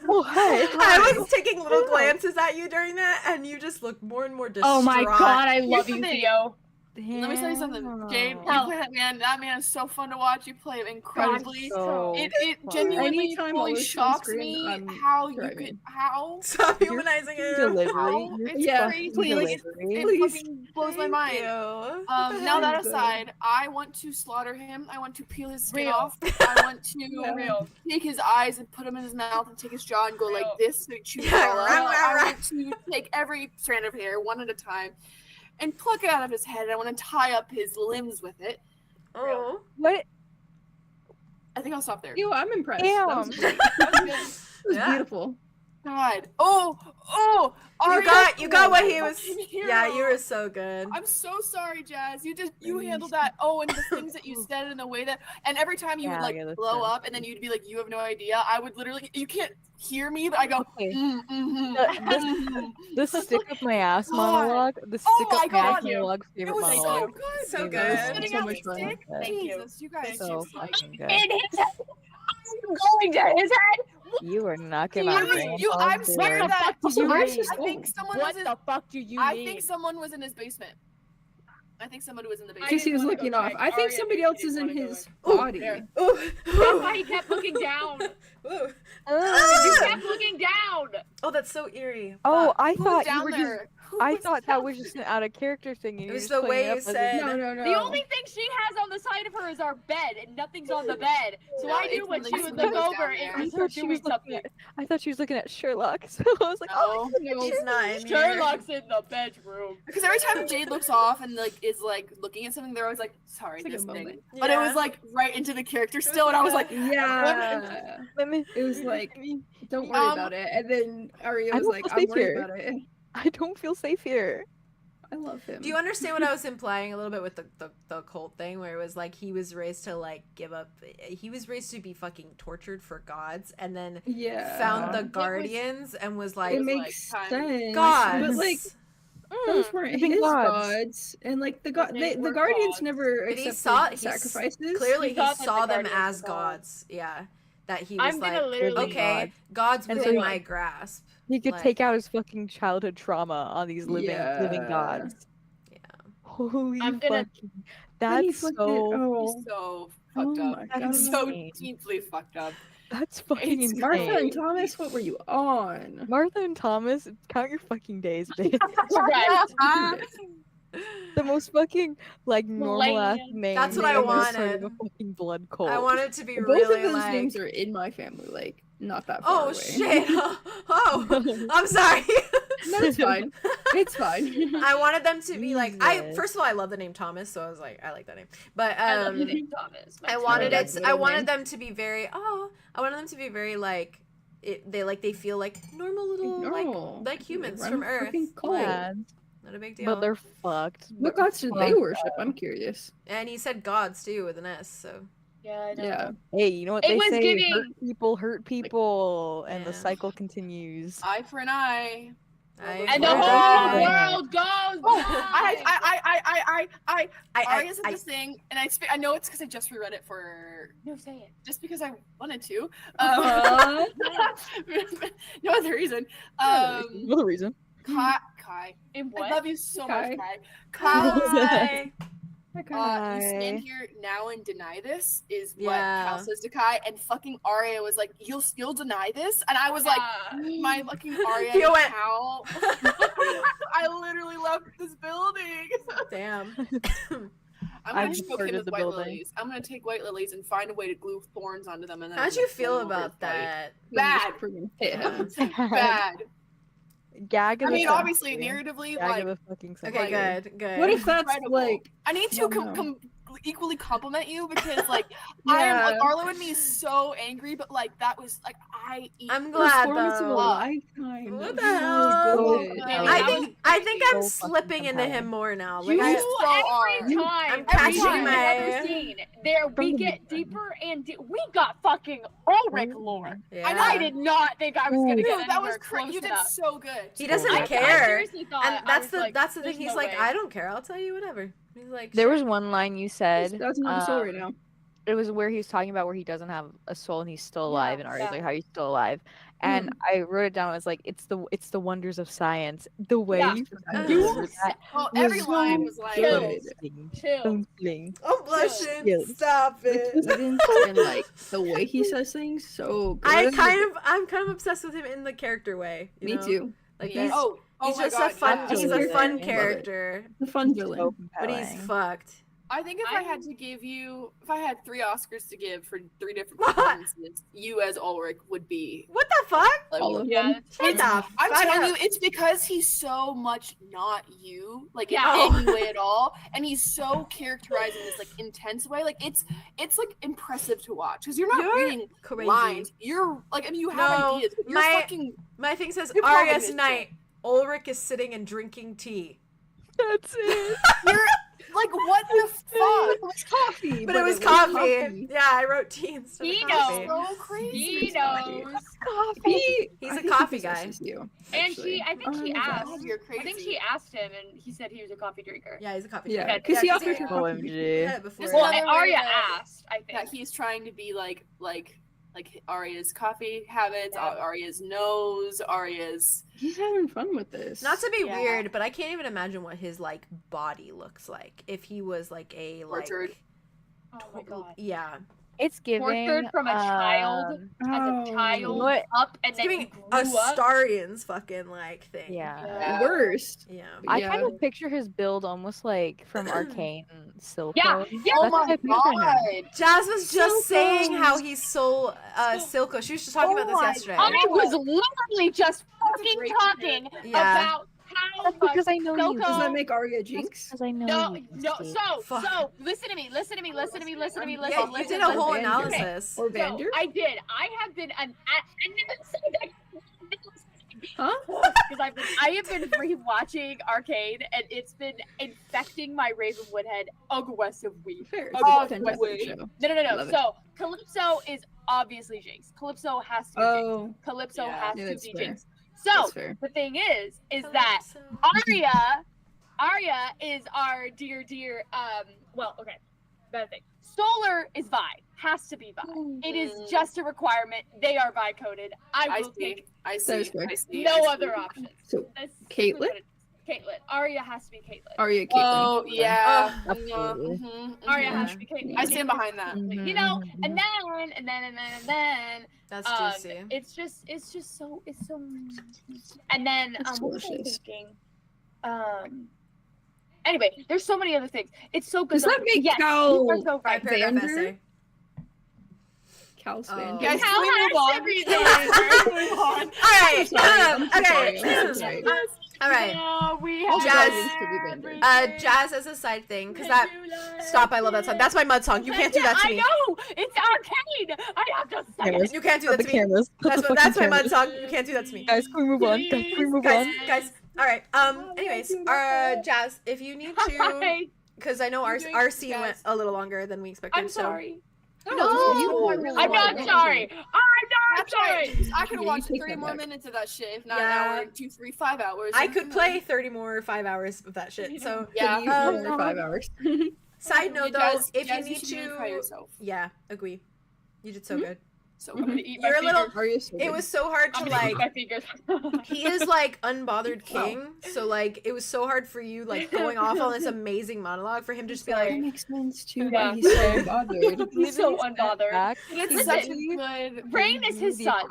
Oh, hi. I was taking little glances at you during that, and you just looked more and more distraught. Oh my god, I love Here's you, the thing. Theo. Let me tell you something, Jade. You Hell. play that man. That man is so fun to watch. You play him incredibly. So It fun. genuinely Anytime fully Oliver's on shocks screen, me I'm how you thriving. could Stop Your humanizing fucking him. delivery. How? Your It's Yeah, fucking crazy. Like, it delivery. fucking blows my mind. You. Now that aside, I want to slaughter him. I want to peel his skin Real. off. I want to Real. take his eyes and put them in his mouth and take his jaw and go Real. like this so he chews it Yeah, all rah, out. rah, I rah. want to take every strand of hair one at a time and pluck it out of his head. I want to tie up his limbs with it. Oh. What? I think I'll stop there. Yo, I'm impressed. That was Damn. great. That was Yeah. beautiful. God. Oh, You got what he was. Hero. Yeah, you were so good. I'm so sorry, Jazz. You handled that. Oh, and the things that you said in a way that, and every time you would like blow up, and then you'd be like, you have no idea. I would literally, you can't hear me, but I go. Okay. Mm-hmm. The stick up my ass monologue. The stick up my ass monologue. It Favorite was monologue. So good. Sitting So out much the fun. stick. Thank you. Jesus, you guys. So just, like, fucking good. In his head. I'm going to his head. You are knocking my brain. I'm off scared board. that What the fuck do you I think someone What was in. the fuck do you I mean? think someone was in his basement. I think somebody was in the basement. Because he was wanna go looking off. check. I think Arya somebody didn't else is in wanna go his in. body. there. Ooh. That's why he kept looking down. Ooh. You kept looking down. Oh, that's so eerie. Oh, Fuck. I Who's thought you down were just. there? Who I was thought down that was just there? an out of character thing. And It you was were just the playing way it you up as a- said. No. The only thing she has on the side of her is our bed, and nothing's on the bed. So No, I knew it's when when she the would husband look was over, down it there. was I her thought she doing was looking something. at. I thought she was looking at Sherlock. So I was like, oh, No. He's not in here. Sherlock's in the bedroom. Because every time Jade looks off and like is like looking at something, they're always like, "Sorry, It's like a this thing." moment. But it Yeah. was like right into the character still, and I was like, Yeah. let me. It was like, don't worry Um, about it. And then Arya I was don't like, feel I'm safe worried here. about it. I don't feel safe here. I love him. Do you understand what I was implying a little bit with the cult thing, where it was like he was raised to like give up, he was raised to be fucking tortured for gods, and then Yeah. found the guardians and was like, It makes like, sense. gods. But like, those weren't living his gods. gods. And like the Those names the were guardians gods. never But he accepted saw sacrifices. Clearly, He he thought that saw the them guardians as were gods. Yeah, that he was I'm gonna like, literally. okay, God's And within so- my grasp. He could Like- take out his fucking childhood trauma on these living Yeah. gods. Yeah. Holy I'm gonna- fucking. Then he That's flipped it- so. oh. He's so Oh fucked up. my That's God. So insane. deeply fucked up. That's fucking It's insane. Martha and Thomas, what were you on? Martha and Thomas, count your fucking days, bitch. Right. The most fucking like normal ass Millennium. name. That's what I ever heard wanted. of a fucking blood cult. I want it to be Both really of those like. names are in my family, like not that far Oh away. shit! Oh, I'm sorry. No, it's fine. It's fine. I wanted them to be like. I Jesus. first of all, I love the name Thomas, so I was like, I like that name. But I love the name Thomas. I wanted That's it. a I middle wanted name. them to be very. Oh, I wanted them to be very like. They feel like normal little Normal. like humans Run from a Earth. freaking cult. Like, Yeah, not a big deal. but they're fucked. What gods did they worship? I'm curious. And he said gods too with an S. So Yeah, I know. Yeah. Hey, you know what It they was say? giving- Hurt people, and the Yeah. cycle continues. Eye for an eye. And the Well, whole done. world goes. Arya said this thing, and I know it's because I just reread it for No, say it. just because I wanted to. Uh, No other reason. Another reason. Kai, In I what? love you so Kai. much, Kai. Kai. You stand here now and deny this is what Yeah. Cal says to Kai, and fucking Arya was like, "You'll deny this," and I was like, "My fucking Arya You and went- Cal." I literally left this building. Damn. I'm I gonna choke him deserted with the white building. lilies. I'm gonna take white lilies and find a way to glue thorns onto them. And then How'd I'm you gonna feel pull him over about his body. that? Bad. Freaking hit him. Bad. Gag of I the mean, obviously, century. narratively, Gag like, of the fucking Okay, century. good. What if that's incredible. like? I need to No. equally compliment you because, like, Yeah. Arlo and me is so angry, but like that was like I'm glad Performance of a though. lifetime. What That the was hell? so good. Yeah, I think I'm so fucking slipping into compelling. him more now. You Like I, so Every are. time, I'm every catching time my- another scene, there we the get beginning. deeper and we got fucking Ulrich lore. yeah. I did not think I was gonna Dude, get that anywhere was close crazy. You to did that. so good. He doesn't I care. seriously thought. And I that's was like, the thing. "There's He's no like, way." I don't care. I'll tell you whatever. He's like, There "Sure." was one line you said. That's another soul right now. It was where he was talking about where he doesn't have a soul and he's still alive, and Arya's yeah. like, "How are you still alive?" And I wrote it down. I was like, "It's the wonders of science." The way Yeah. you Uh, delivered that Well, every was line so was like, good. Chill. something. I'm blushing. Yes. Stop The it. cadence and like the way he says things, so good. I'm kind of obsessed with him in the character way. You Me know? too. Like yeah. he's oh he's my just God, a fun. yeah. He's a Absolutely. fun Love it. character, The fun So villain. but he's compelling. fucked. I think if I had I'm- to give you, if I had 3 Oscars to give for 3 different What? performances, you as Ulrich would be. What the fuck? Like, All of Yeah, them. Shut the I'm fuck telling up. you, it's because he's so much not you, like Yeah. in any way at all, and he's so characterized in this like intense way. Like it's like impressive to watch because you're not You're reading Crazy. lines. You're like, I mean, you have No, ideas, but you're my- fucking. My thing says You're Arya's probably Knight, Ulrich is sitting and drinking tea. That's it. You're like, what the fuck? It was coffee. But it was coffee. Yeah, I wrote tea instead He of coffee. knows. So crazy. He knows. Coffee. He's I a think coffee he guy. possesses you, And actually. I think Oh, she my God. asked. You're I think crazy. she asked him, and he said he was a coffee drinker. Yeah, he's a coffee Yeah, drinker. because he Yeah, offered her yeah. coffee. OMG. Had it before. Just Well, another and way Arya that- asked, I think. That he's trying to be like Arya's coffee habits, Yeah. Arya's nose, Arya's. He's having fun with this. Not to be Yeah. weird, but I can't even imagine what his like body looks like if he was like a Tortured. Oh my god. Yeah, It's giving Tortured from a child. As Oh. a child, What? up, and it's then giving he grew a up. Starian's fucking like thing. Yeah. Yeah. Worst. Yeah. I Yeah. kind of picture his build almost like from Arcane Silco. Yeah, yeah. Oh That's what my I picture him. god! Jazz was just Silco. saying how he's so Silco. She was just talking Oh about my this yesterday. I was literally just fucking great talking Yeah. about how That's much because I know you. Silco- Does that make Arya jinx? Because I know No, you. no. Steve. Fuck. So listen to me. Listen to me. Listen to me. Listen to me. Listen. Yeah, you listen, did a whole listen. analysis. Or So Vander? I did. I have been I never said that. Huh? Because I have been rewatching Arcane, and it's been infecting my Ravenwood head aggressively. Fair. Oh, It's a fantastic wait. show. No. Love it. So Calypso is obviously Jinx. Calypso has to be Jinx. Oh, Calypso Yeah. has Yeah, to that's be fair. Jinx. So that's fair. the thing is that Arya is our dear well, okay, bad thing. Solar is Vi. Has to be Vi. It is just a requirement. They are Vi coded. I I will see. pick I That see. is fair. I see. no I see. other option. So, That's Caitlyn? simply what it is. Caitlyn. Arya has to be Caitlyn. Arya Caitlyn. Oh yeah. Absolutely. Arya mhm. has to be Caitlyn. I stand behind that. You know, and then That's juicy. it's just so and then It's what was I delicious. thinking? Anyway, there's so many other things. It's so good. Does that make yes, Cal you are so right. Paragraph Vander? essay. Cal Oh. Svan. Guys, Cal can we move has on? to be Move on. All right. I'm sorry. Okay. I'm sorry. All right. No, we All have Jazz- could be Vander. Jazz as a side thing, because that. Stop! I love that song. That's my mud song. You can't do that to I me. know it's Arcane. I have to say Cameras. it. You can't do that The to me. cameras. That's my mud song. You can't do that to me. Guys, can we move on? Guys, can we move on? Guys. All right. Anyways, Jazz, if you need to, Hi. because I know our You're doing our good, scene guys. went a little longer than we expected. I'm so. sorry. No, No, I really I'm wanted not to. sorry. I'm not That's sorry. right. I could Yeah, have you watched take 3 that more back. minutes of that shit, if not Yeah. an hour, 2, 3, 5 hours. I you could know. play 30 more 5 hours of that shit. So, Yeah. You for 5 hours. side note though, Jazz, if Jazz, you need should try to, yourself. yeah, agree. You did so Mhm. good. So I'm gonna eat my You're a little- fingers. Arya so It good. was so hard I'm to gonna eat like. my fingers. He is like unbothered king, so like it was so hard for you like going off on this amazing monologue for him to just be That like, makes sense too. Yeah. Why he's so bothered. He's so Living step unbothered. back, It's he such a literally good. Rain is his son.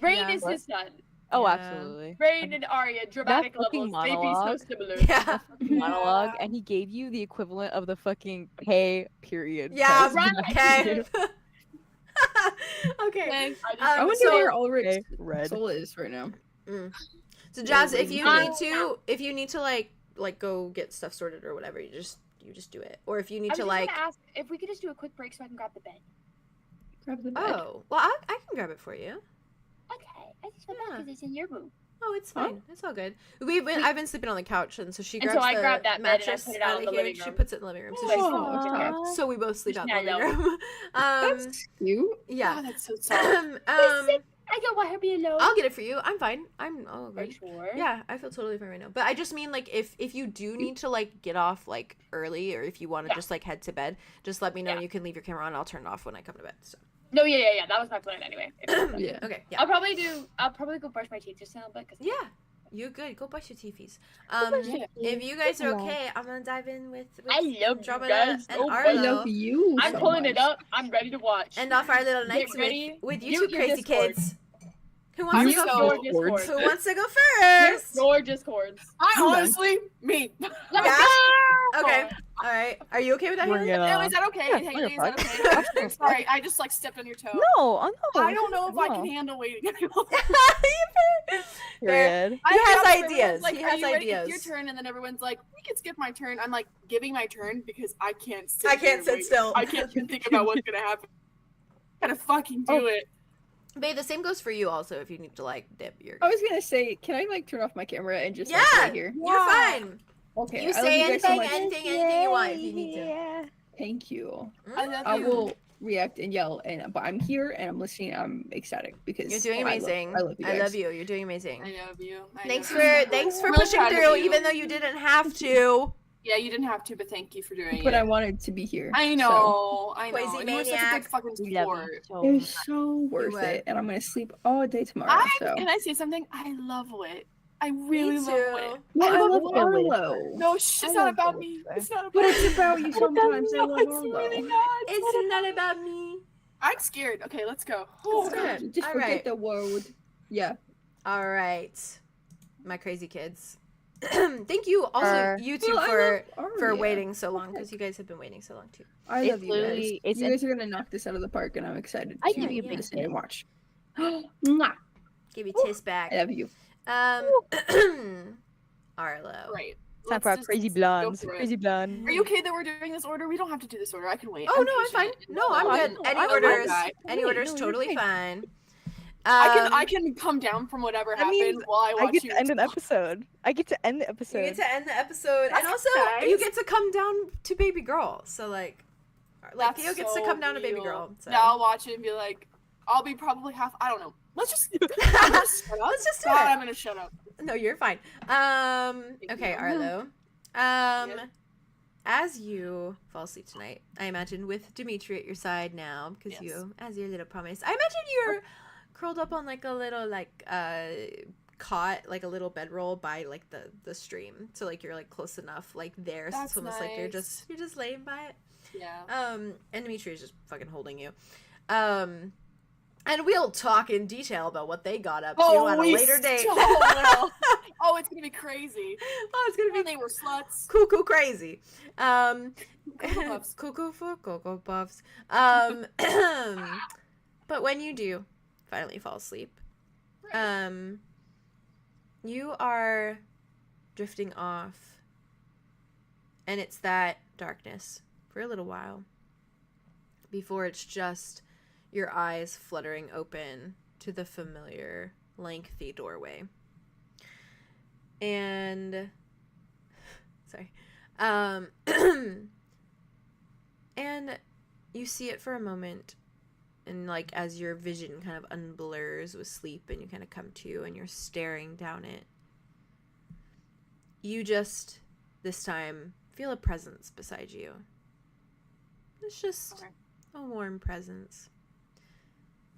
Rain Yeah. is his son. Oh, Yeah. absolutely. Rain and Arya, dramatic fucking levels. They be so monologue. similar. yeah, Monologue, and he gave you the equivalent of the fucking K period. yeah, Right. okay, okay. Thanks. I wonder so- where Ulrich's Okay, red. soul is right now. So Jazz, if you I- need to like go get stuff sorted or whatever, you just do it. Or if you need I was to just like, gonna ask if we could just do a quick break so I can grab the bed. Grab the bed. oh, well, I can grab it for you. Okay, I just want Yeah. because it's in your room. Oh, it's Huh? fine. It's all good. I've been sleeping on the couch, and so she And grabs so I the grabbed that bed and I mattress put it out out in of the here. living She room. puts it in the living room, so, Oh, so we both sleep out in the Just living room. That's cute. Oh, Yeah. that's so sad. I don't want her to be alone. I'll get it for you. I'm fine. Oh, Are you good. sure? Yeah, I feel totally fine right now. But I just mean like if you do need to like get off like early, or if you want to Yeah. just like head to bed, just let me know. Yeah. You can leave your camera on. I'll turn it off when I come to bed. So. No, yeah. That was my plan anyway. Yeah. Okay. Yeah. I'll probably go brush my teeth just a little bit. Cause Yeah. You good? Go brush your teethies. Yeah. If you guys are okay, I'm gonna dive in with I love you Andromeda guys and so I much. Arlo. love you. I'm so pulling much. it up. I'm ready to watch. End off our little Get nights ready. with you Mute two your crazy Discord. kids. Who I'm wants to go so- first? Your Discord. Who wants to go Your first? gorgeous cords. I I'm done. honestly, me. Let's Yeah? go! Okay. All right. Are you okay with that? Bring Haley? it Oh, on. is that okay? Yeah, Haley, is fine. that okay? Sorry, I just like stepped on your toe. No, oh no. I don't know if I no. can handle waiting. Period. He I has asked everyone, ideas. Like, He "Are has you ready? ideas. It's your turn, and then everyone's like, "We can skip my turn." I'm like, giving my turn because I can't sit. I here can't and sit wait. still. I can't even think about what's gonna happen. Gotta fucking do it. Babe, the same goes for you also if you need to like dip your. I was gonna say, can I like turn off my camera and just like, Yeah, right here? you're fine. Okay. You I love say you guys so anything, much. anything you want if you need to. Yeah. Thank you. I love I you. will react and yell, but I'm here and I'm listening. I'm ecstatic because You're doing amazing. I love you guys. I love you. You're doing amazing. I love you. Thanks love you. thanks for I'm really pushing proud of through, you. even though you didn't have to. Yeah, you didn't have to, but thank you for doing But it. I wanted to be here. I so know, I know. Quasi And you were such a maniac. good fucking We love sport. you so It much. was so worth were. it, and I'm gonna sleep all day tomorrow. So. Can I say something? I love Wit. I really Me love too. Wit. Well, I love Wit. Arlow. No, I it's love not about Wit. me. It's not about But me. it's about you sometimes. I love It's Arlow. really not. It's not about me. I'm scared. Okay, let's go. Oh, Let's go. God. Good. Just All forget right. the world. Yeah. All right, my crazy kids. Thank you also you two Well, I for love for Arya. waiting so long because you guys have been waiting so long too. I It's love you guys. literally- it's You an- guys are gonna knock this out of the park, and I'm excited I to give you a big listen and kiss. watch. Mwah. Give you tis back. I love you. Arlo. Right. Time for our Let's crazy just go blondes. for it. Crazy blonde. Are you okay that we're doing this order? We don't have to do this order. I can wait. Oh no, I'm fine. patient. No, I'm I good. know, Any I know, orders? guy. Any Wait, orders? no, you're Totally fine. fine. I can come down from whatever That happened means while I I watch get you. to end an episode. I get to end the You episode. get to end the episode, and That's also nice. you get to come down to baby girl. So like That's Theo gets so to come down to baby real. girl. So. Now I'll watch it and be like, I'll be probably half. I don't know. Let's just. Let's just do God, it. I'm gonna shut up. No, you're fine. Okay, you. Arlo. Yes. As you fall asleep tonight, I imagine with Dimitri at your side now, because Yes. you, as your little promise, I imagine you're curled up on like a little cot, like a little bedroll by like the stream, so like you're like close enough like there, so it's That's almost like you're nice. just laying by it. Yeah. And Dimitri is just fucking holding you. And we'll talk in detail about what they got up to on a we later date. so will. Oh, it's gonna be crazy. Oh, it's gonna And be they were sluts. cuckoo crazy. Cocoa Puffs. Cuckoo for Cocoa Puffs. But when you do finally fall asleep, you are drifting off, and it's that darkness for a little while before it's just your eyes fluttering open to the familiar lengthy doorway. And sorry. And you see it for a moment, and like as your vision kind of unblurs with sleep and you kind of come to and you're staring down it, you just this time feel a presence beside you. It's just Okay. a warm presence.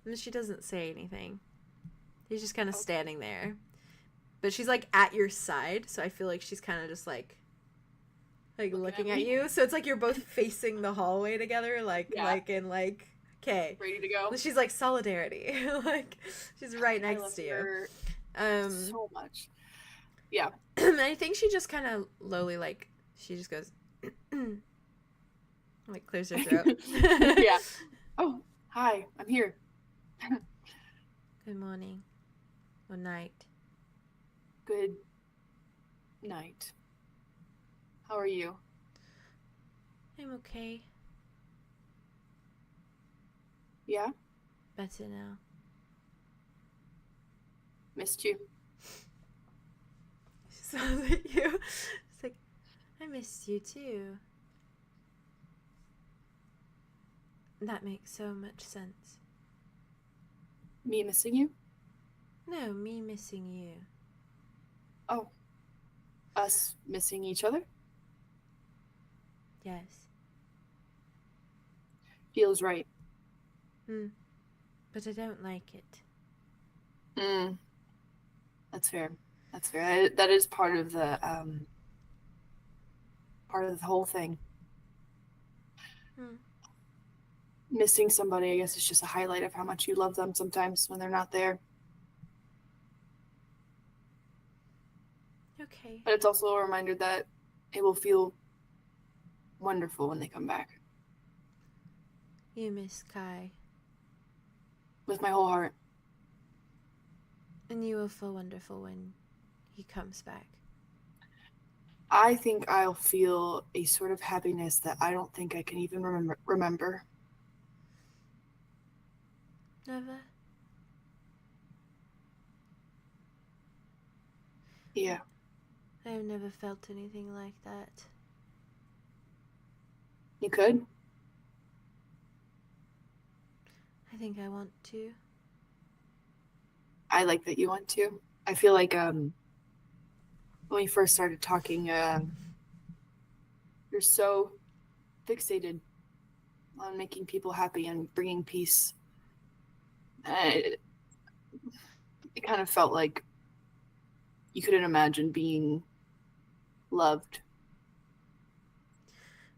And she doesn't say anything. She's just kind of standing there. But she's like at your side, so I feel like she's kind of just like looking at you. So it's like you're both facing the hallway together, okay. Ready to go. She's like solidarity. Like she's right I next love to you. her so much. Yeah. And I think she just kind of lowly she just goes like clears her throat. Yeah. Oh, hi. I'm here. Good morning. Good night. Good night. How are you? I'm okay. Yeah? Better now. Missed you. She smiles at you. It's like, I missed you too. That makes so much sense. Me missing you? No, me missing you. Oh. Us missing each other? Yes. Feels right. But I don't like it. That's fair. That's fair. That is part of the whole thing. Missing somebody, I guess, is just a highlight of how much you love them sometimes when they're not there. Okay. But it's also a reminder that it will feel wonderful when they come back. You miss Kai. With my whole heart. And you will feel wonderful when he comes back. I think I'll feel a sort of happiness that I don't think I can even remember. Never? Yeah. I have never felt anything like that. You could? I think I want to. I like that you want to. I feel like when we first started talking, you're so fixated on making people happy and bringing peace. It kind of felt like you couldn't imagine being loved.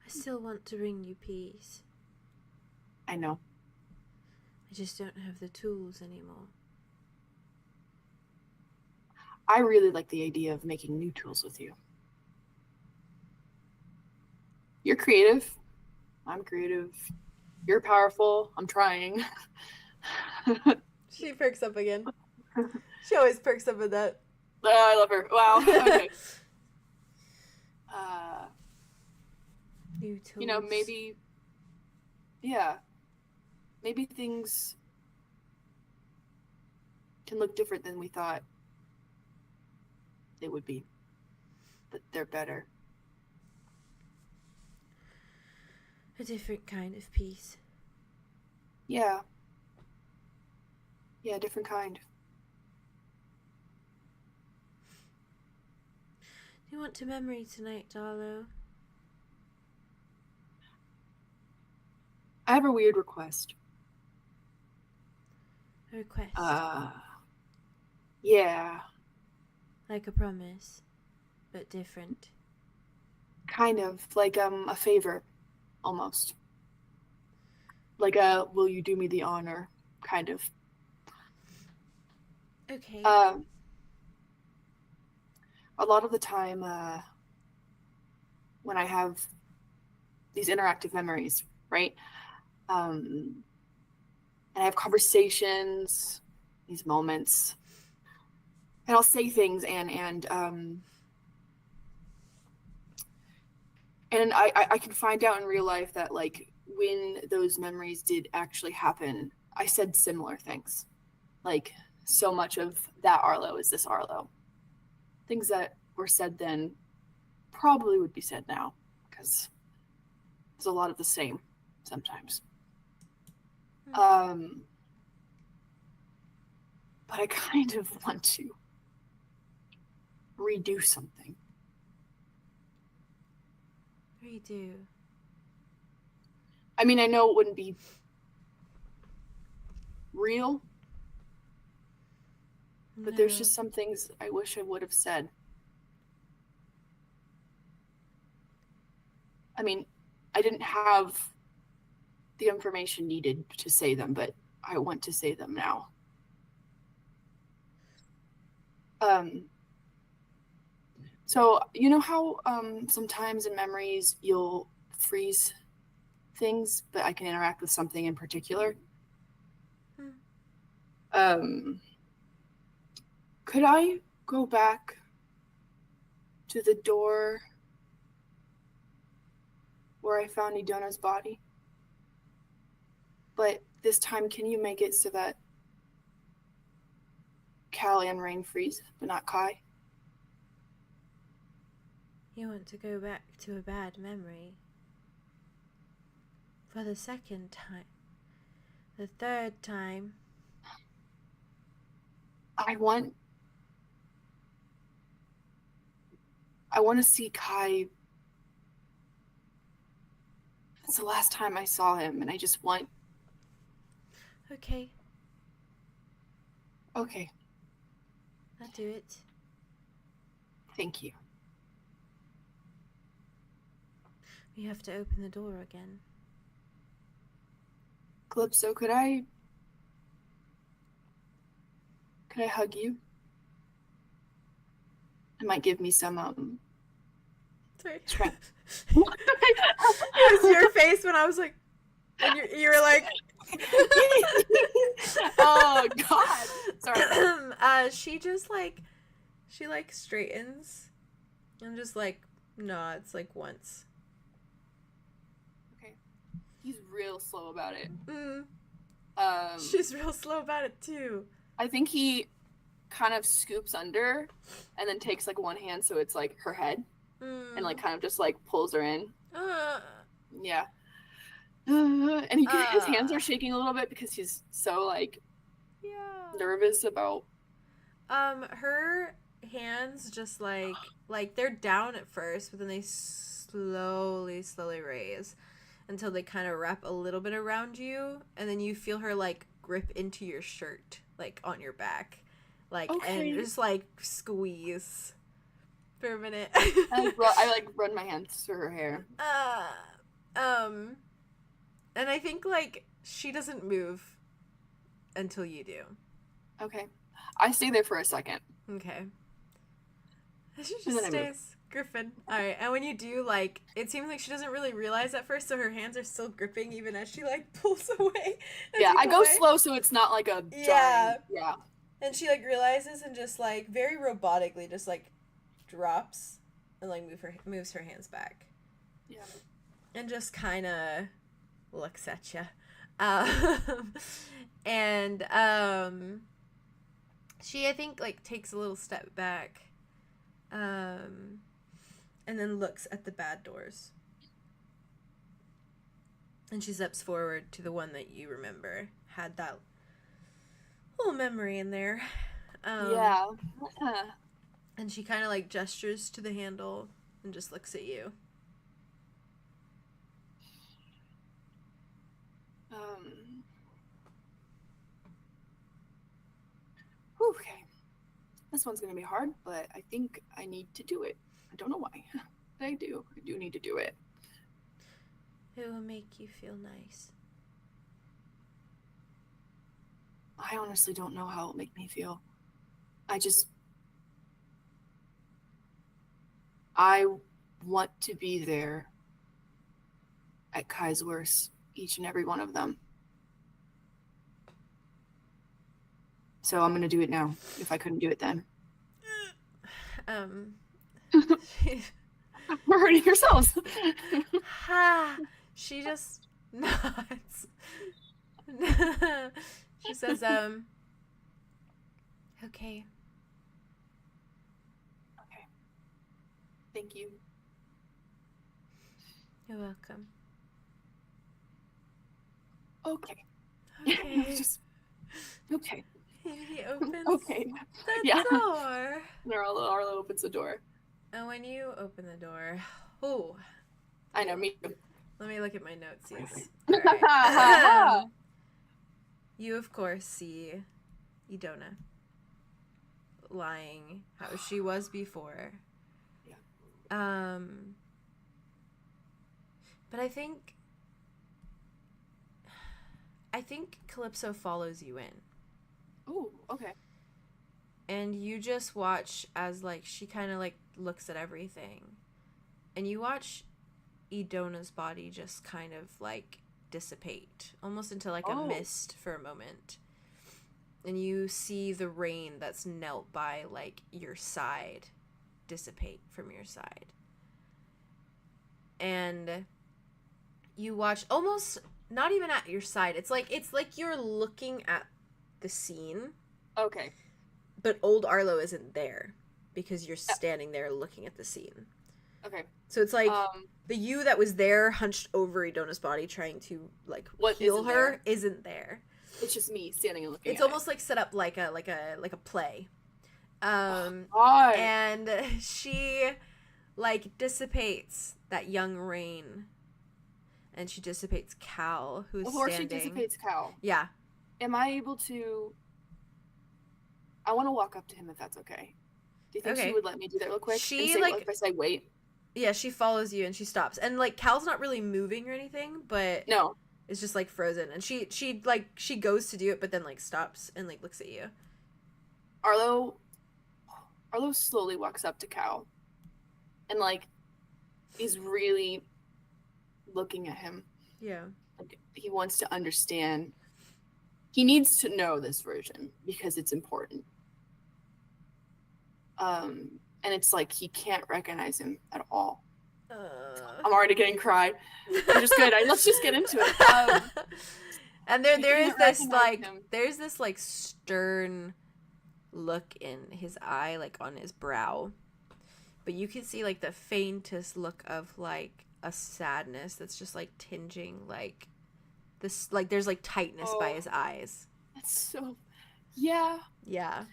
I still want to bring you peace. I know. I just don't have the tools anymore. I really like the idea of making new tools with you. You're creative. I'm creative. You're powerful. I'm trying. She perks up again. She always perks up at that. Oh, I love her. Wow. Okay. New tools. You know, maybe, yeah, maybe things can look different than we thought they would be, but they're better. A different kind of peace. Yeah. Yeah, different kind. Do you want to memory tonight, Arlow? I have a weird request. A request? Yeah, Like a promise, but different. kind of like a favor, almost. Like a will you do me the honor, kind of. Okay. A lot of the time, when I have these interactive memories, right? And I have conversations, these moments, and I'll say things and I can find out in real life that like when those memories did actually happen, I said similar things. Like so much of that Arlow is this Arlow. Things that were said then probably would be said now because there's a lot of the same sometimes. But I kind of want to redo something. Redo. I mean, I know it wouldn't be real, but there's just some things I wish I would have said. I mean, I didn't have the information needed to say them, but I want to say them now. So you know how sometimes in memories you'll freeze things, but I can interact with something in particular? Could I go back to the door where I found Idona's body? But this time, can you make it so that Cal and Rain freeze, but not Kai? You want to go back to a bad memory? For the second time. The third time. I want to see Kai. It's the last time I saw him, and I just want... Okay, Okay, I'll do it. thank you. We have to open the door again. Calypso, could I hug you? It might give me some Sorry. strength. It was your face when I was like, when you were like, Oh God! Sorry. she straightens and just like nods like once. Okay. He's real slow about it. She's real slow about it too. I think he kind of scoops under and then takes like one hand so it's like her head and like kind of just like pulls her in. Yeah. And his hands are shaking a little bit because he's so like nervous about her hands just like they're down at first, but then they slowly raise until they kind of wrap a little bit around you, and then you feel her like grip into your shirt, like on your back, like and just like squeeze for a minute. I like run my hands through her hair. And I think like she doesn't move until you do. Okay. I stay there for a second. Okay. She just stays. Griffin. Alright, and when you do, like, it seems like she doesn't really realize at first, so her hands are still gripping even as she, like, pulls away. Yeah, I go slow so it's not like a giant. Yeah. And she, like, realizes and just, like, very robotically just, like, drops and, like, moves her hands back. Yeah. And just kind of looks at you. And, she, I think, like, takes a little step back. And then looks at the bad doors. And she steps forward to the one that you remember had that little memory in there. Yeah. And she kind of like gestures to the handle and just looks at you. Okay. This one's gonna be hard, but I think I need to do it. I don't know why, but I do. I do need to do it. It will make you feel nice. I honestly don't know how it'll make me feel. I want to be there at 𝐂𝐻𝐪, each and every one of them. So I'm gonna do it now, if I couldn't do it then. We're hurting yourselves. She just nods. She says, okay. Okay. Thank you. You're welcome. Okay. Okay. Okay. He opens Okay. the door. Arlow opens the door. And when you open the door, oh, I know, me too. let me look at my notes. Right. You, of course, see Idona lying how she was before. Yeah. But I think Calypso follows you in. Oh, okay. And you just watch as, like, she kind of, like, looks at everything. And you watch Idona's body just kind of, like, dissipate. Almost into, like, a mist for a moment. And you see the rain that's knelt by, like, your side dissipate from your side. And you watch almost not even at your side. It's like you're looking at the scene. Okay. But old Arlow isn't there because you're standing there looking at the scene. Okay. So it's like the you that was there hunched over Idona's body trying to like heal her isn't there. It's just me standing and looking. It's almost like set up like a play. And she like dissipates that young rain. And she dissipates Cal, who's Before standing. she dissipates Cal. Yeah. Am I able to... I want to walk up to him if that's okay. Do you think she would let me do that real quick? She, and say, like... if I say wait? Yeah, she follows you and she stops. And, like, Cal's not really moving or anything, but... No. It's just, like, frozen. And she goes to do it, but then, like, stops and, like, looks at you. Arlow slowly walks up to Cal. And, like, is really looking at him. Yeah. Like, he wants to understand. He needs to know this version because it's important. And it's like he can't recognize him at all. I'm already getting cried. I'm just good. Let's just get into it. And there's this like stern look in his eye, like on his brow. But you can see like the faintest look of like a sadness that's just like tinging like this, like there's like tightness by his eyes. That's so, yeah. Yeah.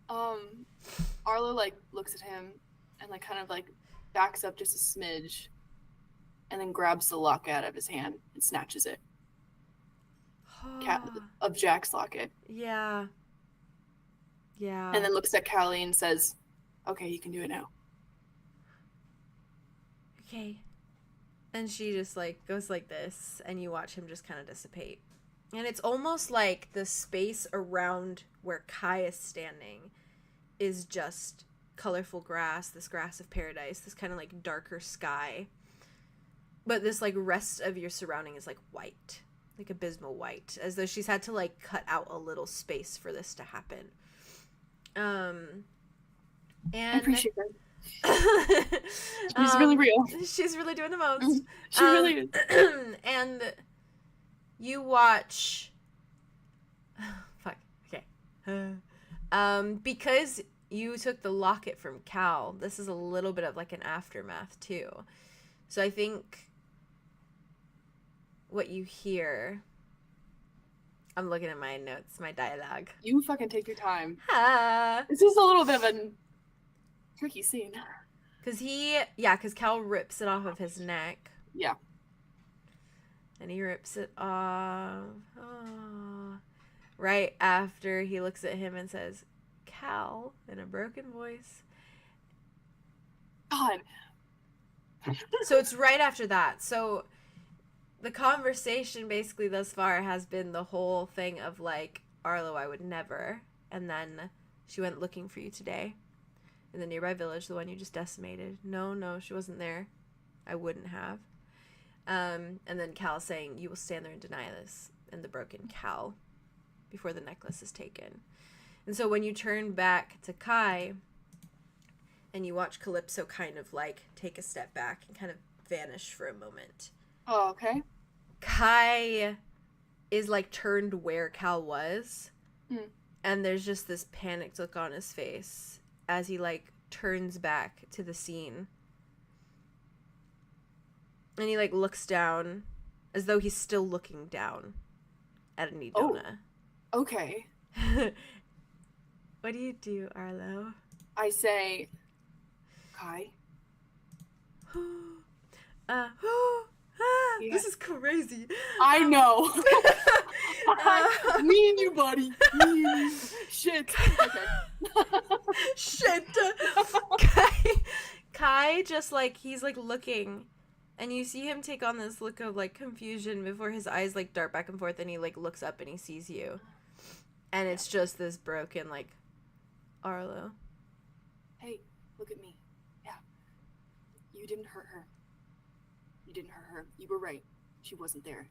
Arlow like looks at him and like kind of like backs up just a smidge and then grabs the locket out of his hand and snatches it. Of Jack's locket. Yeah. Yeah. And then looks at Callie and says, okay, you can do it now. Okay. And she just like goes like this, and you watch him just kind of dissipate. And it's almost like the space around where Kai is standing is just colorful grass, this grass of paradise, this kind of like darker sky. But this like rest of your surrounding is like white, like abysmal white, as though she's had to like cut out a little space for this to happen. And I appreciate that. She's really real. She's really doing the most. She really is. And you watch. Fuck. Okay. Because you took the locket from Cal, this is a little bit of like an aftermath too. So I think what you hear. I'm looking at my notes, my dialogue. You fucking take your time. Ah. This is a little bit of a tricky scene. Because Cal rips it off of his neck. Yeah. And he rips it off. Oh. Right after he looks at him and says, Cal, in a broken voice. God. So it's right after that. So the conversation basically thus far has been the whole thing of like, Arlow, I would never. And then she went looking for you today in the nearby village, the one you just decimated. No, she wasn't there. I wouldn't have. And then Cal saying, you will stand there and deny this. And the broken Cal before the necklace is taken. And so when you turn back to Kai and you watch Calypso kind of like take a step back and kind of vanish for a moment. Oh, okay. Kai is like turned where Cal was. Mm. And there's just this panicked look on his face as he like turns back to the scene. And he like looks down as though he's still looking down at Anidona. Oh, okay. What do you do, Arlow? I say, Kai. Yeah. This is crazy. I know. Me and you, buddy. Me and you. Shit. Okay. Shit. Kai just like, he's like looking, and you see him take on this look of like confusion before his eyes like dart back and forth, and he like looks up and he sees you. And it's just this broken like, Arlow. Hey, look at me. Yeah. You didn't hurt her. You didn't hurt her. You were right. She wasn't there.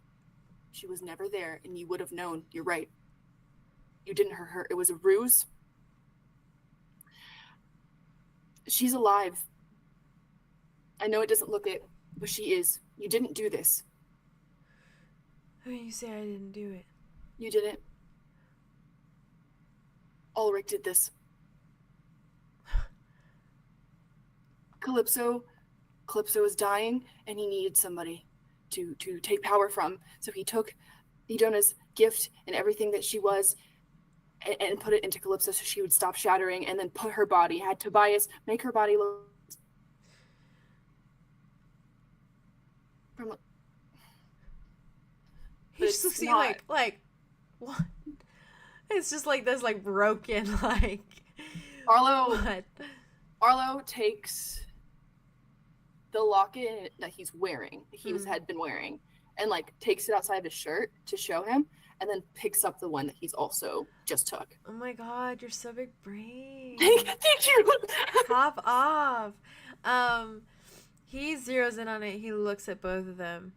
She was never there, and you would have known. You're right. You didn't hurt her. It was a ruse. She's alive. I know it doesn't look it, but she is. You didn't do this. Who you say I didn't do it? You didn't. Ulrich did this. Calypso is dying, and he needed somebody to take power from. So he took Idona's gift and everything that she was and put it into Calypso so she would stop shattering, and then put her body, had Tobias make her body look from He's just like what? It's just like this like broken like Arlow takes the locket that he's wearing, had been wearing, and like takes it outside his shirt to show him, and then picks up the one that he's also just took. Oh my god, you're so big brain. Thank you. Pop off. He zeroes in on it. He looks at both of them.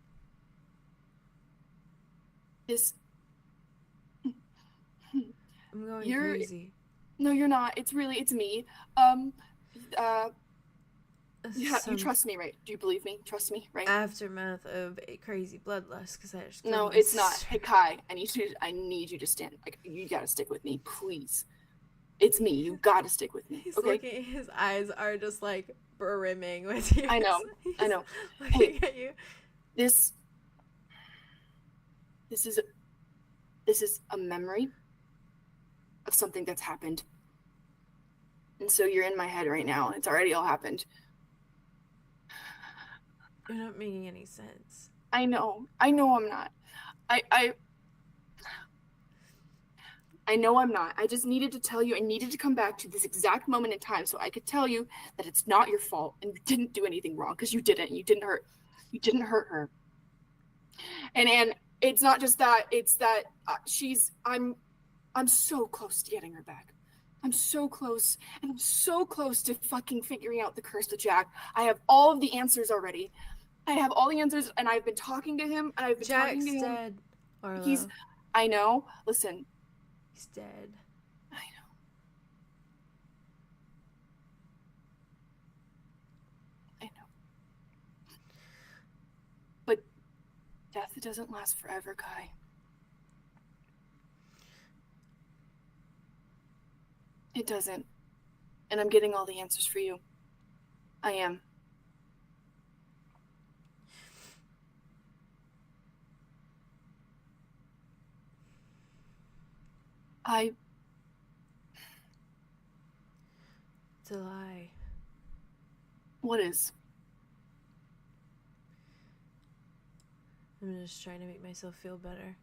I'm going crazy. No, you're not. It's me. You trust me, right? Do you believe me? Trust me, right? Aftermath of a crazy bloodlust, because I just No, it's not. Hey Kai, I need you to stand. Like, you gotta stick with me, please. It's me. You gotta stick with me. He's Okay? looking, his eyes are just like brimming with tears. I know. I know. Looking at you. This is a memory of something that's happened. And so you're in my head right now, and it's already all happened. You're not making any sense. I know I'm not. I know I'm not. I just needed to tell you, I needed to come back to this exact moment in time so I could tell you that it's not your fault and you didn't do anything wrong, because you didn't hurt her. And it's not just that, it's that I'm so close to getting her back. I'm so close, and I'm so close to fucking figuring out the curse with Jack. I have all of the answers already. I have all the answers, and I've been talking to him, and I've been Jack's talking to him. dead, Arlo. I know. Listen. He's dead. I know. I know. But death doesn't last forever, Kai. It doesn't. And I'm getting all the answers for you. I am. It's a lie. What is? I'm just trying to make myself feel better.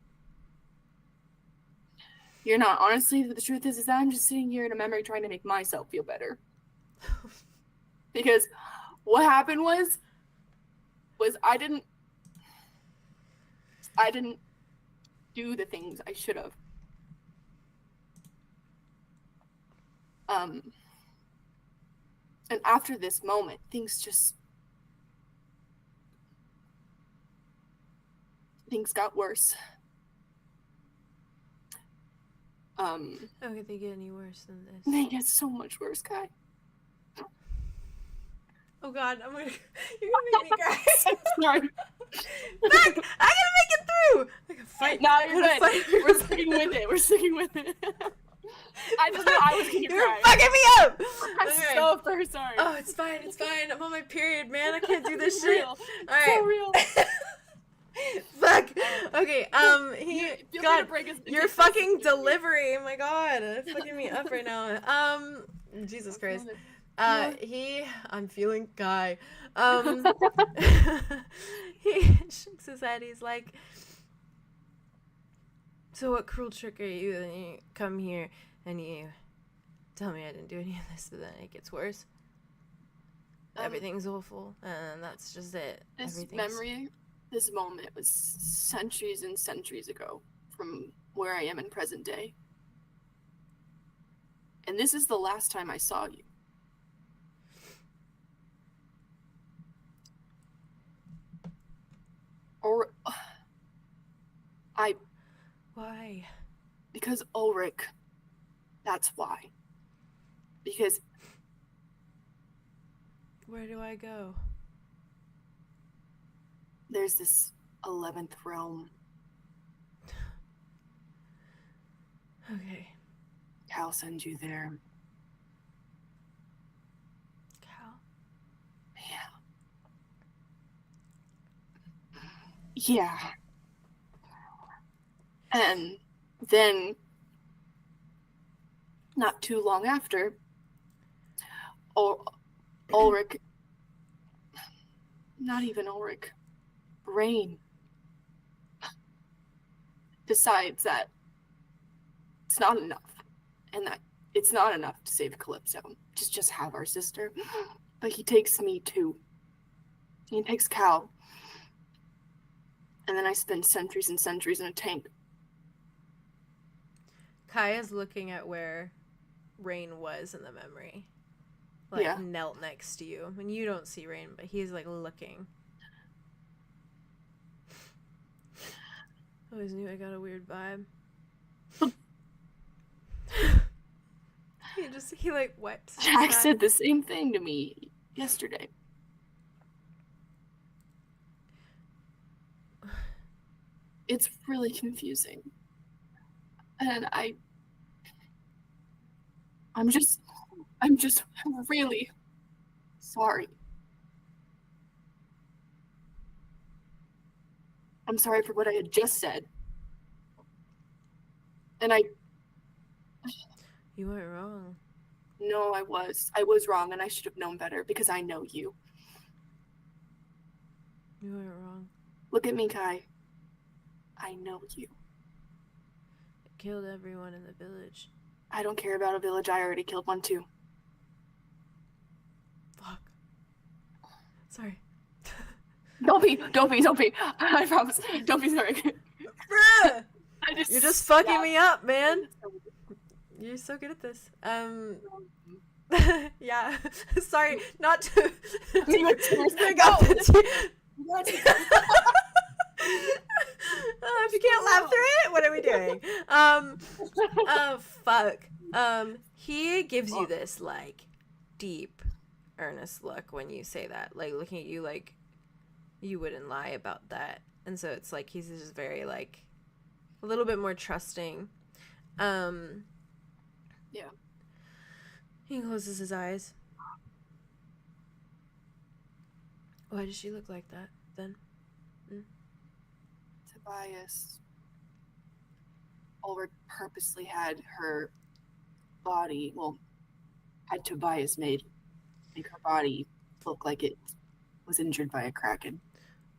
You're not. Honestly, the truth is that I'm just sitting here in a memory trying to make myself feel better. Because what happened was I didn't do the things I should have. And after this moment, things got worse. How could they get any worse than this? They get so much worse, Kai. Oh God, you're gonna make me cry. Sorry. Fuck! I gotta make it through! I can fight. No, you're good. We're sticking with it. We're sticking with it. I just knew I was gonna You're cry. fucking me up! I'm Okay. so very sorry. Oh, it's fine, it's fine. I'm on my period, man. I can't do this It's shit. real. Alright. So real. Fuck. Okay, Feel free God, to break us- your fucking delivery. Oh my God, it's fucking me up right now. Jesus Christ. I'm feeling Guy. He shakes his head. He's like, so what cruel trick are you? And you come here and you tell me I didn't do any of this, but then it gets worse. Everything's awful, and that's just it. This moment was centuries and centuries ago from where I am in present day. And this is the last time I saw you. Why? Because Ulrich. That's why. Because where do I go? There's this 11th realm. Okay. Cal sends you there. Cal? Yeah. And then, not too long after, Ulrich, not even Ulrich, Rain decides that it's not enough, and that it's not enough to save Calypso, just have our sister, but he takes me too. He takes Cal, and then I spend centuries and centuries in a tank. Kaya's looking at where Rain was in the memory. Like, knelt next to you. And you don't see Rain, but he's, like, looking. I always knew I got a weird vibe. He like, wipes his Jack eye. said the same thing to me yesterday. It's really confusing. And I'm just really sorry. I'm sorry for what I had just said. And You weren't wrong. No, I was wrong, and I should have known better because I know you. You weren't wrong. Look at me, Kai. I know you. I killed everyone in the village. I don't care about a village. I already killed one too. Fuck. Sorry. Don't be. I promise. Don't be sorry. Bruh! You're just fucking me up, man. You're so good at this. Yeah. Sorry, not to bring up the if you can't laugh through it, what are we doing? Oh fuck. He gives you this like deep, earnest look when you say that, like looking at you like you wouldn't lie about that, and so it's like he's just very like a little bit more trusting. Yeah. He closes his eyes. Why does she look like that then? Tobias purposely had her body, had Tobias make her body look like it was injured by a kraken.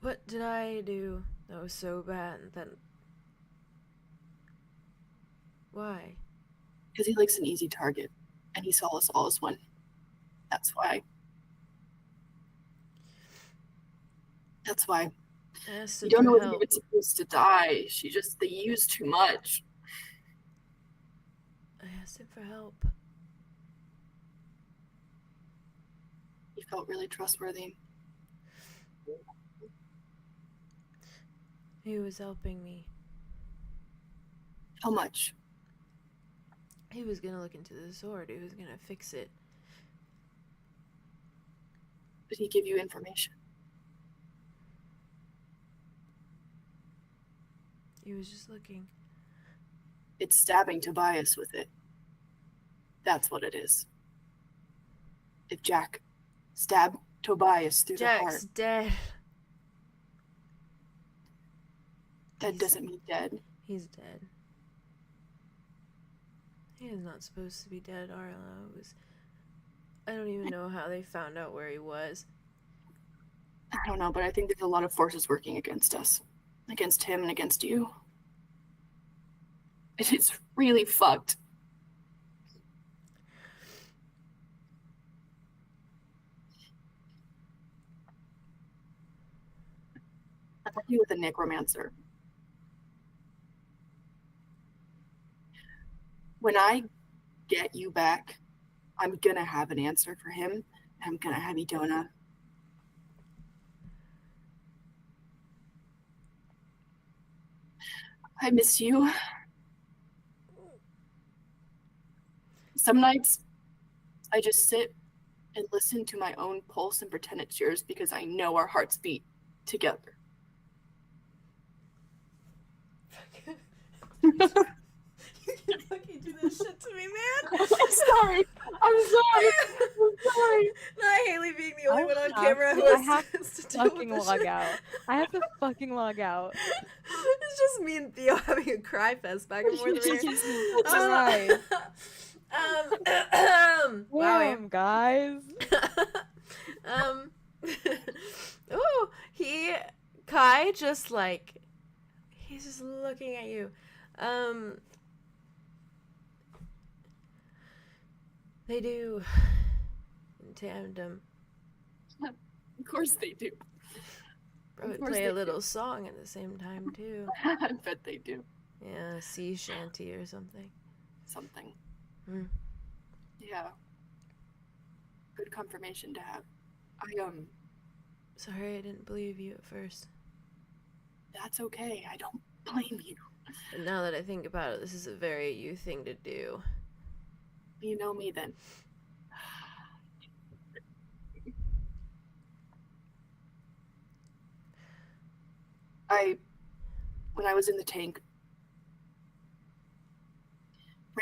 What did I do that was so bad that... Why? Because he likes an easy target, and he saw us all as one. That's why. I asked him You don't know for whether he help. was supposed to die. They used too much. I asked him for help. He felt really trustworthy. He was helping me. How much? He was gonna look into the sword. He was gonna fix it. Did he give you information? He was just looking. It's stabbing Tobias with it. That's what it is. If Jack stabbed Tobias through the heart, Jack's dead. that doesn't mean dead. He's dead. He is not supposed to be dead, Arlow. I don't even know how they found out where he was. I don't know, but I think there's a lot of forces working against us. Against him and against you. It is really fucked. I'm working with a necromancer. When I get you back, I'm gonna have an answer for him. I'm gonna have Idona. I miss you. Some nights, I just sit and listen to my own pulse and pretend it's yours because I know our hearts beat together. You can fucking do this shit to me, man. I'm sorry. Not Haley being the only one on have camera to- who I has have to deal with Fucking this log shit. out. I have to fucking log out. It's just me and Theo having a cry fest back and forth over here. Right. Wow. Damn, guys. Ooh, Kai just like, he's just looking at you. They do in tandem. Of course they do. Probably course play they a do. little song at the same time too. I bet they do. Yeah, a sea shanty or something. Something. Hmm. Yeah. Good confirmation to have. Sorry, I didn't believe you at first. That's okay. I don't blame you. But now that I think about it, this is a very you thing to do. You know me then. When I was in the tank,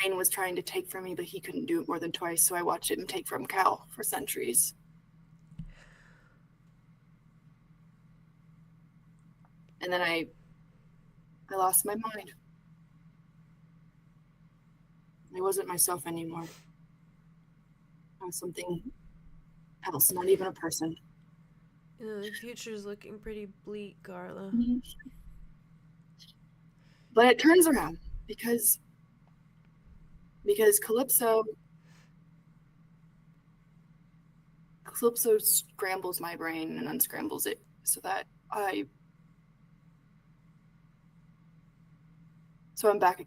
Rain was trying to take from me, but he couldn't do it more than twice, so I watched him take from Cal for centuries. And then I lost my mind. I wasn't myself anymore. I was something else, not even a person. You know, the future's looking pretty bleak, Arlow. But it turns around because Calypso scrambles my brain and unscrambles it so that so I'm back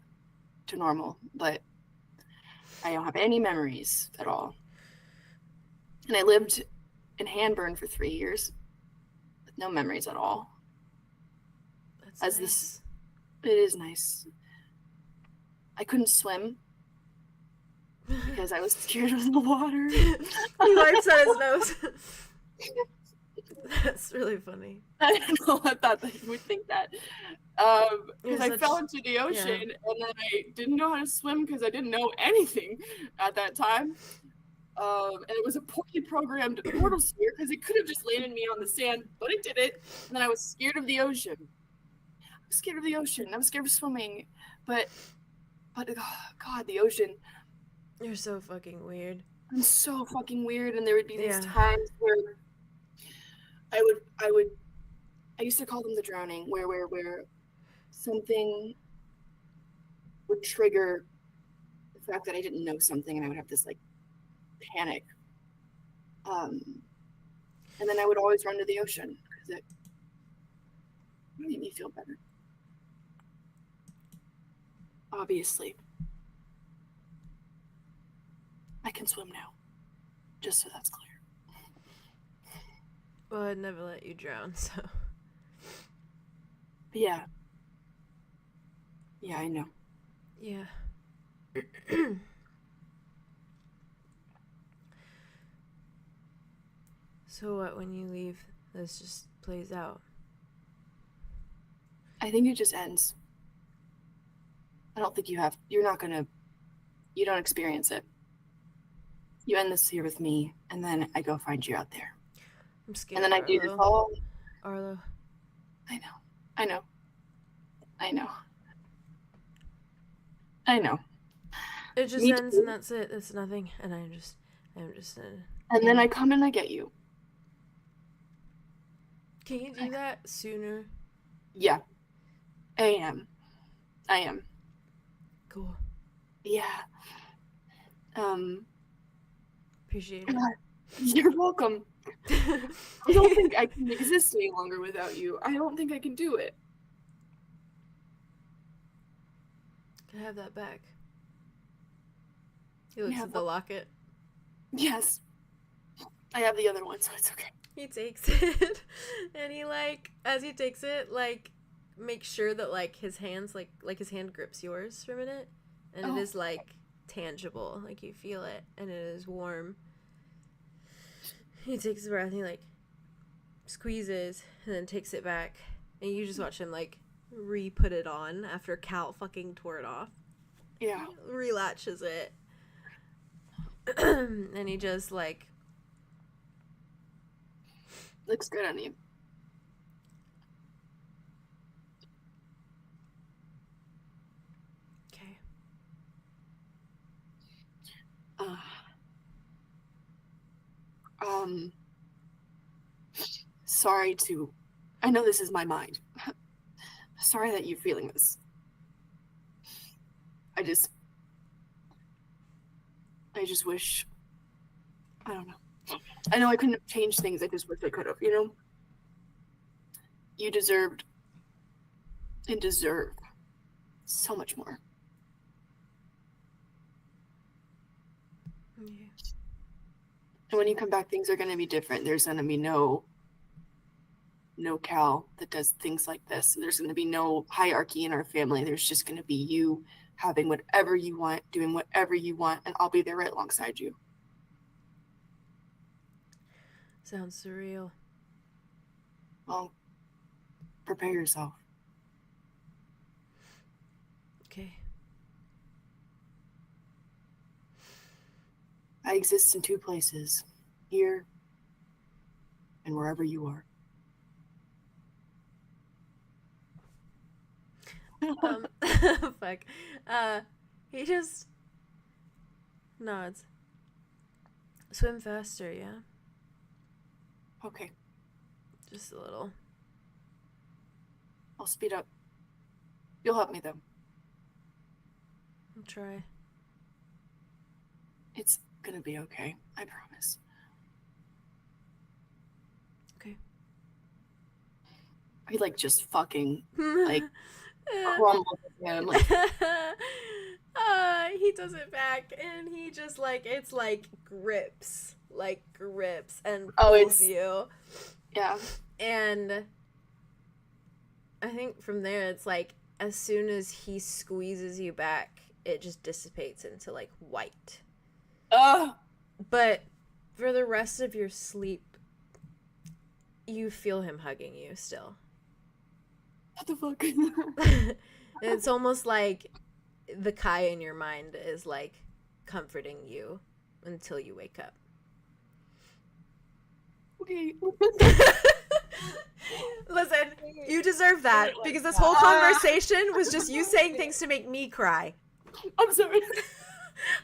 to normal, but I don't have any memories at all. And I lived in Hanburn for 3 years with no memories at all. That's nice. It is nice. I couldn't swim because I was scared of the water. He wipes out his nose. That's really funny. I don't know. I thought that you would think that. Because I fell into the ocean and then I didn't know how to swim because I didn't know anything at that time. And it was a poorly programmed mortal sphere because it could have just landed me on the sand, but it didn't. And then I was scared of the ocean. I was scared of swimming. But oh, God, the ocean. You're so fucking weird. I'm so fucking weird, and there would be these times where I used to call them the drowning, where something would trigger the fact that I didn't know something, and I would have this like panic. And then I would always run to the ocean because it made me feel better. Obviously, I can swim now, just so that's clear. Well, I'd never let you drown, so. Yeah. Yeah, I know. Yeah. So what, when you leave, this just plays out? I think it just ends. I don't think you don't experience it. You end this here with me, and then I go find you out there. I'm scared. And then I do this all. Arlow. I know. It just Me ends too. and that's it. That's nothing. And I'm just And then I come and I get you. Can you do that sooner? Yeah. I am. Cool. Yeah. Appreciate it. You're welcome. I don't think I can exist any longer without you. I don't think I can do it. Can I have that back? He looks at the locket. Yes. I have the other one, so it's okay. He takes it, and he, like, as he takes it, like, makes sure that, like, his hands, like his hand grips yours for a minute, and it is, like, tangible. Like, you feel it, and it is warm. He takes a breath, and he, like, squeezes, and then takes it back, and you just watch him, like, re-put it on after Cal fucking tore it off. Yeah. Relatches it. And he just, like... Looks good on you. Okay. Sorry to... I know this is my mind. Sorry that you're feeling this. I just wish... I don't know. I know I couldn't have changed things. I just wish I could have, you know? You deserved and deserve so much more. Yeah. And when you come back, things are going to be different. There's going to be no Cal that does things like this. There's going to be no hierarchy in our family. There's just going to be you having whatever you want, doing whatever you want, and I'll be there right alongside you. Sounds surreal. Well, prepare yourself. Okay. I exist in two places, here and wherever you are. Fuck. He just nods. Swim faster, yeah? Okay, Just a little. I'll speed up. You'll help me, though. I'll try. It's gonna be okay, I promise. Okay. He, like, just fucking, like, crumbles again. Like, He does it back, and he just, like, it's, like, grips and pulls you. yeah. And I think from there, it's, like, as soon as he squeezes you back, it just dissipates into, like, white. But for the rest of your sleep, you feel him hugging you still. What the fuck? It's almost like the Kai in your mind is like comforting you until you wake up. Okay. Listen, you deserve that because this whole conversation was just you saying things to make me cry. I'm sorry.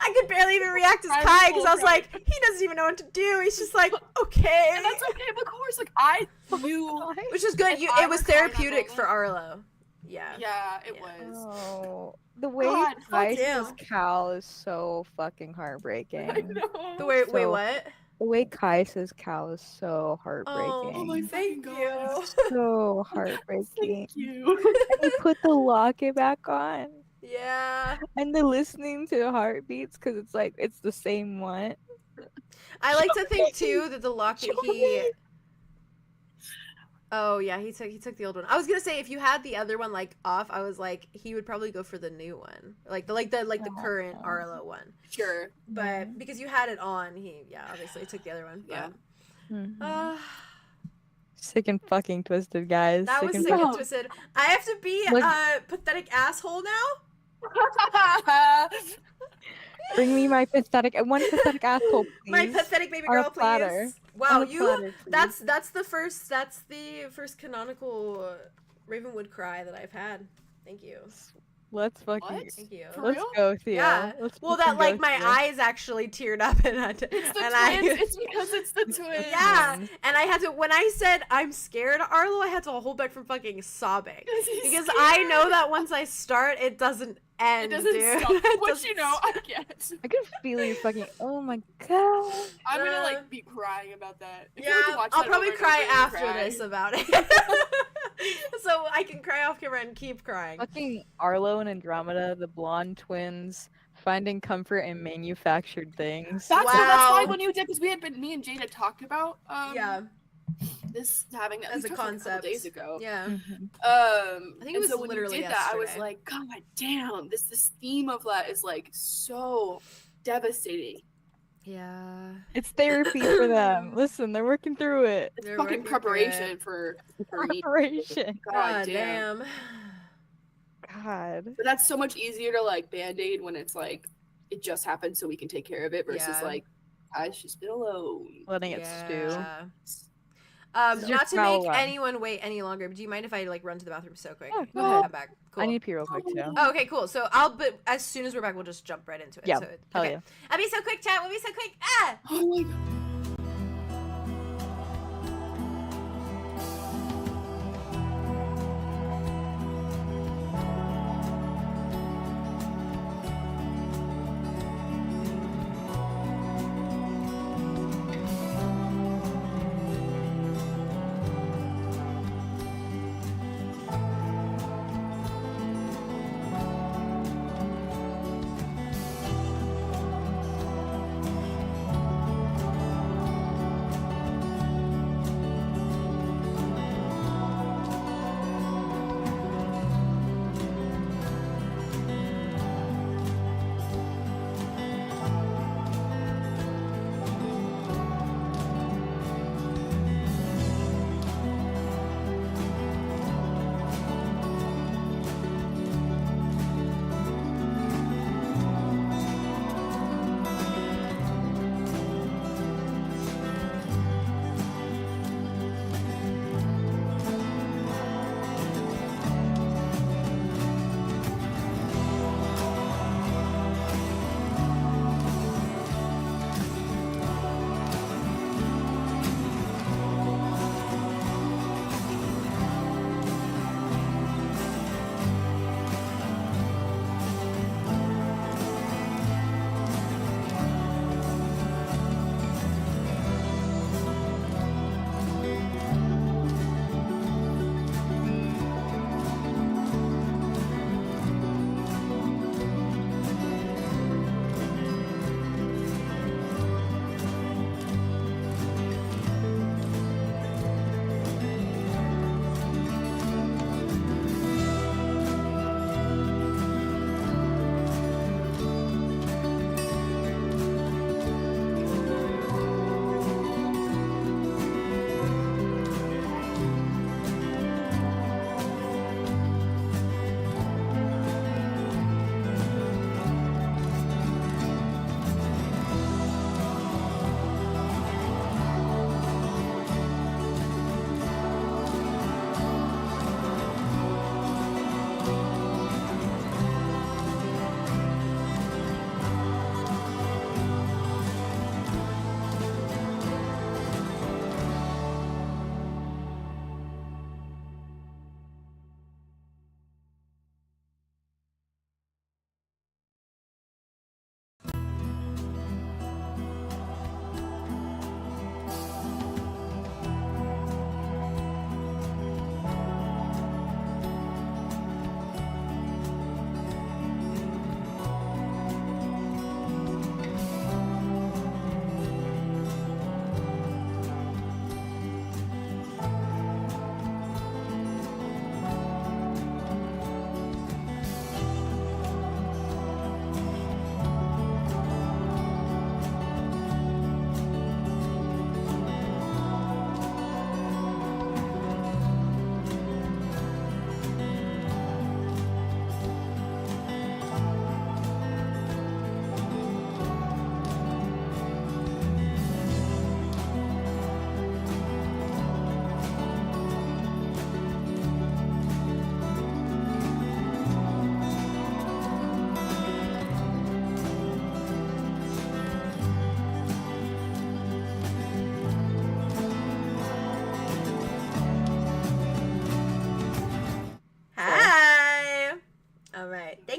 I could barely even react as Kai because I was like, he doesn't even know what to do. He's just like, okay. And that's okay, of course. Like, I knew. Which was good. It was therapeutic for Arlo. Yeah. Yeah, it was. Oh, the way God, Kai fuck says you. Cal is so fucking heartbreaking. I know. The way, wait, So- what? The way Kai says Cal is so heartbreaking. Oh my Thank fucking you. God. So heartbreaking. Thank you. And he put the locket back on. Yeah. And the listening to the heartbeats because it's like it's the same one. I like to think too that the locket he. Oh yeah, he took the old one. I was gonna say if you had the other one like off, I was like he would probably go for the new one, like the current Arlo one. Sure. But because you had it on, he obviously took the other one. Yeah. But, Sick and fucking twisted, guys. that was and sick and fucking- twisted. I have to be Look- a pathetic asshole now. Bring me my pathetic one pathetic asshole, please. My pathetic baby On a girl, platter. please. Wow, On a platter, please. that's the first canonical Ravenwood cry that I've had. Thank you. Let's fucking What? Thank you. For let's real? go, Theo. Yeah. Let's Well, fucking that like go, my Theo. eyes actually teared up and It's the and twins. I It's because it's the twins. yeah, and I had to when I said I'm scared, Arlo, I had to hold back from fucking sobbing because I know that once I start, it doesn't end. It doesn't dude. stop. It Which doesn't you know, stop. I get. I can feel you fucking. Oh my god. I'm gonna Uh, like be crying about that. If you Yeah, were to watch I'll that probably over and cry over and after cry. this about it, so I can cry off camera and keep crying. Fucking Arlo and Andromeda, the blonde twins, finding comfort in manufactured things. That's why Wow. when you did, because me and Jane had talked about Yeah, this having As a we talked like concept. couple days ago. yeah. Mhm. I think it and was so when literally you did that, I was yesterday. like, God damn, this theme of that is like so devastating. Yeah. It's therapy for them. Listen, they're working through it. It's They're fucking working through preparation it. for Preparation. God damn. God. But that's so much easier to like band-aid when it's like it just happened so we can take care of it versus Yeah. like guys, she's been alone. Letting it stew. Yeah. This is your Not to trial make run. anyone wait any longer, but do you mind if I like run to the bathroom so quick? Yeah, go And ahead. come back. Cool. I need to pee real quick too. Oh, okay, cool. So but as soon as we're back, we'll just jump right into it. Yeah, So, hell okay. yeah. I'll be so quick, chat. We'll be so quick. Ah! Oh my god.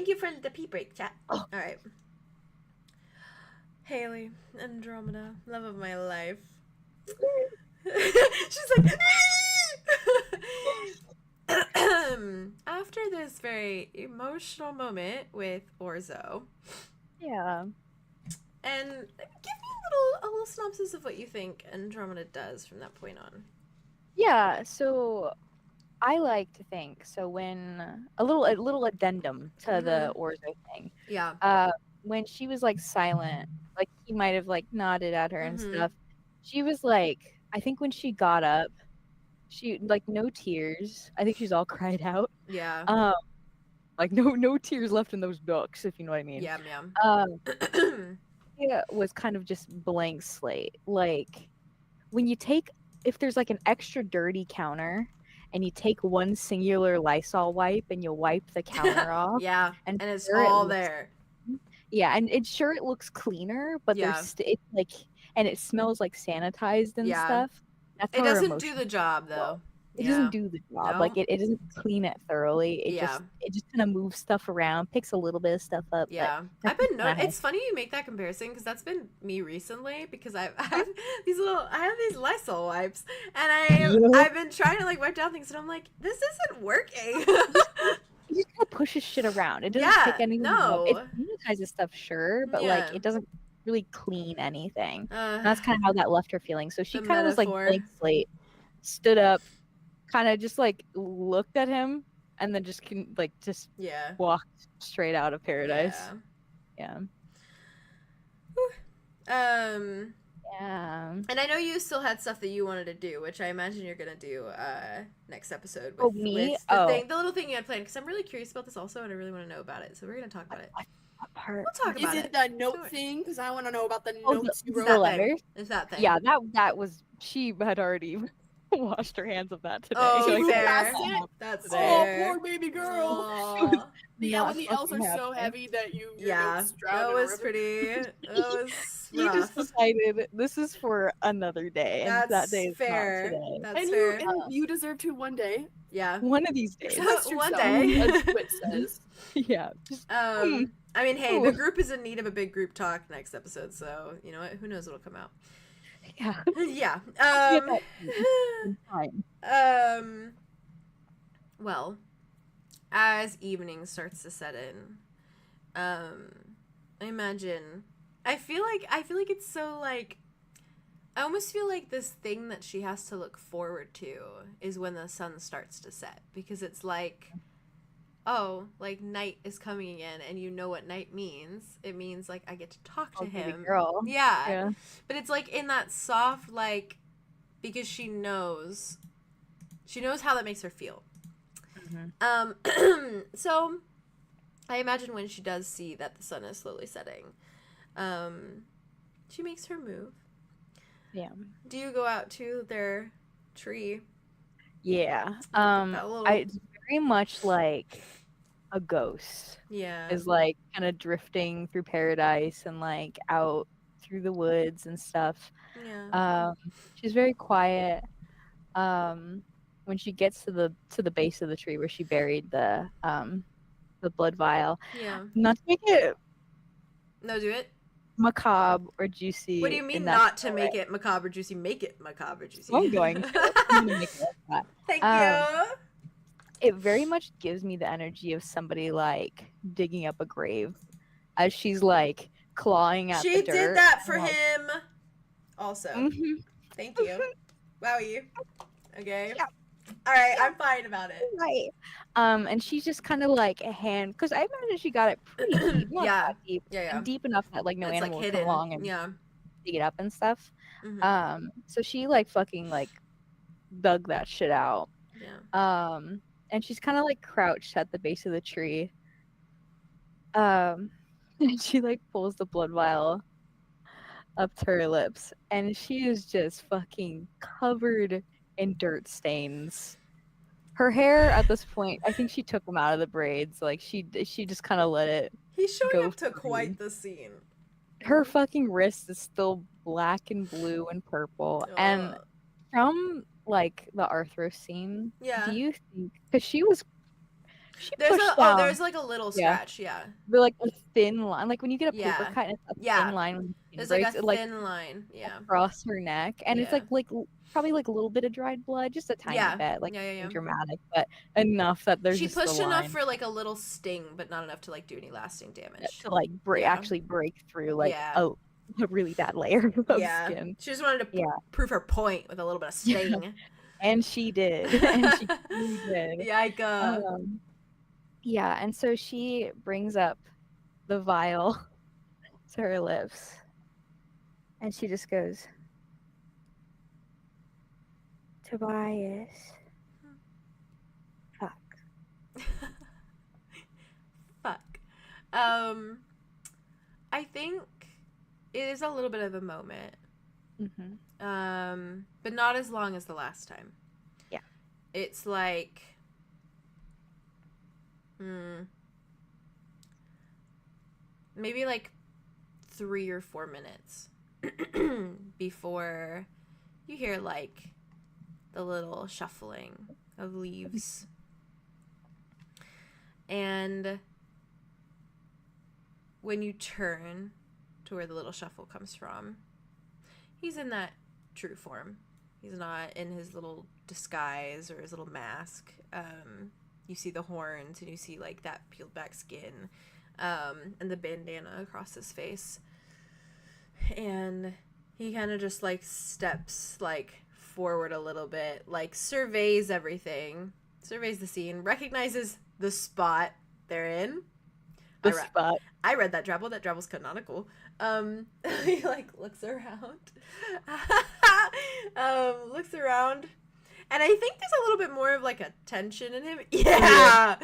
Thank you for the pee break, chat. All right. Haley, Andromeda, love of my life. She's like, after this very emotional moment with Orzo, Yeah. and give me a little synopsis of what you think Andromeda does from that point on. Yeah, so I like to think so when a little addendum to the Orzo thing. Yeah. When she was like silent, like he might have like nodded at her and stuff. She was like, I think when she got up, she like no tears. I think she's all cried out. Yeah. Like no tears left in those ducks, if you know what I mean. Yeah. Yeah, was kind of just blank slate. Like when you take, if there's like an extra dirty counter and you take one singular Lysol wipe and you wipe the counter off. Yeah. And it's sure all looks, there. Yeah, and it's sure it looks cleaner, but there's it's like, and it smells like sanitized and stuff. That's it doesn't do the job though. It doesn't do the job. No. Like it doesn't clean it thoroughly. It just kind of moves stuff around, picks a little bit of stuff up. Yeah, I've been it's funny you make that comparison because that's been me recently because I have these Lysol wipes and I've been trying to like wipe down things and I'm like, this isn't working. It just kind of pushes shit around. It doesn't pick anything up. It sanitizes stuff, sure, but like it doesn't really clean anything. And that's kind of how that left her feeling. So she kind of was like blank slate, stood up, kind of just like looked at him, and then just walked straight out of paradise. Yeah. And I know you still had stuff that you wanted to do, which I imagine you're gonna do next episode. Me? With the little thing you had planned, because I'm really curious about this also, and I really want to know about it. So we're gonna talk about it. What part? We'll talk about Is it the note thing? Because I want to know about the notes you wrote. The letters? Is that thing? Yeah, that was. She had already washed her hands of that today. Oh, like, fair. That's fair. Oh, poor baby girl. Aww. The L's are so heavy that your notes drown that in a was river. pretty. That was He just decided this is for another day, and that day is fair. not today. That's fair. And you deserve to one day. Yeah. One of these days. Trust One yourself, day. as Twit says. Yeah. I mean, hey, the group is in need of a big group talk next episode, so you know what? Who knows what'll come out? Yeah. Yeah. Well, as evening starts to set in, I imagine. I feel like it's so like. I almost feel like this thing that she has to look forward to is when the sun starts to set, because it's like, oh, like night is coming again, and you know what night means. It means like I get to talk to him. Girl. Yeah. But it's like in that soft, like, because she knows how that makes her feel. So I imagine when she does see that the sun is slowly setting, she makes her move. Yeah. Do you go out to their tree? Yeah. It's very much like a ghost. Yeah. Is like kind of drifting through paradise and like out through the woods and stuff. Yeah. She's very quiet. When she gets to the base of the tree where she buried the blood vial. Yeah. Not to make it do it. macabre or juicy. What do you mean not to make it macabre or juicy? Make it macabre or juicy. I'm going to make it like that. Thank you. It very much gives me the energy of somebody like digging up a grave as she's like clawing at the dirt. She did that for him also. Thank you. Wowie. Okay. Yeah. All right, I'm fine about it. Right. And she's just kind of like a hand, because I imagine she got it pretty deep. Not that deep. Yeah. And deep enough that like no animal like would come along and dig it up and stuff. So she like fucking like dug that shit out. Yeah. And she's kind of like crouched at the base of the tree. And she like pulls the blood vial up to her lips, and she is just fucking covered in dirt stains. Her hair at this point, I think she took them out of the braids. Like she just kind of let it. He's showing go up to through. quite the scene. Her fucking wrist is still black and blue and purple. And from like the Arthros scene, Yeah. do you think? Because she was She There's pushed a down. there's like a little scratch, yeah. But like a thin line, like when you get a paper Yeah. cut, and it's a Yeah. thin line. When There's breaks, like a thin line, yeah, across her neck, and it's Yeah. like probably like a little bit of dried blood, just a tiny Yeah. bit, like Yeah. dramatic, but enough that there's She just pushed the line enough for like a little sting, but not enough to like do any lasting damage. to like actually break through like Yeah. a really bad layer of skin. She just wanted to prove her point with a little bit of sting. And she did. And she really did. Yikes. Yeah, and so she brings up the vial to her lips. And she just goes, Tobias. Fuck. Fuck. I think it is a little bit of a moment. Mm-hmm. But not as long as the last time. Yeah. It's like maybe like 3 or 4 minutes before you hear like the little shuffling of leaves. And when you turn to where the little shuffle comes from, he's in that true form. He's not in his little disguise or his little mask. You see the horns and you see like that peeled back skin, and the bandana across his face. And he kind of just like steps like forward a little bit, like surveys everything, surveys the scene, recognizes the spot they're in. I read that Drabble. That Drabble's canonical. He like looks around. Looks around. And I think there's a little bit more of like a tension in him. Yeah.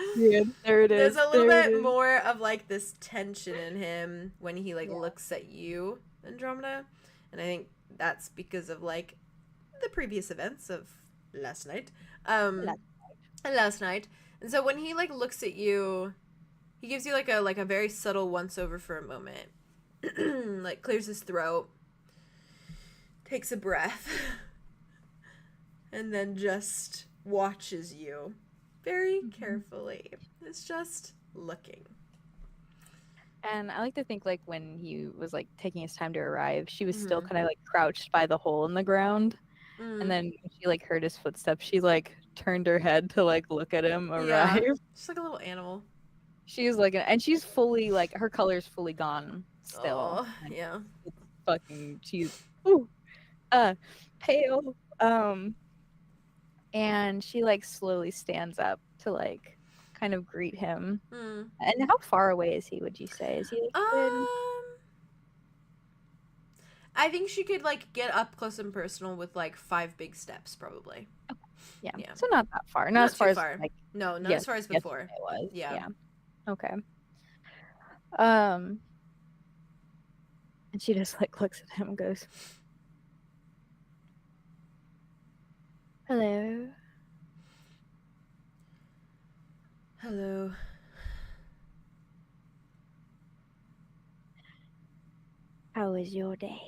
There it is. There's a little bit more of like this tension in him when he like looks at you, Andromeda. And I think that's because of like the previous events of last night. Last night. And so when he like looks at you, he gives you like a very subtle once over for a moment. Like clears his throat, takes a breath, and then just watches you very carefully. It's just looking. And I like to think like when he was like taking his time to arrive, she was still kind of like crouched by the hole in the ground. And then when she like heard his footsteps, she like turned her head to like look at him arrive. Just like a little animal. She's like, and she's fully like, her color's fully gone still. Oh, yeah. Fucking, she's pale. And she like slowly stands up to like kind of greet him. And how far away is he, would you say? Is he like good? I think she could like get up close and personal with like 5 big steps probably. Okay. Yeah. So not that far. Not as far as like, no, not as far as before. It was. Yeah. Okay. And she just like looks at him and goes, Hello. Hello. How was your day?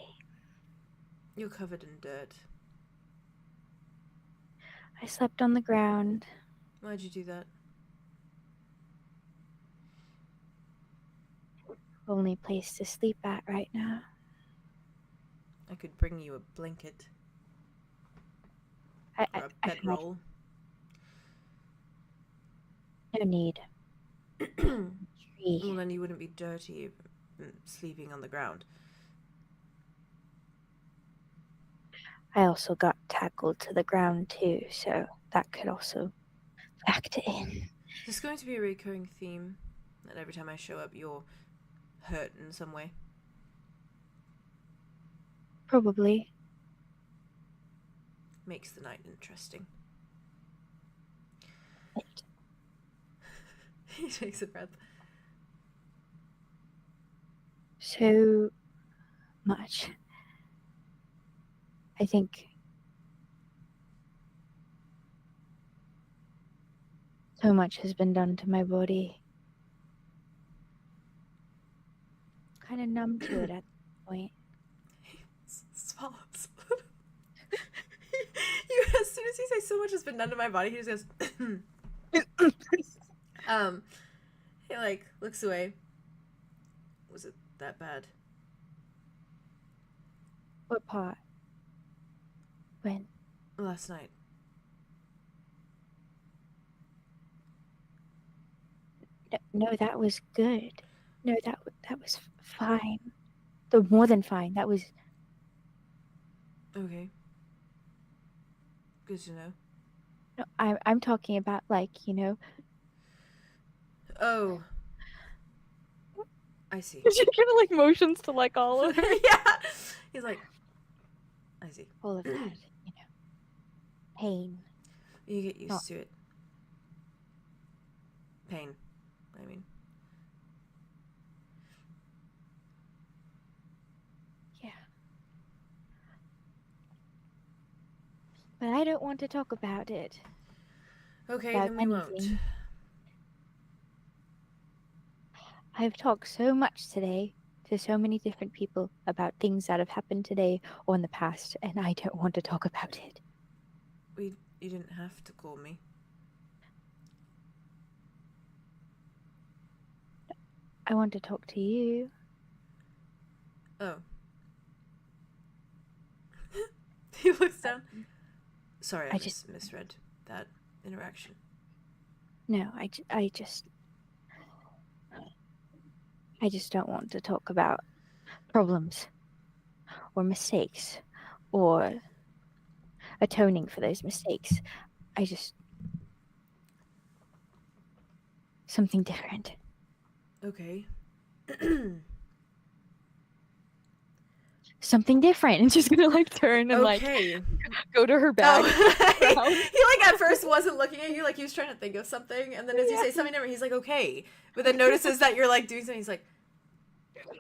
You're covered in dirt. I slept on the ground. Why'd you do that? Only place to sleep at right now. I could bring you a blanket. Or a bedroll. No need. Well, then you wouldn't be dirty sleeping on the ground. I also got tackled to the ground too, so that could also factor in. There's going to be a recurring theme that every time I show up, you're hurt in some way. Probably. Makes the night interesting. He takes a breath. So much. I think so much has been done to my body. Kind of numb to it at this point. He swallows. As soon as you say so much has been done to my body, he just goes, He like looks away. Was it that bad? What part? When? Last night. No, that was good. No, that was fine. The more than fine. That was okay. Good to know. no. I'm talking about like Oh. I see. She kind of like motions to like all of her. Yeah. He's like, I see. All of that, pain. You get used to it. Pain, I mean. Yeah. But I don't want to talk about it. Okay, about then we won't. anything. I've talked so much today to so many different people about things that have happened today or in the past, and I don't want to talk about it. You didn't have to call me. I want to talk to you. Oh. He looks down. Sorry, I just misread that interaction. No, I just don't want to talk about problems or mistakes or atoning for those mistakes. Something different. Okay. Something different. And she's gonna like turn and like go to her bag. He like at first wasn't looking at you, like he was trying to think of something, and then as you say something different, he's like, okay. But then notices that you're like doing something, he's like,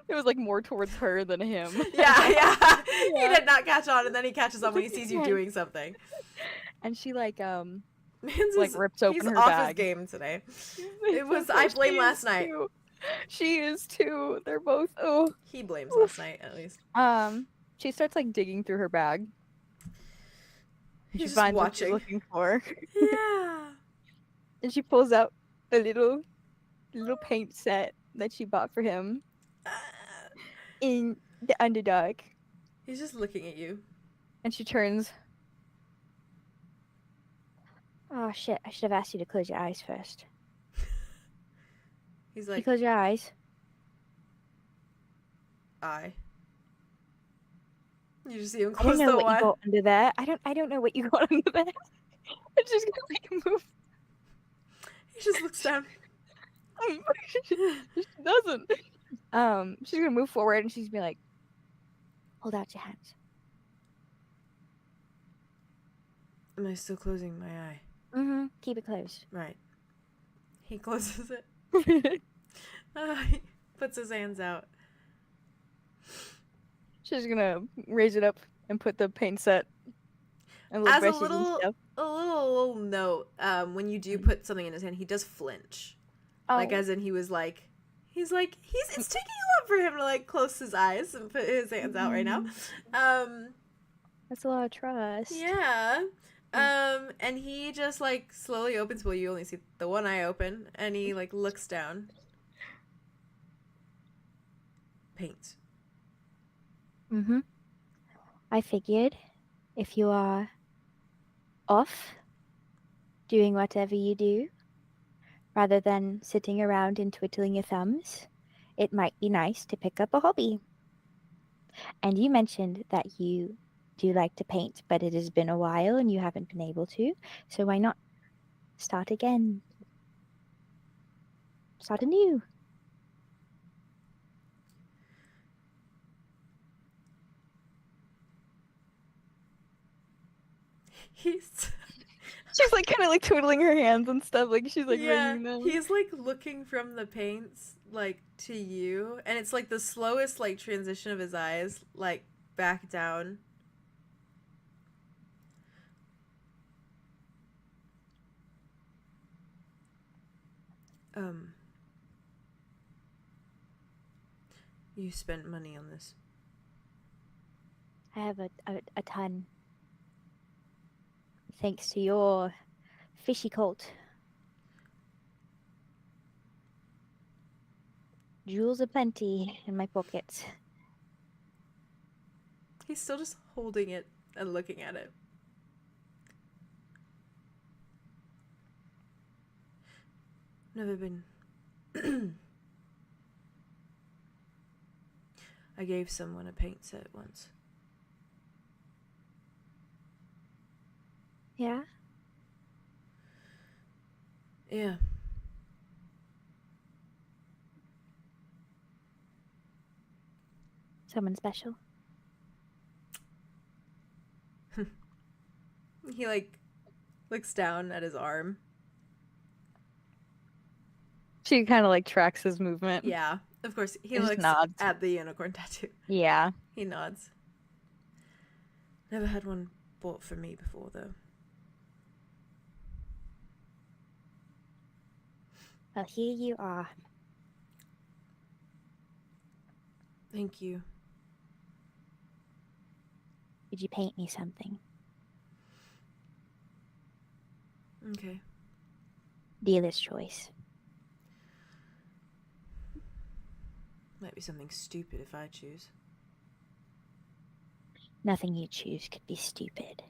it was like more towards her than him. Yeah. He did not catch on, and then he catches on when he sees you doing something. And she like Man's like rips open her off bag. His game today. It was I blame last night. She is too. They're both He blames last night at least. She starts like digging through her bag. She's she finds watching. what she's looking for. Yeah. And she pulls out a little paint set that she bought for him in the Underdark. He's just looking at you. And she turns. Oh shit, I should have asked you to close your eyes first. He's like, you close your eyes. You just see him close the one. I don't know what you got under there. I don't know what you got under there. I'm just gonna like move. He just looks down. She doesn't. She's gonna move forward and she's gonna be like, hold out your hands. Am I still closing my eye? Mm-hmm. Keep it closed. Right. He closes it. He puts his hands out. She's gonna raise it up and put the paint set and as a little note, when you do put something in his hand, he does flinch. Like as in he's it's taking a lot for him to like close his eyes and put his hands out right now. That's a lot of trust. Yeah. And he just like slowly opens, well, you only see the one eye open, and he like looks down. Paint. Mm-hmm. I figured if you are off doing whatever you do, rather than sitting around and twiddling your thumbs, it might be nice to pick up a hobby. And you mentioned that you do like to paint, but it has been a while and you haven't been able to, so why not start again? Start anew. She's like kind of like twiddling her hands and stuff, like she's like wringing them. He's like looking from the paints like to you, and it's like the slowest like transition of his eyes like back down. You spent money on this. I have a ton. Thanks to your fishy cult. Jewels aplenty in my pockets. He's still just holding it and looking at it. Never been. I gave someone a paint set once. Yeah? Yeah. Someone special? He like looks down at his arm. She kind of like tracks his movement. Yeah, of course. He Just looks nods. at the unicorn tattoo. Yeah. He nods. Never had one bought for me before, though. Well, here you are. Thank you. Could you paint me something? Okay. Dealer's choice. Might be something stupid if I choose. Nothing you choose could be stupid.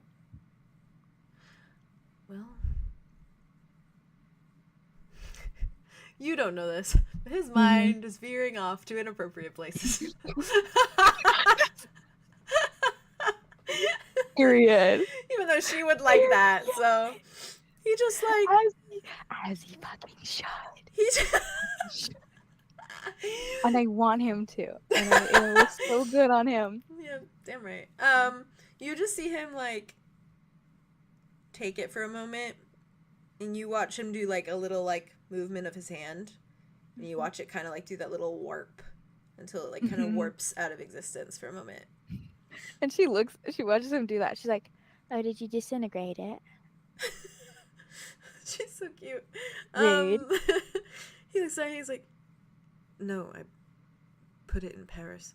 Well... You don't know this, but his mind is veering off to inappropriate places. Period. Even though she would like that, so he just like as he fucking should. He just... And I want him to. And it looks so good on him. Yeah, damn right. You just see him like take it for a moment, and you watch him do like a little like movement of his hand, and you watch it kind of like do that little warp until it like kind of warps out of existence for a moment. And she watches him do that. She's like, "Oh, did you disintegrate it?" She's so cute. Rude. He looks at, he's like, "No, I put it in Paris."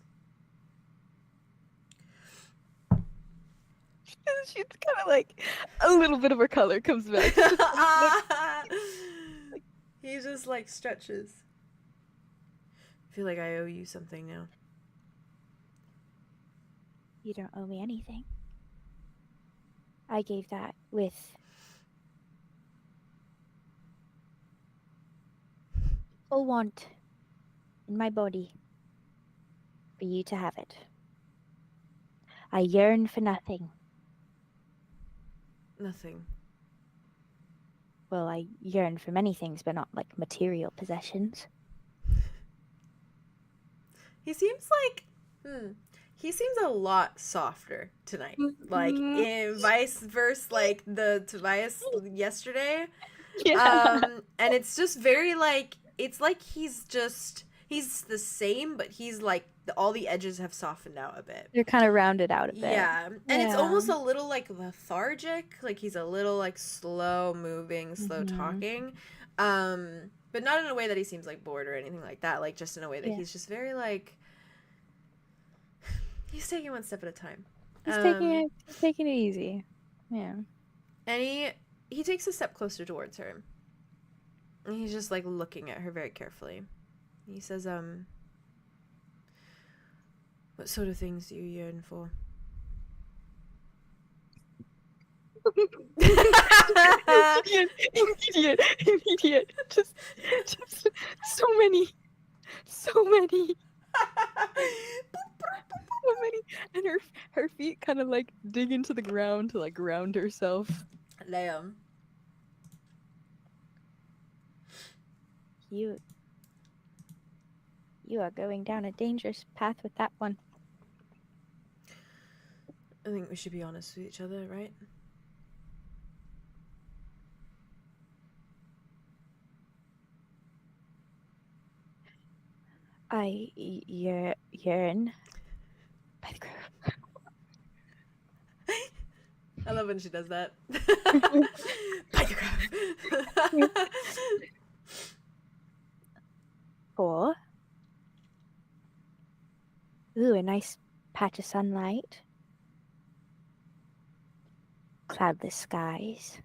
She's kind of like a little bit of her color comes back. He just like stretches. I feel like I owe you something now. You don't owe me anything. I gave that with full want in my body for you to have it. I yearn for nothing. Nothing. Well, I yearn for many things, but not like material possessions. He seems like, he seems a lot softer tonight. Like, in vice versa, like the Tobias yesterday. Yeah. And it's just very like, it's like he's the same, but he's like, all the edges have softened out a bit. They're kind of rounded out a bit. Yeah. And it's almost a little like lethargic. Like he's a little like slow moving, slow talking. But not in a way that he seems like bored or anything like that. Like just in a way that he's just very like, he's taking one step at a time. He's taking it easy. Yeah. And he takes a step closer towards her. And he's just like looking at her very carefully. He says, what sort of things do you yearn for? Immediate. Just so many. So many. And her feet kind of like dig into the ground to like ground herself. Liam. You are going down a dangerous path with that one. I think we should be honest with each other, right? I yearn by the grove. I love when she does that. By the grove. For a nice patch of sunlight, cloudless skies,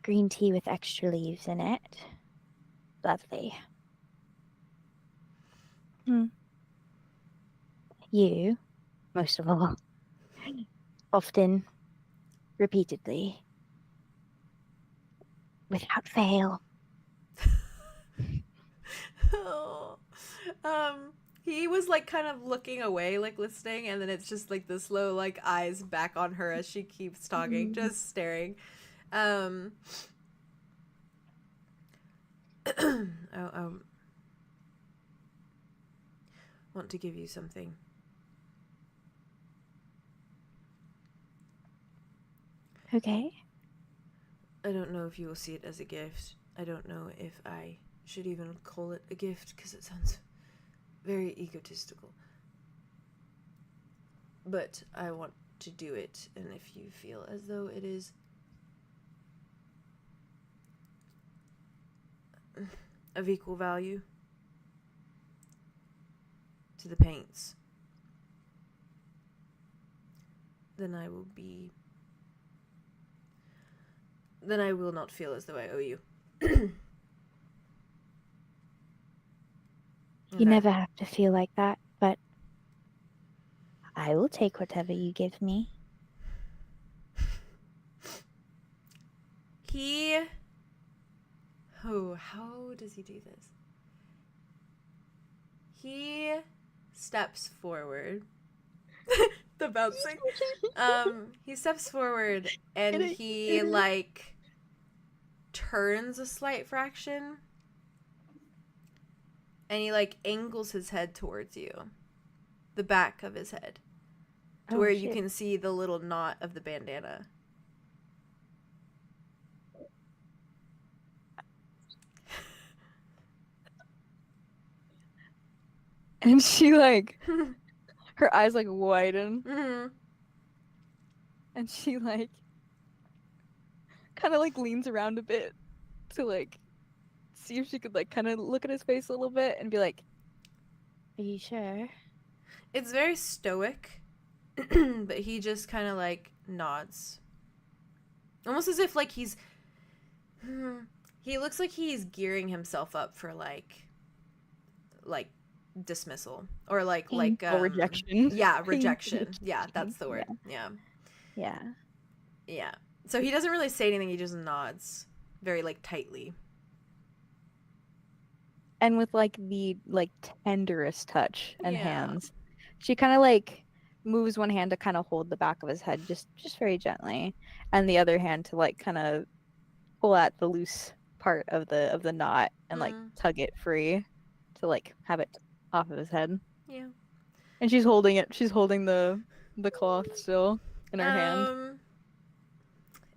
green tea with extra leaves in it. Lovely. You, most of all, often, repeatedly, without fail. He was like kind of looking away, like listening, and then it's just like the slow like eyes back on her as she keeps talking, just staring. Want to give you something. Okay. I don't know if you will see it as a gift. I don't know if I should even call it a gift because it sounds very egotistical. But I want to do it, and if you feel as though it is of equal value to the paints, then I will not feel as though I owe you. You never have to feel like that, but I will take whatever you give me. How does he do this? He steps forward. The bouncing. He steps forward and he like turns a slight fraction. And he like angles his head towards you. The back of his head. To where you can see the little knot of the bandana. And she like, her eyes like widen. And she like, kind of like leans around a bit to like, see if she could like kind of look at his face a little bit and be like, are you sure? It's very stoic, but he just kind of like nods. Almost as if like he looks like he's gearing himself up for like dismissal or like rejection. Yeah, rejection. Yeah, that's the word. Yeah. So he doesn't really say anything, he just nods very like tightly. And with like the like tenderest touch and hands. She kind of like moves one hand to kind of hold the back of his head just very gently, and the other hand to like kind of pull at the loose part of the knot and like tug it free to like have it off of his head. Yeah. And she's holding it. She's holding the cloth still in her hand.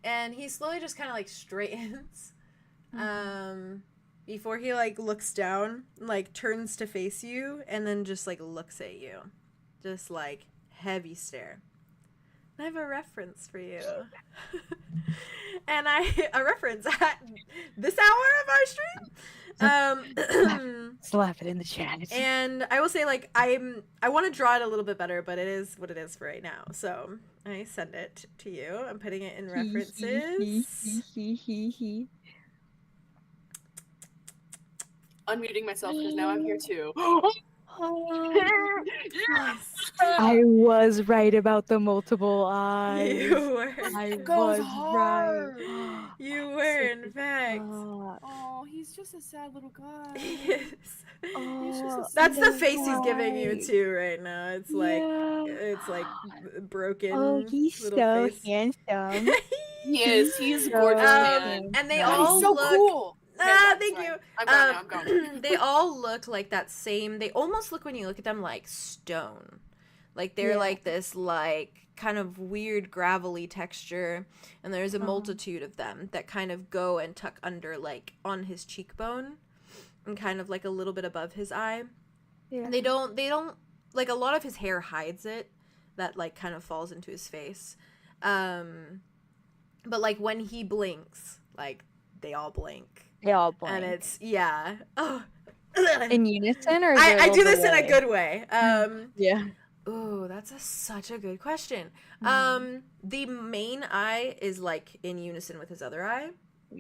And he slowly just kind of like straightens. Before he like looks down, like turns to face you, and then just like looks at you. Just like heavy stare. I have a reference for you. And a reference at this hour of our stream. Slap it in the chat. And I will say, like, I want to draw it a little bit better, but it is what it is for right now. So I send it to you. I'm putting it in references. Unmuting myself because now I'm here too. Yes. I was right about the multiple eyes. You were. I was right. You were, in fact. Oh, he's just a sad little guy. He is. Oh, that's the face he's giving you too right now. It's like it's like broken. Oh, he's so face. handsome. He is. He's gorgeous. And they all he's so look cool. Thank you. I'm going. They all look like that same. They almost look, when you look at them, like stone. Like they're like this, like kind of weird gravelly texture. And there's a multitude of them that kind of go and tuck under, like on his cheekbone, and kind of like a little bit above his eye. Yeah. And they don't like, a lot of his hair hides it. That like kind of falls into his face. But like when he blinks, like they all blink. They all blink. And it's, in unison, or I do this in a good way. Yeah. Oh, that's such a good question. The main eye is like in unison with his other eye.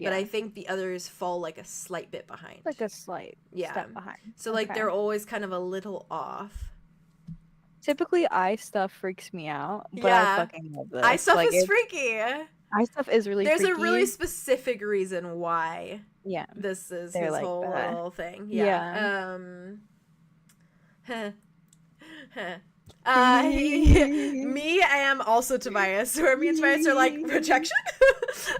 but I think the others fall like a slight bit behind. Like a slight step behind. So like they're always kind of a little off. Typically, eye stuff freaks me out, but I fucking love this. Eye stuff is freaky. Eye stuff is really There's freaky. a really specific reason why this is his like whole that. little thing. Me, I am also Tobias, where me and Tobias are like rejection.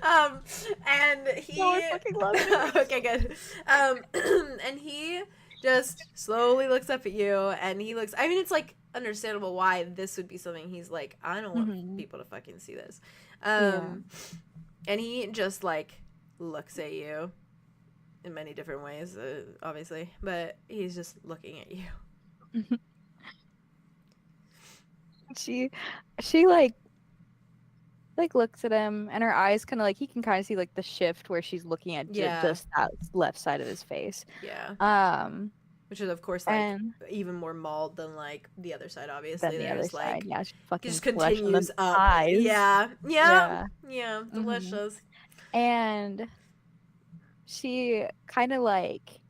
And he I fucking love it. okay, good. And he just slowly looks up at you, and he looks, I mean, it's like understandable why this would be something he's like, I don't want people to fucking see this. And he just like looks at you in many different ways, obviously, but he's just looking at you. She like looks at him, and her eyes kind of like, he can kind of see like the shift where she's looking at just that left side of his face. Which is of course like even more mauled than like the other side, obviously. There's like she fucking just continues up. Eyes. Delicious. And she kind of like,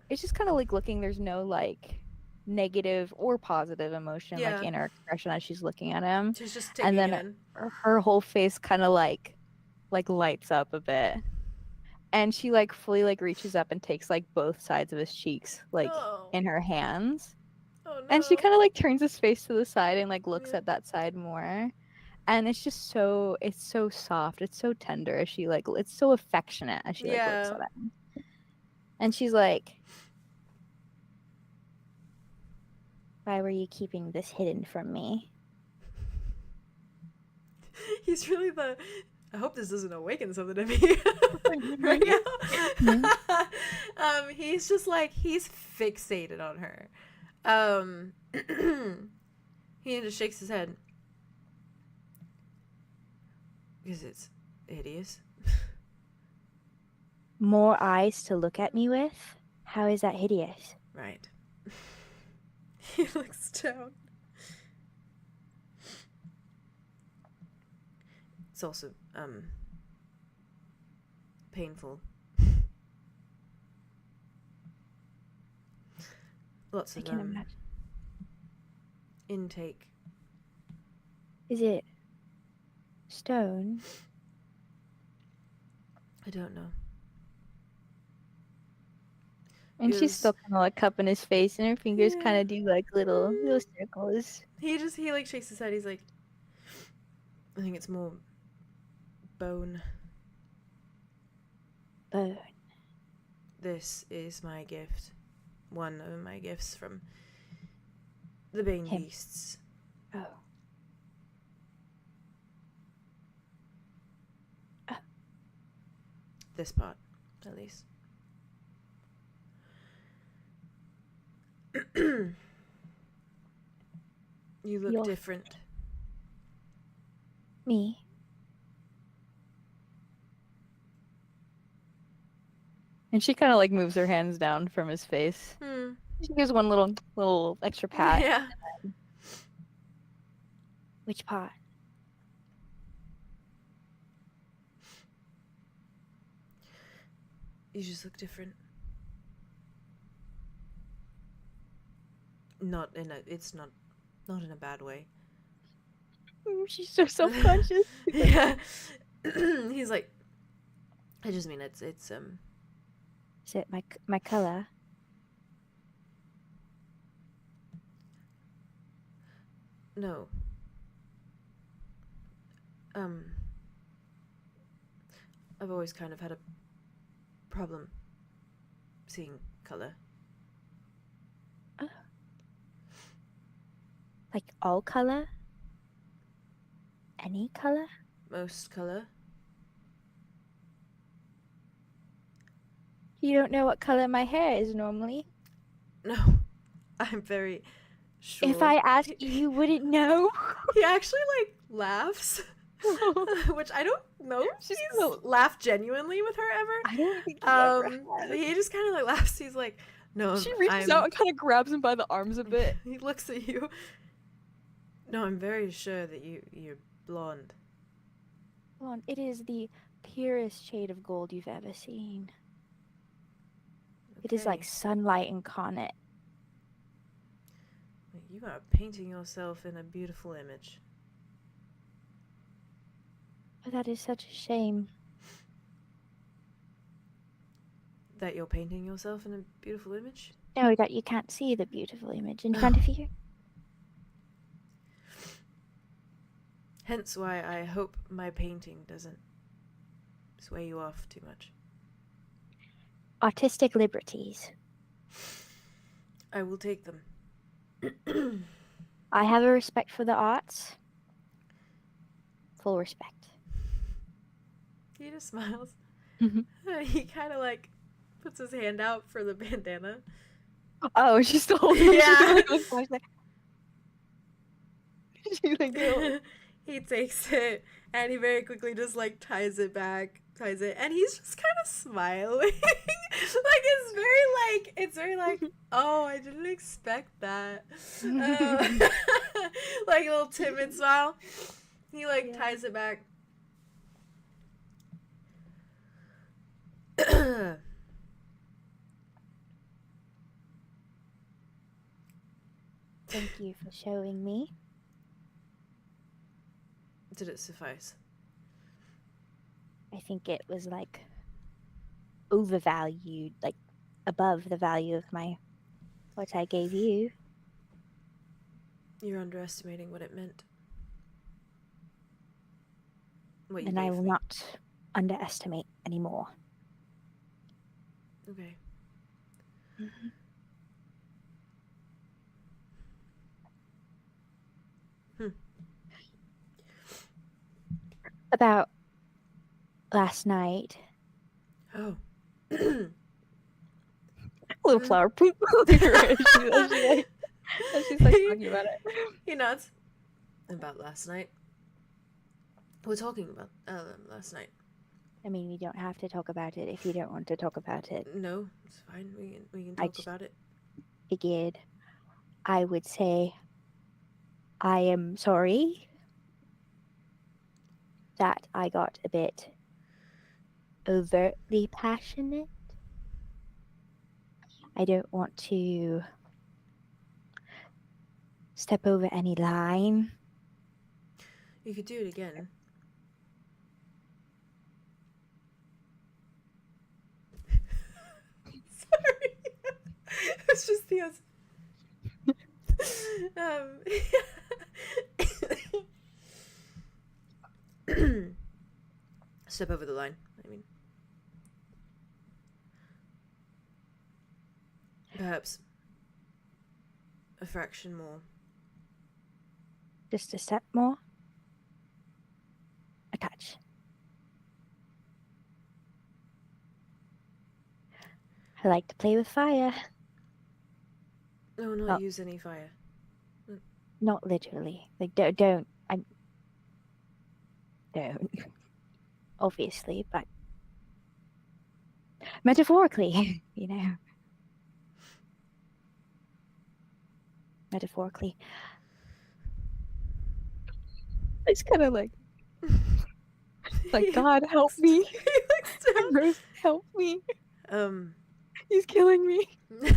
it's just kind of like looking, there's no like negative or positive emotion like in her expression as she's looking at him. She's just taking and then it in. Her whole face kind of like lights up a bit. And she like fully like reaches up and takes like both sides of his cheeks like in her hands. Oh, no. And she kind of like turns his face to the side and like looks at that side more. And it's just so, it's so soft. It's so tender as she like, it's so affectionate as she like looks at him. And she's like, why were you keeping this hidden from me? He's really the, I hope this doesn't awaken something to me right now. He's just like, he's fixated on her. He just shakes his head. Because it's hideous. More eyes to look at me with? How is that hideous? Right. He looks down. It's also, painful. Lots of, imagine. Intake. Is it stone? I don't know. And she's still kind of like cupping his face, and her fingers kind of do like little circles. He like shakes his head. He's like, I think it's more bone. Bone. This is my gift. One of my gifts from the Bane Beasts. Oh. This part, at least. You look different. Me? And she kind of like moves her hands down from his face. She gives one little extra pat. Yeah. Which part? You just look different. Not in a bad way. She's so self-conscious. Yeah. He's like, I just mean it's Is it my color? No. I've always kind of had a problem seeing color. Like all color? Any color? Most color. You don't know what color my hair is normally? No. I'm very sure. If I asked you, you wouldn't know? He actually, like, laughs. Which I don't know if he's laughed genuinely with her ever. I don't think he ever has. He just kind of, like, laughs. He's like, no, She reaches out and kind of grabs him by the arms a bit. He looks at you. No, I'm very sure that you're blonde. Blonde. It is the purest shade of gold you've ever seen. It is like sunlight incarnate. You are painting yourself in a beautiful image. Oh, that is such a shame. That you're painting yourself in a beautiful image? No, that you can't see the beautiful image in front of you. Hence why I hope my painting doesn't sway you off too much. Artistic liberties. I will take them. I have a respect for the arts. Full respect. He just smiles. Mm-hmm. He kind of like puts his hand out for the bandana. Oh, she's still holding Yeah. He takes it and he very quickly just like ties it, and he's just kind of smiling. It's very like, oh, I didn't expect that. Like a little timid smile. He like ties it back. Thank you for showing me. Did it suffice? I think it was like overvalued, like above the value of what I gave you. You're underestimating what it meant. What you And I gave will me. not underestimate anymore. Okay. Mm-hmm. About last night. Oh. Little flower poop. She's like talking about it. He nods. About last night. We're talking about last night. I mean, we don't have to talk about it if you don't want to talk about it. No, it's fine. We can talk about it. Figured I would say I am sorry that I got a bit overtly passionate. I don't want to step over any line. You could do it again. Sorry. It's just the step over the line, I mean. Perhaps a fraction more. Just a step more. A touch. I like to play with fire. No, not use any fire. Not literally. Like, don't. Obviously, but metaphorically, you know. Metaphorically. It's kind of like God, help me. Rose, help me. He's killing me. He's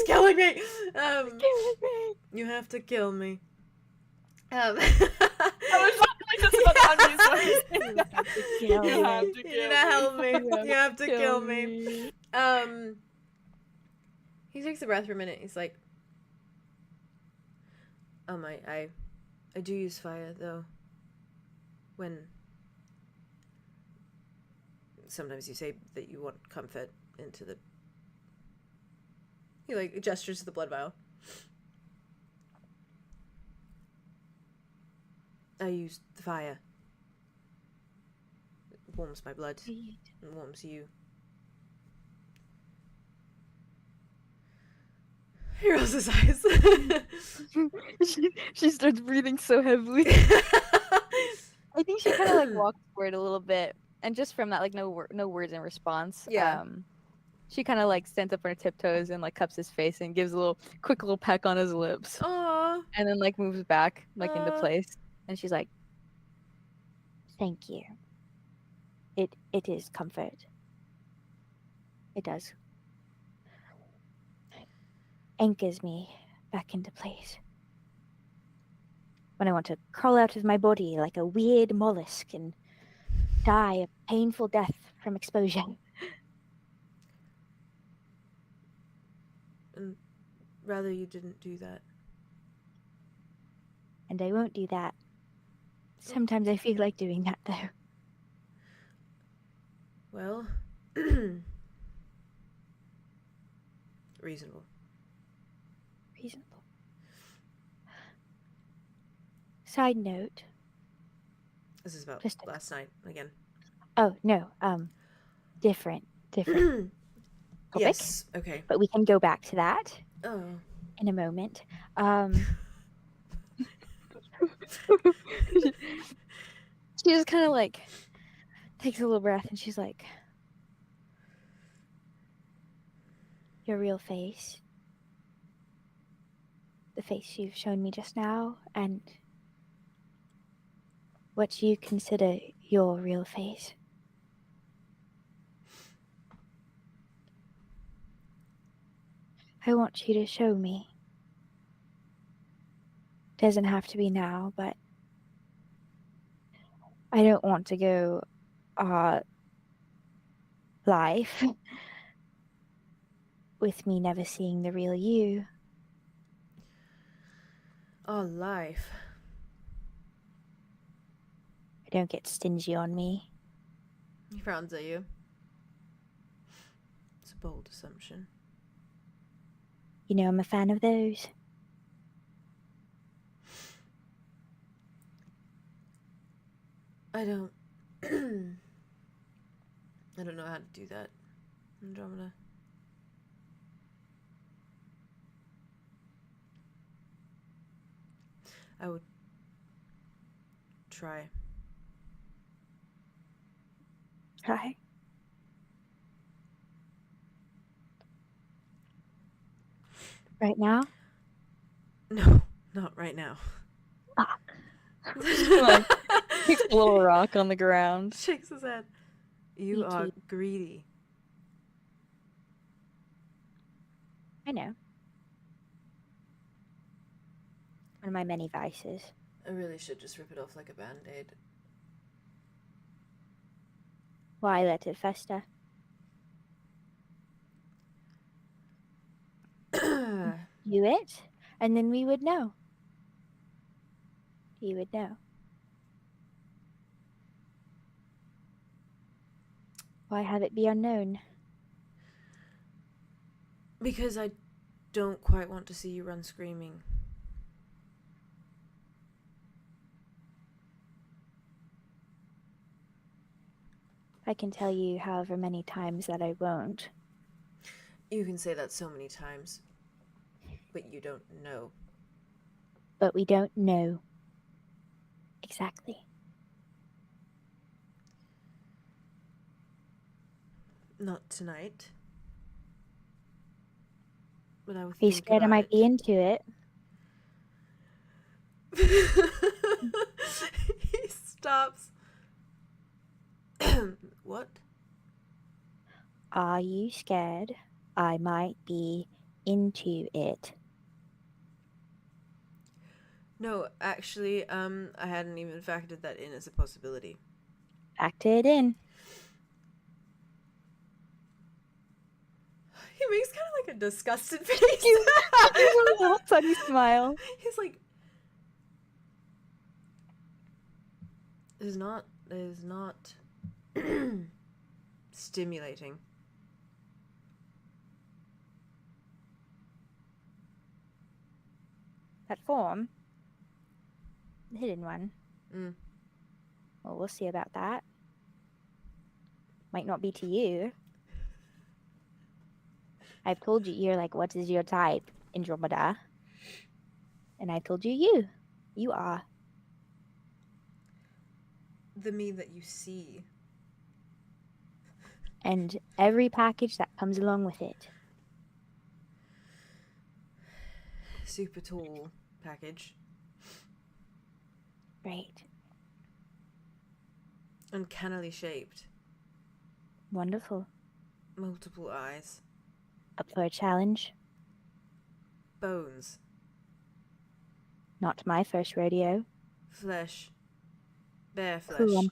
killing me. He's killing me. You have to kill me. I was like just about to You have to You kill need to help me. You have to kill me. He takes a breath for a minute. He's like, I do use fire though. When sometimes you say that you want comfort into the. He like gestures to the blood vial. I use the fire. It warms my blood. It warms you. He rolls his eyes. she starts breathing so heavily. I think she kind of like walks forward a little bit, and just from that, like no words in response. Yeah. She kind of like stands up on her tiptoes and like cups his face and gives a quick little peck on his lips. Aww. And then like moves back like into place, and she's like, "Thank you." It is comfort. It does. Anchors me back into place. When I want to crawl out of my body like a weird mollusk and die a painful death from exposure. And rather you didn't do that. And I won't do that. Sometimes I feel like doing that, though. Well, reasonable. Reasonable. Side note. This is about last night again. Oh, no. Different topic. Yes, okay. But we can go back to that in a moment. She just kind of like takes a little breath and she's like, your real face, the face you've shown me just now, and what you consider your real face. I want you to show me. Doesn't have to be now, but I don't want to go life with me never seeing the real you. Our life. Don't get stingy on me. He frowns at you. It's a bold assumption. You know I'm a fan of those. I don't know how to do that, Andromeda. I would try. Try. Right now? No, not right now. Ah. Kicks a little rock on the ground. Shakes his head. You are greedy. I know. One of my many vices. I really should just rip it off like a band-aid. Why let it fester? Do it, and then we would know. You would know. Why have it be unknown? Because I don't quite want to see you run screaming. I can tell you however many times that I won't. You can say that so many times, but you don't know. But we don't know. Exactly. Not tonight. But I would Are you scared I might be into it? He stops. What? Are you scared I might be into it? No, actually, I hadn't even factored that in as a possibility. Factor it in. He makes kind of like a disgusted face. He's a little funny smile. He's like, it is not stimulating. That form? The hidden one? Mm. Well, we'll see about that. Might not be to you. I've told you, you're like, what is your type, Andromeda? And I told you, you. You are. The me that you see. And every package that comes along with it. Super tall package. Right. Uncannily shaped. Wonderful. Multiple eyes. Up for a challenge? Bones. Not my first rodeo. Flesh. Bare flesh. Cool.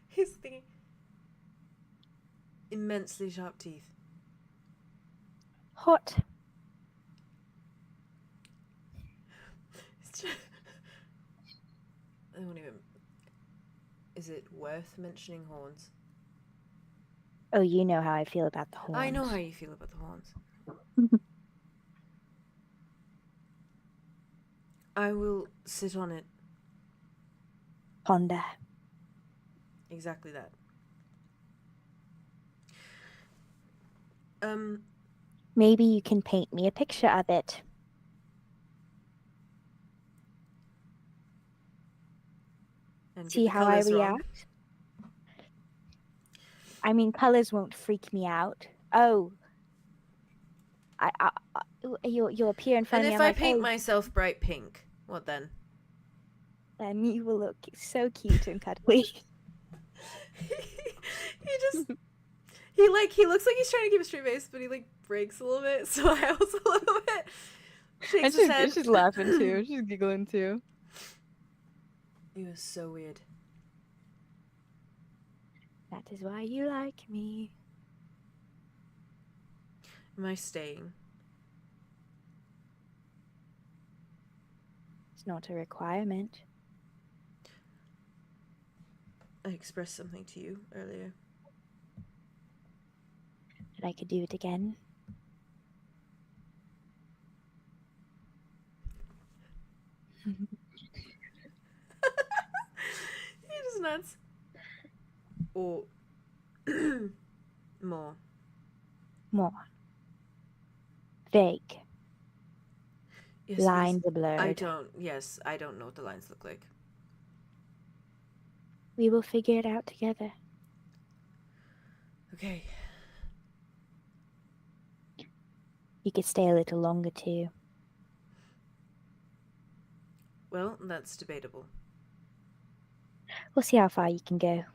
He's thinking. Immensely sharp teeth. Hot. I don't even. Is it worth mentioning horns? Oh, you know how I feel about the horns. I know how you feel about the horns. I will sit on it. Ponder. Exactly that. Maybe you can paint me a picture of it. And See how I react? I mean, colors won't freak me out. Oh. You'll appear in front of me. And if I paint myself bright pink, what then? Then you will look so cute and cuddly. he looks like he's trying to keep a straight face, but he like breaks a little bit, so I also a little bit shakes his head. She's laughing too. She's giggling too. You are so weird. That is why you like me. Am I staying? It's not a requirement. I expressed something to you earlier. And I could do it again. He just nuts. Or more. More. Vague. Yes, Lines are blurred. I don't know what the lines look like. We will figure it out together. Okay. You could stay a little longer too. Well, that's debatable. We'll see how far you can go.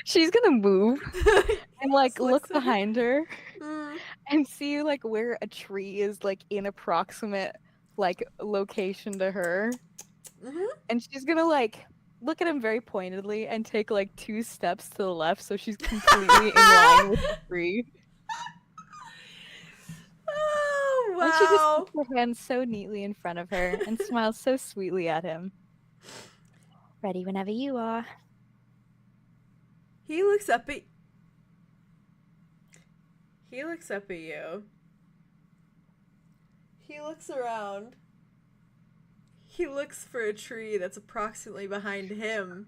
She's gonna move and like look behind her and see like where a tree is like in approximate like location to her. And she's gonna like look at him very pointedly and take like 2 steps to the left so she's completely in line with the tree. Oh, wow. And she just puts her hands so neatly in front of her and smiles so sweetly at him. Ready whenever you are. He looks up at you. He looks around. He looks for a tree that's approximately behind him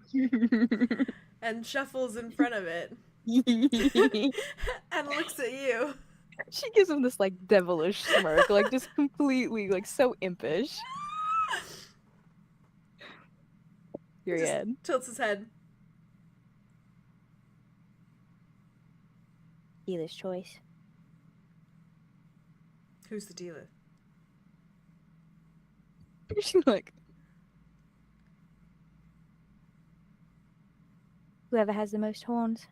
and shuffles in front of it and looks at you. She gives him this like devilish smirk, like just completely like so impish. Period. Tilts his head. Dealer's choice. Who's the dealer? She's like, whoever has the most horns.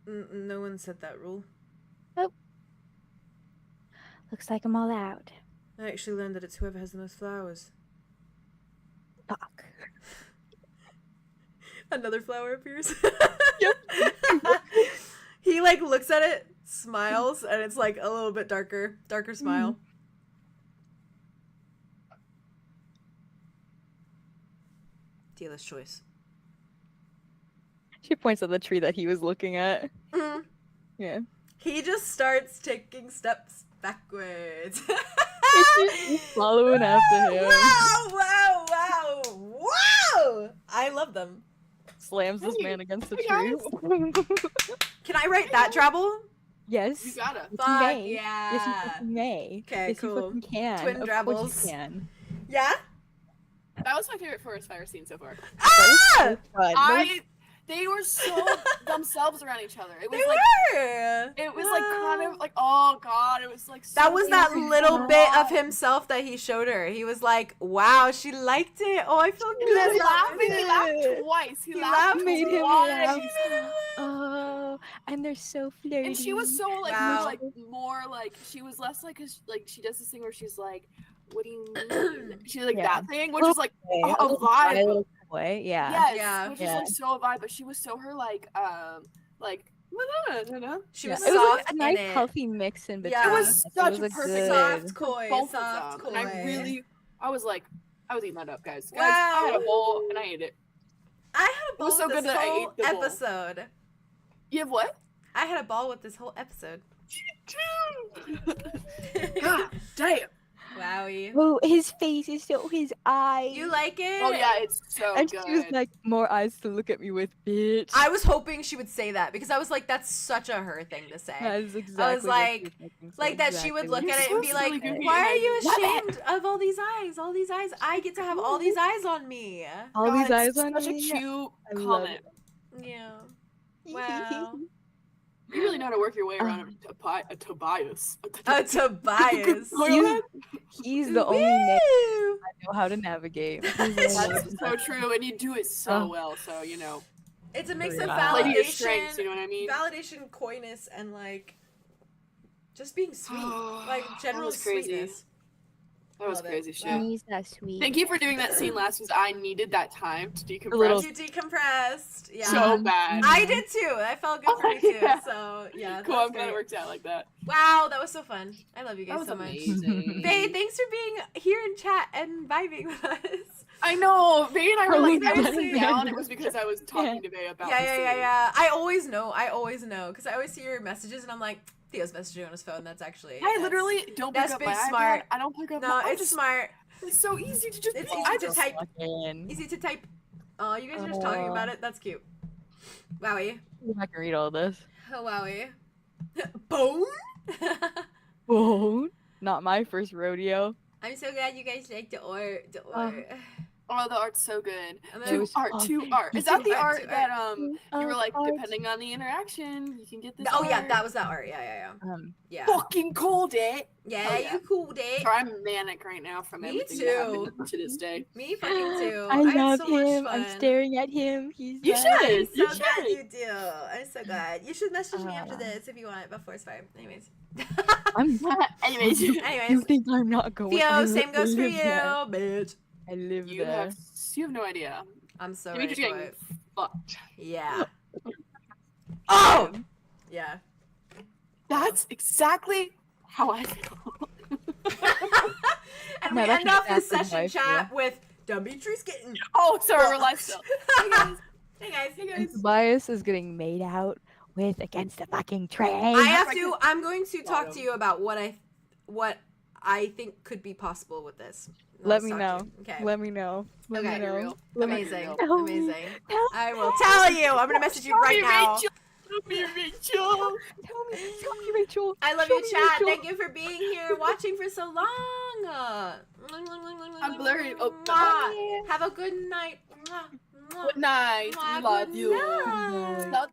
No one said that rule. Oh. Looks like I'm all out. I actually learned that it's whoever has the most flowers. Fuck. Another flower appears. Yep. He like looks at it, smiles, and it's like a little bit darker smile. Dealer's choice. She points at the tree that he was looking at. Yeah. He just starts taking steps backwards. She's following after him. Wow! I love them. Slams this man against the tree. Can I write that Drabble? Yes. You gotta. Yes, Fuck you may. yeah. Yes, you fucking may. Okay, yes, cool. you fucking can. Twin of Drabbles. course you can. Yeah? That was my favorite forest fire scene so far. Ah! They were so themselves around each other. It was They like were! it was like kind like, oh god, it was like so that was that beautiful. little bit of himself that he showed her. He was like, wow, she liked it. Oh, I feel good. He laughed twice. He laughed made him twice. laugh. Oh, and they're so flirty. And she was so like, Wow. like more like, she was less like, she does this thing where she's like, what do you mean? She's like that thing, which is like a vibe. Boy, yeah. Yes, Yeah. which is like so a vibe, but she was so her like She was It was soft like a nice, in it. healthy mix in between. Yeah. It was such a a perfect good- Soft koi, both soft of koi. them. And I was eating that up, guys. Wow. I had a bowl and I ate it. I had a It ball was so with good this that I whole ate the bowl. episode. You have what? I had a ball with this whole episode. God damn. Wowie. Oh, his face is so his eyes. You like it? Oh yeah, it's so And good. she was like, more eyes to look at me with, bitch. I was hoping she would say that because I was like, that's such a her thing to say. That is exactly I was what like- she was thinking, so Like that she would look You're at it and be so like, silly, goofy, why and are you I love ashamed of all these eyes? All these eyes. I get to have all these eyes on me. all God, these eyes it's on such me. a cute I love comment. Yeah. Wow. You really know how to work your way around a Tobias. Tobias. He's the only man Woo! I know how to navigate. That's so true, and you do it so Oh. well. So you know, It's a mix of Wow. play to your validation, strengths. You know what I mean? validation, coyness, and like just being sweet, Oh, like that general was crazy. sweetness. That was Love it. crazy shit. Wow. He's that sweet. Thank you for doing that scene last because I needed that time to decompress little- You decompressed. Yeah. so bad. I did too. That felt good for me too. Yeah. So yeah, Cool, that's I'm glad great. it worked out like that. Wow, that was so fun. I love you That guys was so much. amazing. Vay, thanks for being here in chat and vibing with us. I know. Vay and I were like, I was Honestly. sitting down. It was because I was talking to Vay about the scene. Yeah. I always know, because I always see your messages and I'm like, Theo's messaging on his phone. That's actually. I literally don't pick that's up big my smart. iPad. I don't pick up No, my I'm it's just, smart. It's so easy to just. It's I easy to just type. Fucking- Easy to type. Oh, you guys are just talking about it. That's cute. Wowie. I can read all this. Oh, wowie. Bone? Whoa. Not my first rodeo. I'm so glad you guys like the art. Oh, the art's so good. And It then, was To art. Is To that the art, art to that art. you were like, Art. depending on the interaction, you can get this? oh yeah, art? that was that art. Yeah. Yeah. Fucking called it. Yeah, Oh, yeah. you cooled it. Sorry, I'm manic right now from Me everything too. that happened to this day. Me fucking too. I had love so much him. fun. I'm staring at him. He's You nice. should. I'm so You glad should. you do. I'm so glad. You should message me after Uh. this if you want, before it's fine. Anyways. I'm Anyways, You Anyways. think I'm not going? Theo, I same goes for live you, there. bitch. I live you there. have no idea. I'm so ready Dimitri's for getting it. fucked. Yeah. Oh! Yeah. That's exactly how I feel. And No, we that's end off this exactly how I session chat with Dimitri's getting. Oh, sorry, we're live still. Hey guys. Hey guys. Hey And guys. Tobias is getting made out with against the fucking train. I'm going to talk to you about what I think could be possible with this. Let Let's me talk know. to you. Okay. Let me know. Let Okay, me know. real. Let me- Amazing. Tell me. Amazing. Tell I will tell you. I'm gonna message you right now. Tell me, Rachel. Tell me, Rachel. I love Show you, me, chat. Rachel. Thank you for being here, watching for so long. I'm blurry. Oh, Mwah. Have a good night. Mwah, mwah. Good night. Mwah, Love good you. night. Love